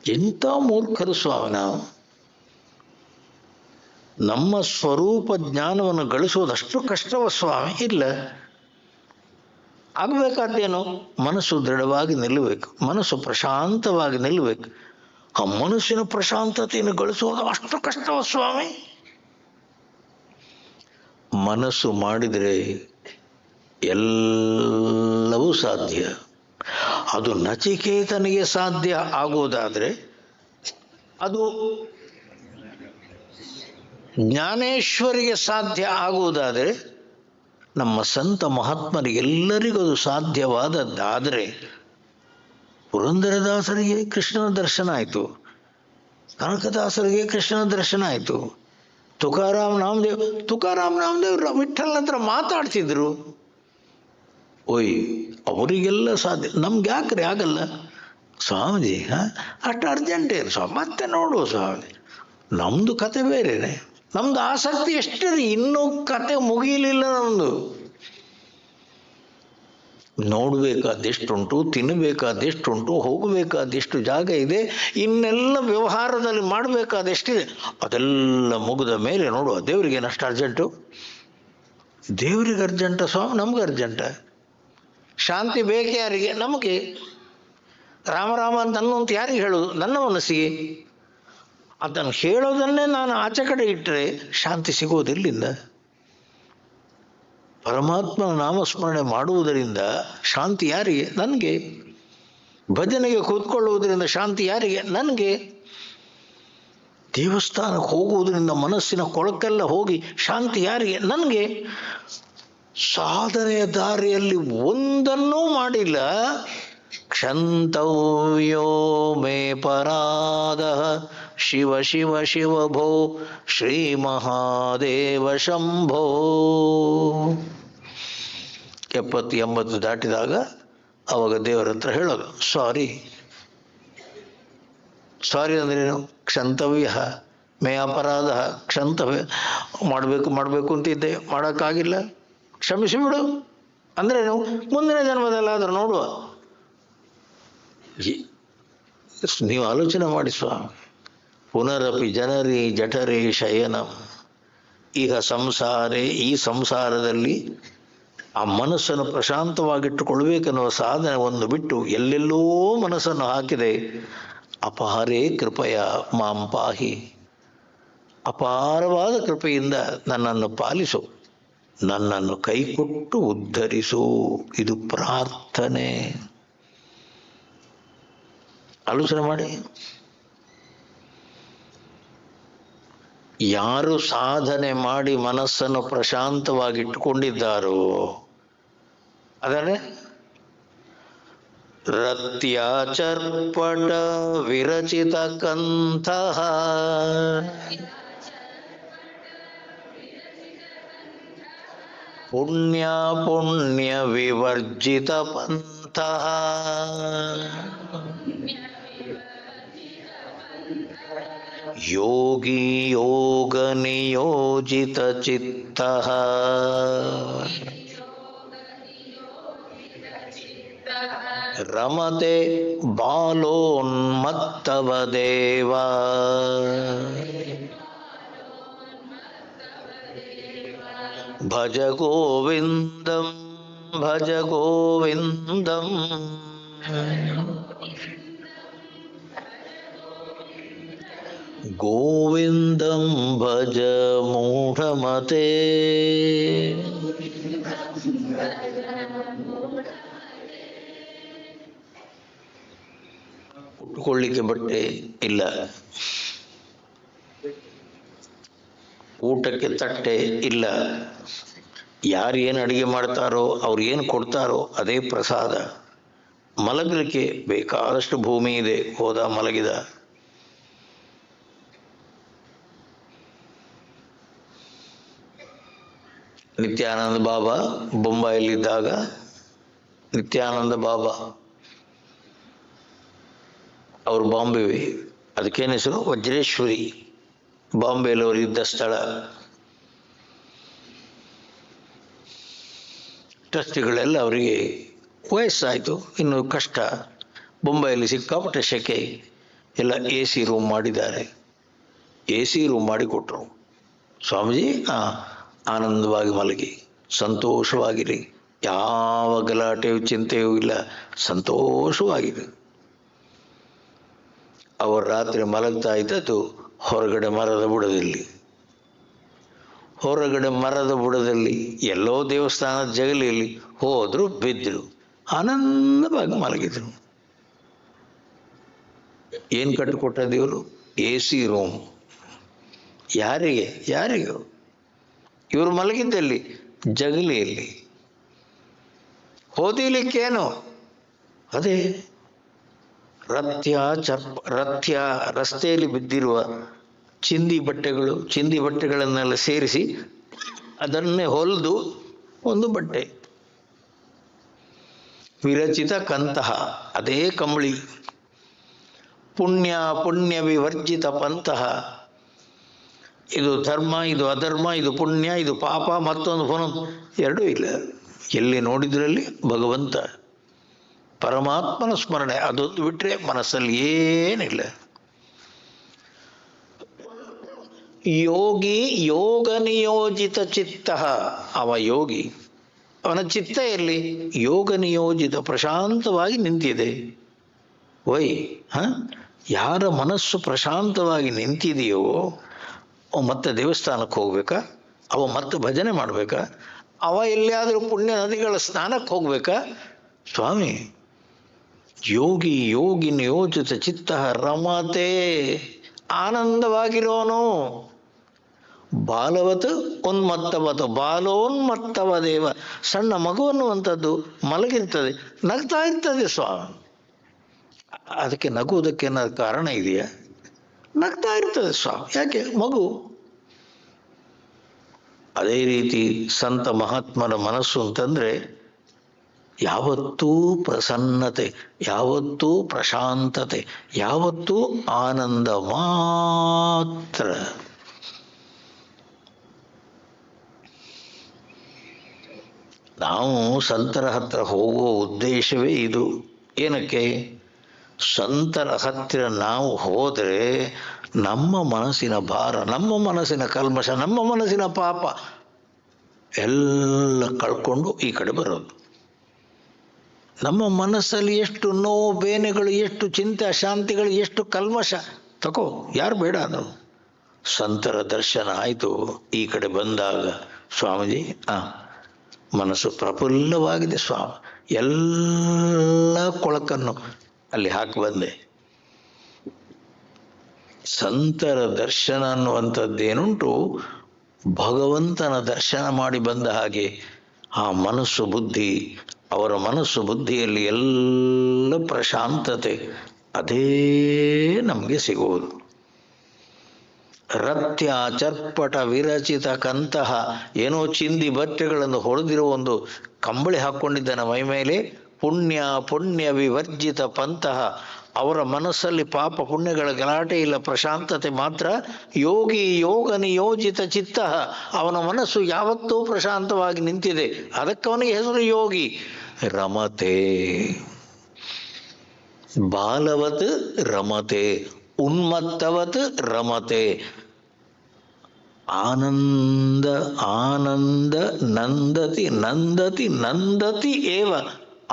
ಎಂಥ ಮೂರ್ಖರು ಸ್ವಾಮಿ ನಾವು. ನಮ್ಮ ಸ್ವರೂಪ ಜ್ಞಾನವನ್ನು ಗಳಿಸುವುದಷ್ಟು ಕಷ್ಟವ ಸ್ವಾಮಿ? ಇಲ್ಲ. ಆಗಬೇಕಾದ್ದೇನು? ಮನಸ್ಸು ದೃಢವಾಗಿ ನಿಲ್ಲಬೇಕು, ಮನಸ್ಸು ಪ್ರಶಾಂತವಾಗಿ ನಿಲ್ಲಬೇಕು. ಆ ಮನಸ್ಸಿನ ಪ್ರಶಾಂತತೆಯನ್ನು ಗಳಿಸುವುದು ಅಷ್ಟು ಕಷ್ಟವ ಸ್ವಾಮಿ? ಮನಸ್ಸು ಮಾಡಿದರೆ ಎಲ್ಲವೂ ಸಾಧ್ಯ. ಅದು ನಚಿಕೇತನಿಗೆ ಸಾಧ್ಯ ಆಗುವುದಾದರೆ, ಅದು ಜ್ಞಾನೇಶ್ವರಿಗೆ ಸಾಧ್ಯ ಆಗುವುದಾದರೆ, ನಮ್ಮ ಸಂತ ಮಹಾತ್ಮರಿಗೆಲ್ಲರಿಗೂ ಅದು ಸಾಧ್ಯವಾದದ್ದಾದರೆ, ಪುರಂದರದಾಸರಿಗೆ ಕೃಷ್ಣನ ದರ್ಶನ ಆಯಿತು, ಕನಕದಾಸರಿಗೆ ಕೃಷ್ಣನ ದರ್ಶನ ಆಯಿತು, ತುಕಾರಾಮ್ ನಾಮದೇವ್ ವಿಠ್ಠಲನ ಹತ್ರ ಮಾತಾಡ್ತಿದ್ರು. ಓಯ್, ಅವರಿಗೆಲ್ಲ ಸಾಧ್ಯ, ನಮ್ಗೆ ಯಾಕ್ರಿ ಆಗಲ್ಲ ಸ್ವಾಮೀಜಿ? ಅಷ್ಟು ಅರ್ಜೆಂಟ್ ಏನು ಸ್ವಾಮಿ? ಮತ್ತೆ ನೋಡುವ ಸ್ವಾಮಿ, ನಮ್ಮದು ಕತೆ ಬೇರೆನೆ. ನಮ್ದು ಆಸಕ್ತಿ ಎಷ್ಟಿದೆ, ಇನ್ನೂ ಕತೆ ಮುಗಿಯಲಿಲ್ಲ ನಮ್ಮದು. ನೋಡಬೇಕಾದೆಷ್ಟುಂಟು, ತಿನ್ನಬೇಕಾದೆಷ್ಟುಂಟು, ಹೋಗಬೇಕಾದೆಷ್ಟು ಜಾಗ ಇದೆ, ಇನ್ನೆಲ್ಲ ವ್ಯವಹಾರದಲ್ಲಿ ಮಾಡಬೇಕಾದೆಷ್ಟಿದೆ. ಅದೆಲ್ಲ ಮುಗಿದ ಮೇಲೆ ನೋಡುವ ದೇವರಿಗೆ ಅಷ್ಟು ಅರ್ಜೆಂಟು. ದೇವರಿಗೆ ಅರ್ಜೆಂಟ ಸ್ವಾಮಿ? ನಮ್ಗೆ ಅರ್ಜೆಂಟ. ಶಾಂತಿ ಬೇಕು ಯಾರಿಗೆ? ನಮಗೆ. ರಾಮ ಅಂತ ಅನ್ನುವಂತ ಯಾರಿಗೆ ಹೇಳೋದು? ನನ್ನ ಮನಸ್ಸಿಗೆ. ಅದನ್ನು ಹೇಳೋದನ್ನೇ ನಾನು ಆಚೆ ಕಡೆ ಇಟ್ಟರೆ ಶಾಂತಿ ಸಿಗೋದಿಲ್ಲಿಂದ. ಪರಮಾತ್ಮನ ನಾಮಸ್ಮರಣೆ ಮಾಡುವುದರಿಂದ ಶಾಂತಿ ಯಾರಿಗೆ? ನನಗೆ. ಭಜನೆಗೆ ಕೂತ್ಕೊಳ್ಳುವುದರಿಂದ ಶಾಂತಿ ಯಾರಿಗೆ? ನನಗೆ. ದೇವಸ್ಥಾನಕ್ಕೆ ಹೋಗುವುದರಿಂದ ಮನಸ್ಸಿನ ಕೊಳಕೆಲ್ಲ ಹೋಗಿ ಶಾಂತಿ ಯಾರಿಗೆ? ನನಗೆ. ಸಾಧನೆಯ ದಾರಿಯಲ್ಲಿ ಒಂದನ್ನೂ ಮಾಡಿಲ್ಲ, ಕ್ಷಂತವ್ಯೋ ಮೇ ಪರಾದಃ ಶಿವ ಶಿವ ಶಿವ ಭೋ ಶ್ರೀ ಮಹಾದೇವ ಶಂಭೋ. 70-80 ದಾಟಿದಾಗ ಅವಾಗ ದೇವರ ಹತ್ರ ಹೇಳೋದು, ಸಾರಿ. ಸಾರಿ ಅಂದ್ರೇನು? ಕ್ಷಂತವ್ಯ ಮೇ ಅಪರಾಧ ಕ್ಷಂತವ್ಯ. ಮಾಡಬೇಕು ಅಂತಿದ್ದೆ, ಮಾಡೋಕ್ಕಾಗಿಲ್ಲ, ಕ್ಷಮಿಸಿಬಿಡು ಅಂದ್ರೇನು? ಮುಂದಿನ ಜನ್ಮದಲ್ಲಾದ್ರೂ ನೋಡುವ. ನೀವು ಆಲೋಚನೆ ಮಾಡಿ ಸ್ವಾಮಿ. ಪುನರಪಿ ಜನರಿ ಜಠರೇ ಶಯನಂ ಇಹ ಸಂಸಾರೇ. ಈ ಸಂಸಾರದಲ್ಲಿ ಆ ಮನಸ್ಸನ್ನು ಪ್ರಶಾಂತವಾಗಿಟ್ಟುಕೊಳ್ಬೇಕೆನ್ನುವ ಸಾಧನವನ್ನು ಬಿಟ್ಟು ಎಲ್ಲೆಲ್ಲೋ ಮನಸ್ಸನ್ನು ಹಾಕಿದೆ. ಅಪಾರೇ ಕೃಪೆಯ ಮಾಂ ಪಾಹಿ. ಅಪಾರವಾದ ಕೃಪೆಯಿಂದ ನನ್ನನ್ನು ಪಾಲಿಸು, ನನ್ನನ್ನು ಕೈಕೊಟ್ಟು ಉದ್ಧರಿಸು. ಇದು ಪ್ರಾರ್ಥನೆ. ಆಲೋಚನೆ ಮಾಡಿ. ಯಾರು ಸಾಧನೆ ಮಾಡಿ ಮನಸ್ಸನ್ನು ಪ್ರಶಾಂತವಾಗಿಟ್ಟುಕೊಂಡಿದ್ದಾರೋ ಅದನ್ನೇ ರತ್ಯಾಚರ್ಪಟ ವಿರಚಿತ ಕಂಠಃ ಪುಣ್ಯ ಪುಣ್ಯ ವಿವರ್ಜಿತ ಪಂಥಃ ಯೋಗಿ ಯೋಗ ನಿಯೋಜಿತ ಚಿತ್ತಃ ರಮತೆ ಬಾಲೋನ್ಮತ್ತವ ದೇವ. ಭಜ ಗೋವಿಂದಂ ಭಜ ಗೋವಿಂದಂ ಗೋವಿಂದಂ ಭಜ ಮೂಢಮತೆ. ಉಟ್ಕೊಳ್ಳಿಕ್ಕೆ ಬಟ್ಟೆ ಇಲ್ಲ, ಊಟಕ್ಕೆ ತಟ್ಟೆ ಇಲ್ಲ, ಯಾರು ಏನು ಅಡಿಗೆ ಮಾಡ್ತಾರೋ ಅವ್ರು ಏನು ಕೊಡ್ತಾರೋ ಅದೇ ಪ್ರಸಾದ. ಮಲಗಲಿಕ್ಕೆ ಬೇಕಾದಷ್ಟು ಭೂಮಿ ಇದೆ, ಹೋದ ಮಲಗಿದ. ನಿತ್ಯಾನಂದ ಬಾಬಾ ಬೊಂಬಾಯಲ್ಲಿದ್ದಾಗ, ನಿತ್ಯಾನಂದ ಬಾಬಾ ಅವರು ಬಾಂಬೆ, ಅದಕ್ಕೇನು ಹೆಸರು? ವಜ್ರೇಶ್ವರಿ. ಬಾಂಬೆಯಲ್ಲಿ ಅವರು ಇದ್ದ ಸ್ಥಳ. ಟ್ರಸ್ಟಿಗಳೆಲ್ಲ ಅವರಿಗೆ ವಯಸ್ಸಾಯಿತು, ಇನ್ನು ಕಷ್ಟ. ಬೊಂಬೈಯಲ್ಲಿ ಸಿಕ್ಕಾಪಟ್ಟೆ ಶೆಕೆ. ಎಲ್ಲ AC ರೂಮ್ ಮಾಡಿದ್ದಾರೆ. AC ರೂಮ್ ಮಾಡಿಕೊಟ್ರು. ಸ್ವಾಮೀಜಿ ಆನಂದವಾಗಿ ಮಲಗಿ ಸಂತೋಷವಾಗಿರಿ, ಯಾವ ಗಲಾಟೆಯೂ ಚಿಂತೆಯೂ ಇಲ್ಲ, ಸಂತೋಷವಾಗಿದೆ. ಅವರು ರಾತ್ರಿ ಮಲಗ್ತಾ ಇದ್ದದ್ದು ಹೊರಗಡೆ ಮರದ ಬುಡದಲ್ಲಿ. ಹೊರಗಡೆ ಮರದ ಬುಡದಲ್ಲಿ ಎಲ್ಲೋ ದೇವಸ್ಥಾನದ ಜಗಲಿಯಲ್ಲಿ ಹೋದ್ರು, ಬಿದ್ದರು, ಆನಂದವಾಗಿ ಮಲಗಿದ್ರು. ಏನು ಕಟ್ಟಿಕೊಟ್ಟ ದೇವರು? AC room. ಯಾರಿಗೆ? ಯಾರಿಗೂ? ಇವರು ಮಲಗಿದ್ದಲ್ಲಿ ಜಗಲಿಯಲ್ಲಿ. ಓದಿಲಿಕ್ಕೇನು? ಅದೇ ರಥ್ಯ ರಸ್ತೆಯಲ್ಲಿ ಬಿದ್ದಿರುವ ಚಿಂದಿ ಬಟ್ಟೆಗಳನ್ನೆಲ್ಲ ಸೇರಿಸಿ ಅದನ್ನೇ ಹೊಲಿದು ಒಂದು ಬಟ್ಟೆ. ವಿರಚಿತ ಕಂತಹ, ಅದೇ ಕಂಬಳಿ. ಪುಣ್ಯ ಪುಣ್ಯ ವಿವರ್ಜಿತ ಪಂತಹ. ಇದು ಧರ್ಮ, ಇದು ಅಧರ್ಮ, ಇದು ಪುಣ್ಯ, ಇದು ಪಾಪ, ಮತ್ತೊಂದು ಎರಡೂ ಇಲ್ಲ. ಎಲ್ಲಿ ನೋಡಿದ್ರಲ್ಲಿ ಭಗವಂತ, ಪರಮಾತ್ಮನ ಸ್ಮರಣೆ, ಅದೊಂದು ಬಿಟ್ಟರೆ ಮನಸ್ಸಲ್ಲಿ ಏನಿಲ್ಲ. ಯೋಗಿ ಯೋಗ ನಿಯೋಜಿತ ಚಿತ್ತ. ಅವ ಯೋಗಿ, ಅವನ ಚಿತ್ತ ಎಲ್ಲಿ? ಯೋಗ ನಿಯೋಜಿತ, ಪ್ರಶಾಂತವಾಗಿ ನಿಂತಿದೆ. ಯಾರ ಮನಸ್ಸು ಪ್ರಶಾಂತವಾಗಿ ನಿಂತಿದೆಯೋ ಅವ ಮತ್ತೆ ದೇವಸ್ಥಾನಕ್ಕೆ ಹೋಗ್ಬೇಕಾ? ಅವ ಮತ್ತೆ ಭಜನೆ ಮಾಡಬೇಕಾ? ಅವ ಎಲ್ಲಿಯಾದರೂ ಪುಣ್ಯ ನದಿಗಳ ಸ್ನಾನಕ್ಕೆ ಹೋಗ್ಬೇಕಾ? ಸ್ವಾಮಿ, ಯೋಗಿ ಯೋಗಿ ನಿಯೋಜಿತ ಚಿತ್ತ ರಮತೆ, ಆನಂದವಾಗಿರೋನು. ಬಾಲವತ್ ಉನ್ಮತ್ತವತ್, ಬಾಲೋನ್ಮತ್ತವ ದೇವ. ಸಣ್ಣ ಮಗು ಅನ್ನುವಂಥದ್ದು ಮಲಗಿರ್ತದೆ, ನಗ್ತಾ ಇರ್ತದೆ ಸ್ವಾಮಿ. ಅದಕ್ಕೆ ನಗುವುದಕ್ಕೆ ಏನಾದ್ರು ಕಾರಣ ಇದೆಯಾ? ನಗ್ತಾ ಇರ್ತದೆ ಸ್ವಾಮಿ. ಯಾಕೆ? ಮಗು. ಅದೇ ರೀತಿ ಸಂತ ಮಹಾತ್ಮನ ಮನಸ್ಸು ಅಂತಂದ್ರೆ ಯಾವತ್ತೂ ಪ್ರಸನ್ನತೆ, ಯಾವತ್ತೂ ಪ್ರಶಾಂತತೆ, ಯಾವತ್ತೂ ಆನಂದ ಮಾತ್ರ. ನಾವು ಸಂತರ ಹತ್ರ ಹೋಗುವ ಉದ್ದೇಶವೇ ಇದು. ಏನಕ್ಕೆ? ಸಂತರ ಹತ್ತಿರ ನಾವು ಹೋದರೆ ನಮ್ಮ ಮನಸ್ಸಿನ ಭಾರ, ನಮ್ಮ ಮನಸ್ಸಿನ ಕಲ್ಮಶ, ನಮ್ಮ ಮನಸ್ಸಿನ ಪಾಪ ಎಲ್ಲ ಕಳ್ಕೊಂಡು ಈ ಕಡೆ ಬರೋದು. ನಮ್ಮ ಮನಸ್ಸಲ್ಲಿ ಎಷ್ಟು ನೋವು ಬೇನೆಗಳು, ಎಷ್ಟು ಚಿಂತೆ ಅಶಾಂತಿಗಳು, ಎಷ್ಟು ಕಲ್ಮಶ ತಗೋ, ಯಾರು ಬೇಡ ಅದು. ಸಂತರ ದರ್ಶನ ಆಯಿತು, ಈ ಕಡೆ ಬಂದಾಗ ಸ್ವಾಮೀಜಿ ಮನಸ್ಸು ಪ್ರಫುಲ್ಲವಾಗಿದೆ ಸ್ವಾಮಿ, ಎಲ್ಲ ಕೊಳಕನ್ನು ಅಲ್ಲಿ ಹಾಕಿ ಬಂದೆ. ಸಂತರ ದರ್ಶನ ಅನ್ನುವಂಥದ್ದೇನುಂಟು, ಭಗವಂತನ ದರ್ಶನ ಮಾಡಿ ಬಂದ ಹಾಗೆ ಆ ಮನಸ್ಸು ಬುದ್ಧಿ, ಅವರ ಮನಸ್ಸು ಬುದ್ಧಿಯಲ್ಲಿ ಎಲ್ಲ ಪ್ರಶಾಂತತೆ, ಅದೇ ನಮಗೆ ಸಿಗುವುದು. ರತ್ಯ ಚರ್ಪಟ ವಿರಚಿತ ಕಂತಹ, ಏನೋ ಚಿಂದಿ ಬಟ್ಟೆಗಳನ್ನು ಹೊಡೆದಿರೋ ಒಂದು ಕಂಬಳಿ ಹಾಕ್ಕೊಂಡಿದ್ದಾನೆ ಮೈ ಮೇಲೆ. ಪುಣ್ಯ ಪುಣ್ಯ ವಿವರ್ಜಿತ ಪಂತಹ, ಅವರ ಮನಸ್ಸಲ್ಲಿ ಪಾಪ ಪುಣ್ಯಗಳ ಗಲಾಟೆ ಇಲ್ಲ, ಪ್ರಶಾಂತತೆ ಮಾತ್ರ. ಯೋಗಿ ಯೋಗ ನಿಯೋಜಿತ ಚಿತ್ತ, ಅವನ ಮನಸ್ಸು ಯಾವತ್ತೂ ಪ್ರಶಾಂತವಾಗಿ ನಿಂತಿದೆ, ಅದಕ್ಕವನಿಗೆ ಹೆಸರು ಯೋಗಿ. ರಮತೆ ಬಾಲವತ್ ರಮತೆ, ಉನ್ಮತ್ತವತ್ ರಮತೆ. ಆನಂದ ಆನಂದ ನಂದತಿ ನಂದತಿ ನಂದತಿ ಏವ,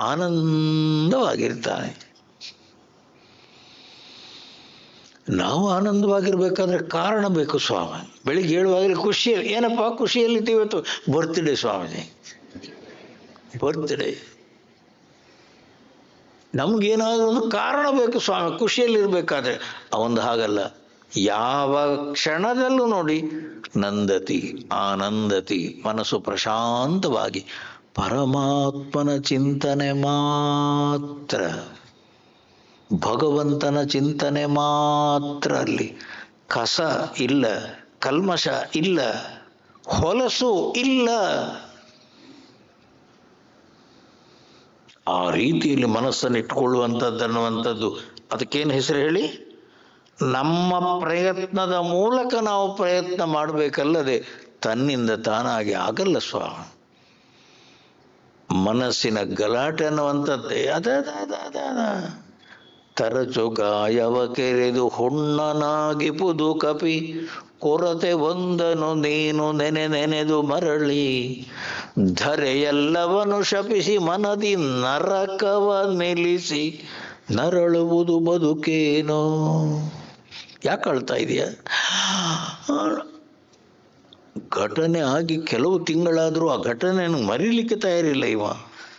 ಆನಂದವಾಗಿರ್ತಾನೆ. ನಾವು ಆನಂದವಾಗಿರ್ಬೇಕಾದ್ರೆ ಕಾರಣ ಬೇಕು ಸ್ವಾಮಿ. ಬೆಳಿಗ್ಗೆ ಹೇಳುವಾಗಲೇ ಖುಷಿಯಲ್ಲಿ, ಏನಪ್ಪ ಖುಷಿಯಲ್ಲಿದ್ದೀವಿ ಇವತ್ತು? Birthday Swamiji, birthday. ನಮ್ಗೇನಾದ್ರೂ ಒಂದು ಕಾರಣ ಬೇಕು ಸ್ವಾಮಿ ಖುಷಿಯಲ್ಲಿರ್ಬೇಕಾದ್ರೆ. ಅವಂದು ಹಾಗಲ್ಲ, ಯಾವ ಕ್ಷಣದಲ್ಲೂ ನೋಡಿ ನಂದತಿ ಆನಂದತಿ, ಮನಸ್ಸು ಪ್ರಶಾಂತವಾಗಿ ಪರಮಾತ್ಮನ ಚಿಂತನೆ ಮಾತ್ರ, ಭಗವಂತನ ಚಿಂತನೆ ಮಾತ್ರ. ಅಲ್ಲಿ ಕಸ ಇಲ್ಲ, ಕಲ್ಮಶ ಇಲ್ಲ, ಹೊಲಸು ಇಲ್ಲ. ಆ ರೀತಿಯಲ್ಲಿ ಮನಸ್ಸನ್ನು ಇಟ್ಕೊಳ್ಳುವಂಥದ್ದನ್ನುವಂಥದ್ದು, ಅದಕ್ಕೇನು ಹೆಸರು ಹೇಳಿ? ನಮ್ಮ ಪ್ರಯತ್ನದ ಮೂಲಕ ನಾವು ಪ್ರಯತ್ನ ಮಾಡಬೇಕಲ್ಲದೆ ತನ್ನಿಂದ ತಾನಾಗಿ ಆಗಲ್ಲ ಸ್ವಾಮಿ. ಮನಸ್ಸಿನ ಗಲಾಟೆ ಅನ್ನುವಂಥದ್ದೇ ಅದ ತರಚು ಗಾಯವ ಕೆರೆದು ಹುಣ್ಣನಾಗಿ ಪುದು ಕಪಿ, ಕೊರತೆ ಒಂದನು ನೀನು ನೆನೆ ನೆನೆದು ಮರಳಿ, ಧರೆಯೆಲ್ಲವನು ಶಪಿಸಿ ಮನದಿ ನರಕವ ನಿಲ್ಲಿಸಿ, ನರಳುವುದು ಬದುಕೇನೋ. ಯಾಕೆ ಅಳ್ತಾ ಇದೆಯಾ? ಘಟನೆ ಆಗಿ ಕೆಲವು ತಿಂಗಳಾದರೂ ಆ ಘಟನೆಯನ್ನು ಮರೀಲಿಕ್ಕೆ ತಯಾರಿಲ್ಲ ಇವ.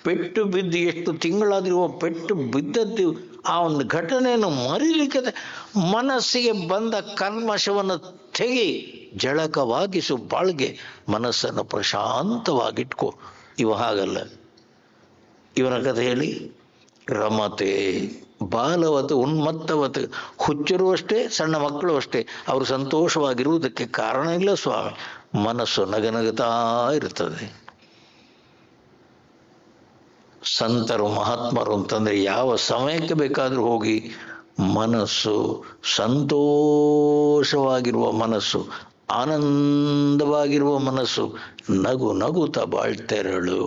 ಪೆಟ್ಟು ಬಿದ್ದು ಎಷ್ಟು ತಿಂಗಳಾದ್ರೂ ಇವ ಪೆಟ್ಟು ಬಿದ್ದದ್ದು ಆ ಒಂದು ಘಟನೆಯನ್ನು ಮರೀಲಿಕ್ಕೆ ಮನಸ್ಸಿಗೆ ಬಂದ ಕಲ್ಮಶವನ್ನು ತೆಗಿ, ಜಳಕವಾಗಿಸು ಬಾಳ್ಗೆ, ಮನಸ್ಸನ್ನು ಪ್ರಶಾಂತವಾಗಿಟ್ಕೋ. ಇವ ಹಾಗಲ್ಲ. ಇವನ ಕಥೆ ಹೇಳಿ, ರಮತೆ ಬಾಲವತ್ ಉನ್ಮತ್ತವತ್. ಹುಚ್ಚರು ಅಷ್ಟೇ, ಸಣ್ಣ ಮಕ್ಕಳು ಅಷ್ಟೇ, ಅವರು ಸಂತೋಷವಾಗಿರುವುದಕ್ಕೆ ಕಾರಣ ಇಲ್ಲ ಸ್ವಾಮಿ. ಮನಸ್ಸು ನಗನಗುತ್ತಾ ಇರ್ತದೆ. ಸಂತರು ಮಹಾತ್ಮರು ಅಂತಂದ್ರೆ ಯಾವ ಸಮಯಕ್ಕೆ ಬೇಕಾದರೂ ಹೋಗಿ ಮನಸ್ಸು ಸಂತೋಷವಾಗಿರುವ ಮನಸ್ಸು, ಆನಂದವಾಗಿರುವ ಮನಸ್ಸು, ನಗು ನಗುತ್ತಾ ಬಾಳ್ತೆರಳು.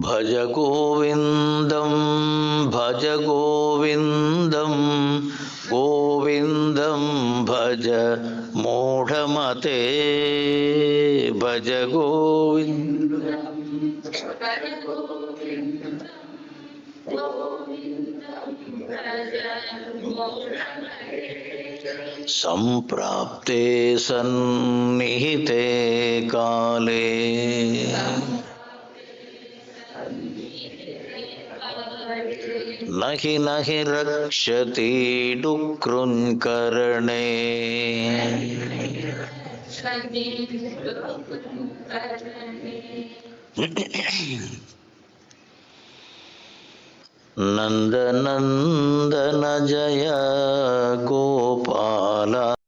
ಭಜ ಗೋವಿಂದಂ ಭಜ ಗೋವಿಂದಂ ಗೋವಿಂದಂ ಭಜ ಮೂಢಮತೆ, ಭಜ ಗೋವಿಂದಂ ಸಂಪ್ರಾಪ್ತೆ ಸನ್ನಿಹಿತೆ ಕಾಲೇ, ನಹಿ ನಹಿ ರಕ್ಷತಿ ಡುಕೃನ್ಕರಣೆ. ನಂದನಂದನ ಜಯ ಗೋಪಾಲ